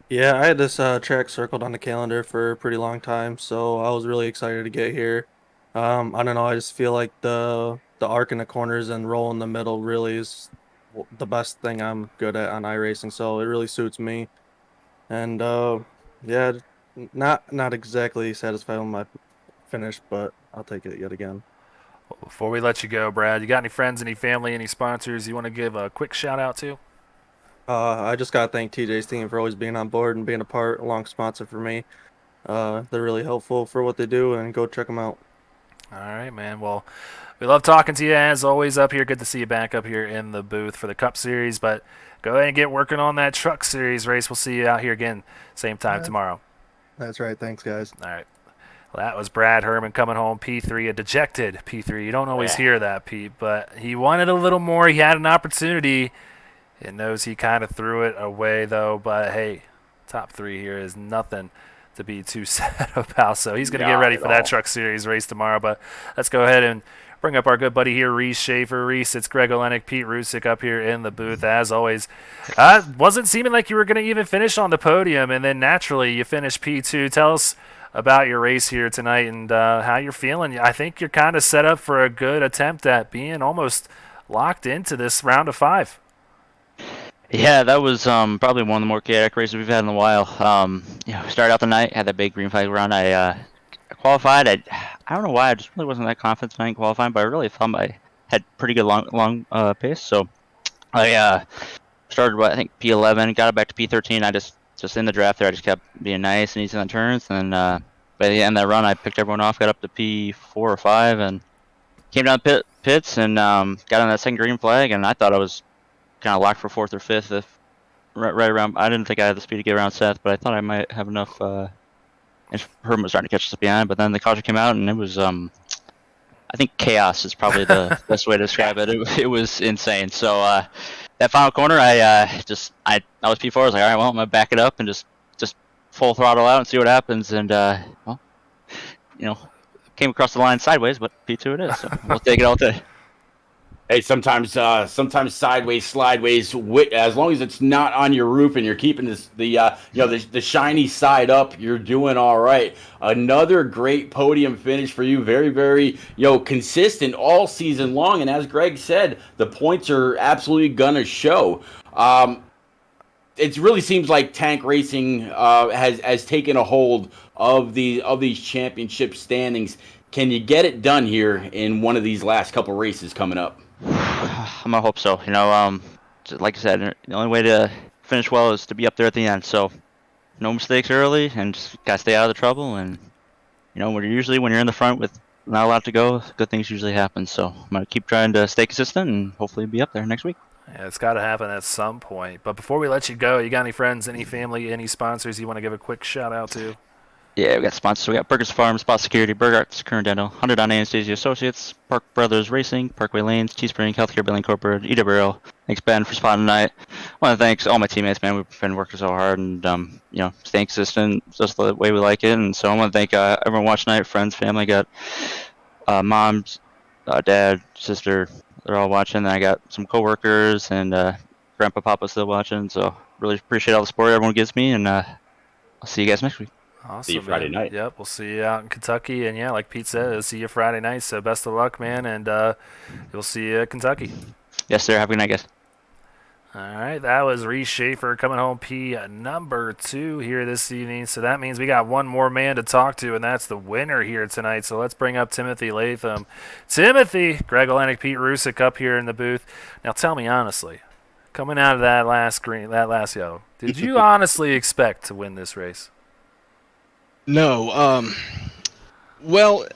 Yeah, I had this track circled on the calendar for a pretty long time, so I was really excited to get here. I don't know, I just feel like the arc in the corners and roll in the middle really is the best thing I'm good at on iRacing, so it really suits me. And yeah, not exactly satisfied with my finish, but I'll take it yet again. Before we let you go, Brad, you got any friends, any family, any sponsors you want to give a quick shout out to? I just gotta thank TJ's team for always being on board and being a long sponsor for me. They're really helpful for what they do, and go check them out. All right, man. Well, we love talking to you as always up here. Good to see you back up here in the booth for the Cup Series, but go ahead and get working on that Truck Series race. We'll see you out here again same time tomorrow. That's right. Thanks, guys. All right. Well, that was Brad Herman coming home, P3, a dejected P3. You don't always hear that, Pete, but he wanted a little more. He had an opportunity. It knows he kind of threw it away, though, but hey, top 3 here is nothing to be too sad about. So he's going to get ready for that Truck Series race tomorrow. But let's go ahead and bring up our good buddy here, Reese Schaefer. Reese, it's Greg Olenek, Pete Rusick up here in the booth as always. Wasn't seeming like you were going to even finish on the podium, and then naturally you finished P2. Tell us about your race here tonight and how you're feeling. I think you're kind of set up for a good attempt at being almost locked into this round of 5. Yeah, that was probably one of the more chaotic races we've had in a while. Started out the night, had that big green flag run. I qualified. I don't know why. I just really wasn't that confident tonight in qualifying, but I really thought I had pretty good long pace. So I started, I think, P11, got it back to P13. I just in the draft there, I just kept being nice and easy on turns. And by the end of that run, I picked everyone off, got up to P4 or 5, and came down the pits and got on that second green flag. And I thought I was kind of locked for 4th or 5th, if right around. I didn't think I had the speed to get around Seth, but I thought I might have enough. And Herman was starting to catch us behind, but then the caution came out, and it was I think chaos is probably the best way to describe it. It was insane. So that final corner, I was P4. I was like, all right, well, I'm gonna back it up and just full throttle out and see what happens. And came across the line sideways, but P2 it is. So we'll take it all day. Hey, sometimes sideways, slideways. As long as it's not on your roof and you're keeping the shiny side up, you're doing all right. Another great podium finish for you. Very, very consistent all season long. And as Greg said, the points are absolutely gonna show. It really seems like tank racing has taken a hold of these championship standings. Can you get it done here in one of these last couple races coming up? I'm gonna hope so. Like I said, the only way to finish well is to be up there at the end. So, no mistakes early, and just gotta stay out of the trouble. And when you're in the front with not a lot to go, good things usually happen. So, I'm gonna keep trying to stay consistent and hopefully be up there next week. Yeah, it's got to happen at some point. But before we let you go, you got any friends, any family, any sponsors you want to give a quick shout out to? Yeah, we got sponsors. We got Burgers Farm, Spot Security, Burger Arts, Current Dental, 100 on Anastasia Associates, Park Brothers Racing, Parkway Lanes, Teespring, Healthcare Billing Incorporated, EWL. Thanks, Ben, for spotting tonight. I want to thank all my teammates, man. We've been working so hard and, staying consistent, just the way we like it. And so I want to thank everyone watching tonight, friends, family. Got moms, dad, sister. They're all watching. And I got some coworkers and Grandpa, Papa still watching. So really appreciate all the support everyone gives me. And I'll see you guys next week. Awesome, See you Friday night. Yep, we'll see you out in Kentucky. And, yeah, like Pete said, we'll see you Friday night. So best of luck, man, and you'll see you at Kentucky. Yes, sir. Have a good night, guys. All right, that was Reese Schaefer coming home P number 2 here this evening. So that means we got one more man to talk to, and that's the winner here tonight. So let's bring up Timothy Latham. Timothy, Greg Olenek, Pete Rusick up here in the booth. Now tell me honestly, coming out of that last yellow, did you honestly expect to win this race? No. Well,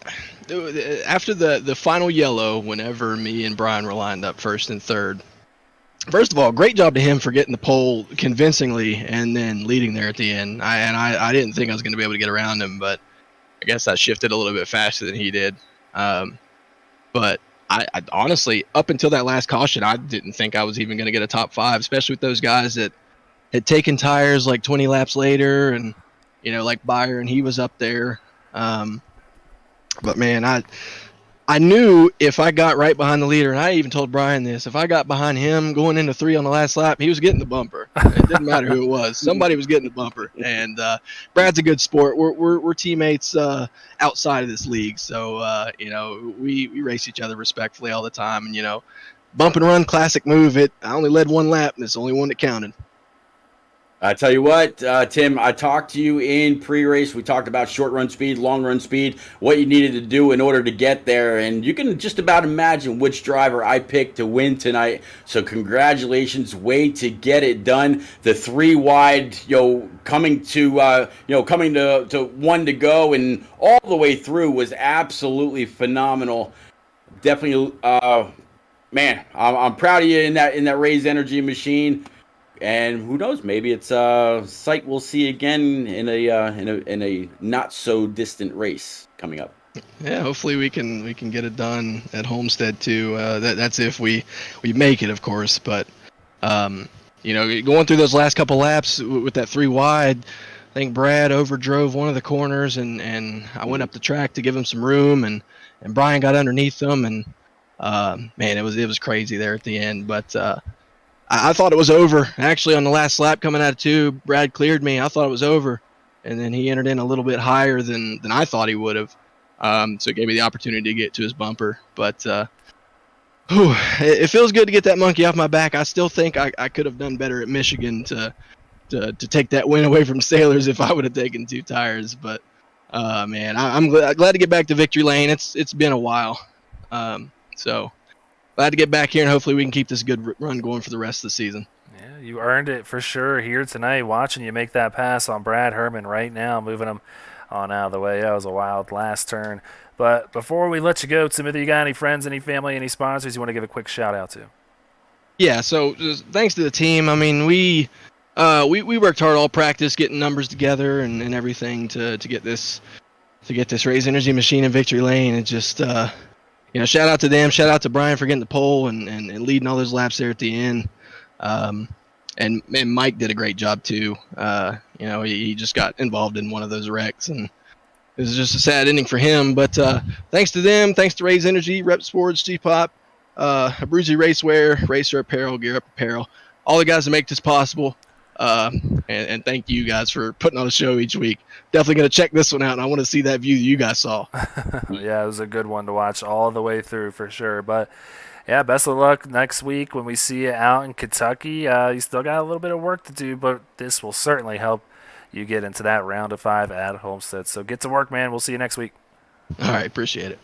after the final yellow, whenever me and Brian were lined up first and third, first of all, great job to him for getting the pole convincingly and then leading there at the end. I didn't think I was going to be able to get around him, but I guess I shifted a little bit faster than he did. But I honestly, up until that last caution, I didn't think I was even going to get a top 5, especially with those guys that had taken tires like 20 laps later and, like Byron, he was up there. But man, I knew if I got right behind the leader, and I even told Brian this, if I got behind him going into 3 on the last lap, he was getting the bumper. It didn't matter who it was. Somebody was getting the bumper. And Brad's a good sport. We're teammates outside of this league. So, we race each other respectfully all the time. And, bump and run, classic move. I only led 1 lap, and it's the only one that counted. I tell you what, Tim, I talked to you in pre-race. We talked about short run speed, long run speed, what you needed to do in order to get there. And you can just about imagine which driver I picked to win tonight. So congratulations, way to get it done. The 3 wide, coming to 1 to go and all the way through was absolutely phenomenal. Definitely, man, I'm proud of you in that Raise Energy machine. And who knows? Maybe it's a sight we'll see again in a not so distant race coming up. Yeah, hopefully we can get it done at Homestead too. That's if we make it, of course. But going through those last couple laps with that 3 wide, I think Brad overdrove one of the corners, and I went up the track to give him some room, and Brian got underneath them, and man, it was crazy there at the end, but. I thought it was over. Actually, on the last lap coming out of 2, Brad cleared me. I thought it was over. And then he entered in a little bit higher than I thought he would have. So it gave me the opportunity to get to his bumper. But it feels good to get that monkey off my back. I still think I could have done better at Michigan to take that win away from Sailors if I would have taken 2 tires. But, man, I'm glad to get back to victory lane. It's been a while. So glad to get back here, and hopefully we can keep this good run going for the rest of the season. Yeah, you earned it for sure here tonight, watching you make that pass on Brad Herman right now, moving him on out of the way. That was a wild last turn. But before we let you go, Timothy, you got any friends, any family, any sponsors you want to give a quick shout-out to? Yeah, so thanks to the team. I mean, we worked hard all practice, getting numbers together and everything to get this Raise Energy machine in victory lane. It just shout out to them. Shout out to Brian for getting the pole and leading all those laps there at the end. And Mike did a great job too. He just got involved in one of those wrecks, and it was just a sad ending for him. But thanks to them, thanks to Raise Energy, Rep Sports, G-Pop, Abruzzi Racewear, Racer Apparel, Gear Up Apparel, all the guys that make this possible. And thank you guys for putting on a show each week. Definitely going to check this one out, and I want to see that view that you guys saw. Yeah, it was a good one to watch all the way through for sure. But, yeah, best of luck next week when we see you out in Kentucky. You still got a little bit of work to do, but this will certainly help you get into that round of 5 at Homestead. So get to work, man. We'll see you next week. All right, appreciate it.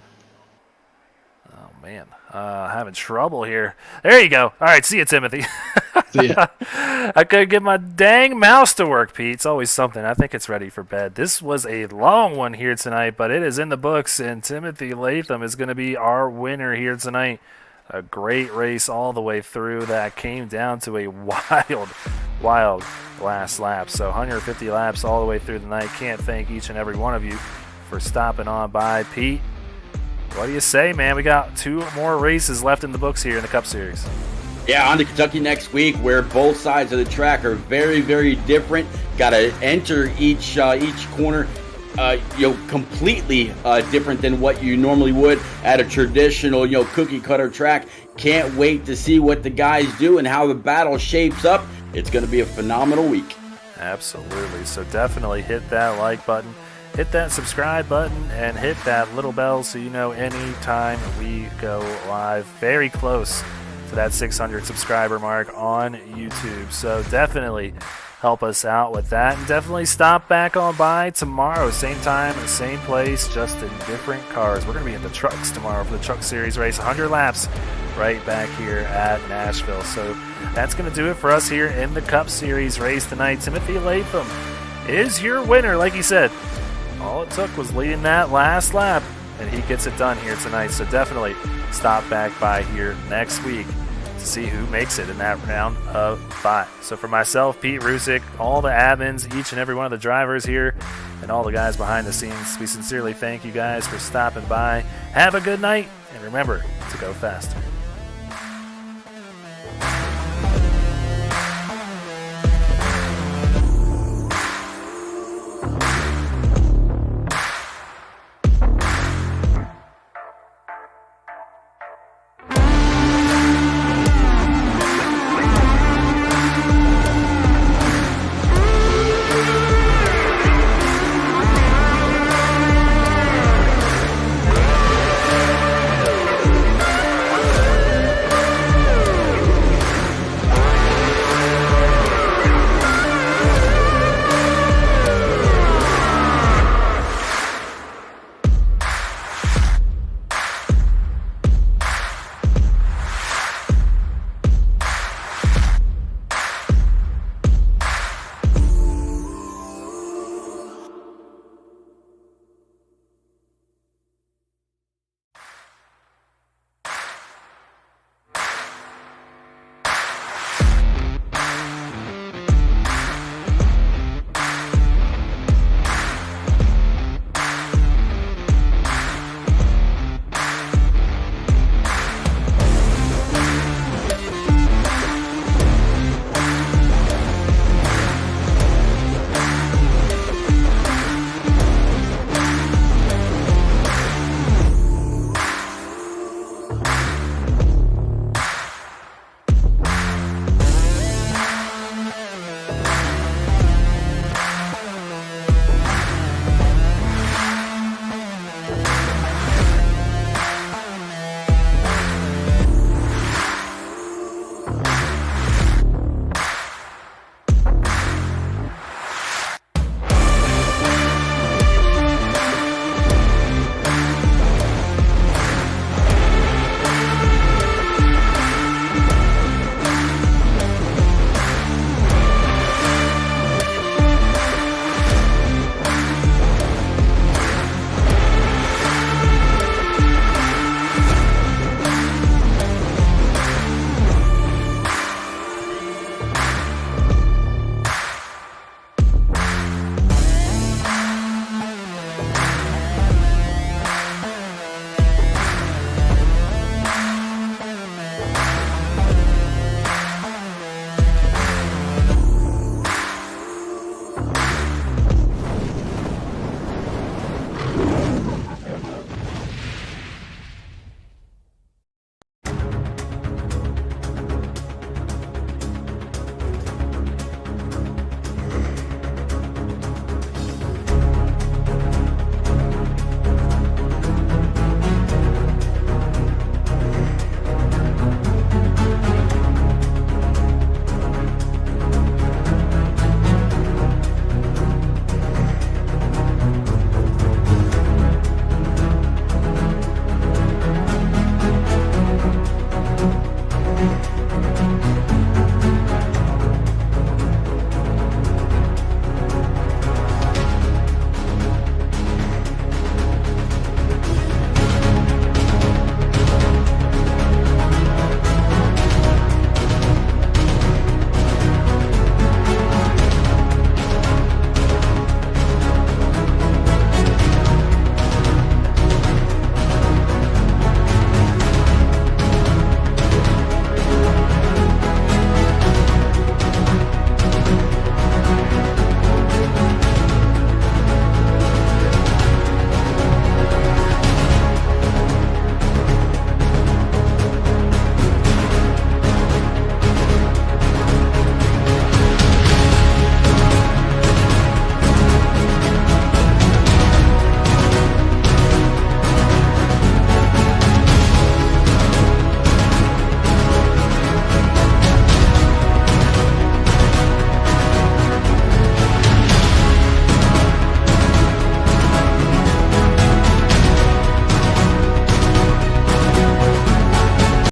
Oh, man. Having trouble here. There you go. All right, see you, Timothy. See ya. I couldn't get my dang mouse to work, Pete. It's always something. I think it's ready for bed. This was a long one here tonight, but it is in the books, and Timothy Latham is going to be our winner here tonight. A great race all the way through that came down to a wild wild last lap. So 150 laps all the way through the night. Can't thank each and every one of you for stopping on by. Pete, what do you say, man? We got 2 more races left in the books here in the Cup Series. Yeah, on to Kentucky next week, where both sides of the track are very, very different. Got to enter each corner, completely different than what you normally would at a traditional, cookie cutter track. Can't wait to see what the guys do and how the battle shapes up. It's going to be a phenomenal week. Absolutely. So definitely hit that like button, hit that subscribe button, and hit that little bell so you know anytime we go live. Very close to that 600 subscriber mark on YouTube. So definitely help us out with that. And definitely stop back on by tomorrow. Same time, same place, just in different cars. We're going to be in the trucks tomorrow for the Truck Series race. 100 laps right back here at Nashville. So that's going to do it for us here in the Cup Series race tonight. Timothy Latham is your winner. Like he said, all it took was leading that last lap, and he gets it done here tonight. So definitely stop back by here next week to see who makes it in that round of 5. So for myself, Pete Rusick, all the admins, each and every one of the drivers here, and all the guys behind the scenes, we sincerely thank you guys for stopping by. Have a good night, and remember to go faster.